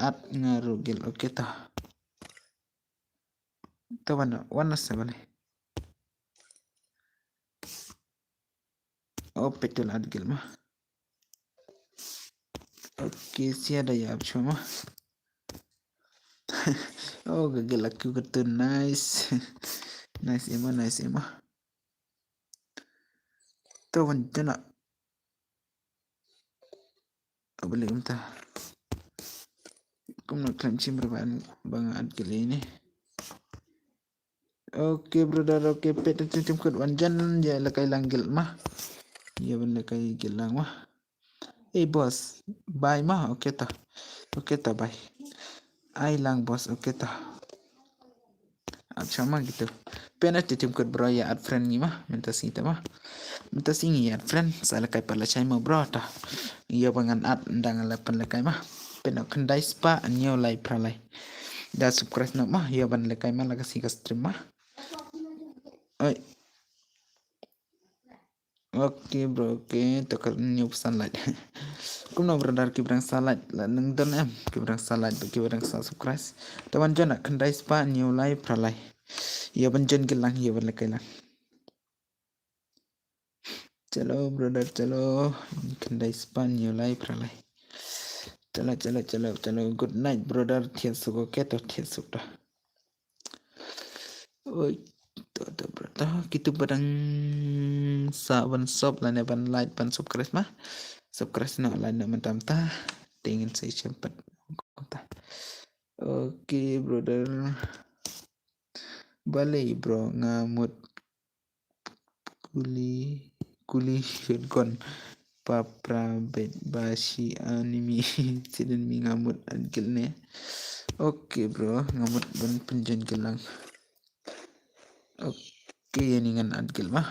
at ngarugil oke tah. Itu warna sebalik. Oh, betul adgil mah. Oke, si ada ya cuma. Oh, gagal aku gitu nice. nice emang. Tuh wancana. Boleh entah. Aku nak klaim berapaan bang adgil ini. Oke, brother, oke, pet tim kod wanjan ya lekai langgil mah. Ya bener lekai gilang mah. Bos, bye mah, oke tah. Oke tah, bye. Lang bos, oke tah. Sama gitu. Pena tim kod bro ya add friend ni mah, minta sini mah. Minta sini ya friend, saya lekai pala cai mah bro tah. Iya bangan add ndang lepan lekai mah. Pena kendai spa anyo lai pralai. Dah subscribe nak mah, iya ban lekai mah lagi ka stream mah. Oi. Oke bro, oke, tukar new sunlight. Kumno brother ki berang sunlight la nang don em ki berang sunlight ki berang subscribe. Tawan jona kendai spa new live pralai. Ya banjon gilang ya ban lekai lang. Chalo brother chalo kendai spa new live pralai. Chalo good night brother thian suko keto thian sukta. Oi. Tuh brother gitu barang saban sop lah ban like ban subscribe mah subscribe nak lah nak mentam ta tingin saya cepat oke brother balik bro ngamut kuli kon papra bet basi anime sidin mi ngamut adgil ne oke bro ngamut ban penjen gelang oke ini ngan adgil mah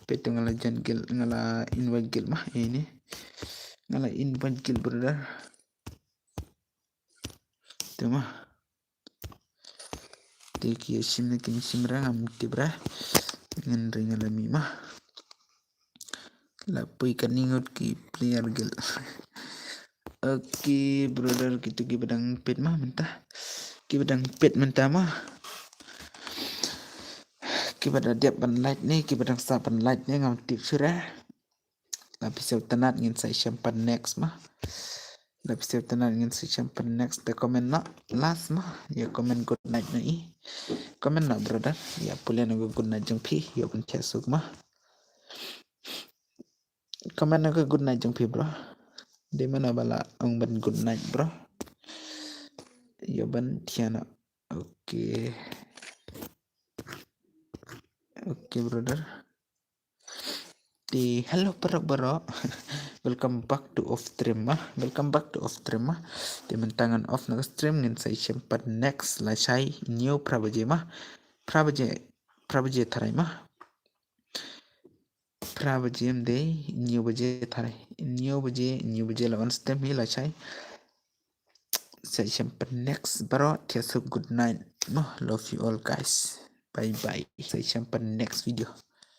petu ngala jan gil ngala invite gil mah ini ngala invite gil brother tu mah tiki sim na kin sim ra ngam tibra ngan ring alami mah lapui kaningot ki player gel. Oke brother gitu ki bedang pet mah mentah ki bedang pet mentah mah ki beda dia ban light ni ki bedang sa ban light ni ngam tip surah lapis tenat ngin sai champan next mah lapis tenat ngin sai champan next the comment na last mah ya comment good night na i comment na brother ya pulen go good night jeng pi ya pun tiasuk mah comment na go good night jeng pi bro di mana bala ang ban good night bro ya ban tiana oke oke brother di hello bro welcome back to off stream mah welcome back to off stream mah di mentangan off na stream ngin sai champan next la sai new prabaje mah prabaje tharai mah prabaje mde new baje la on stream hi la sai sai champan next bro tiasu good night mah love you all guys bye bye sai champan next video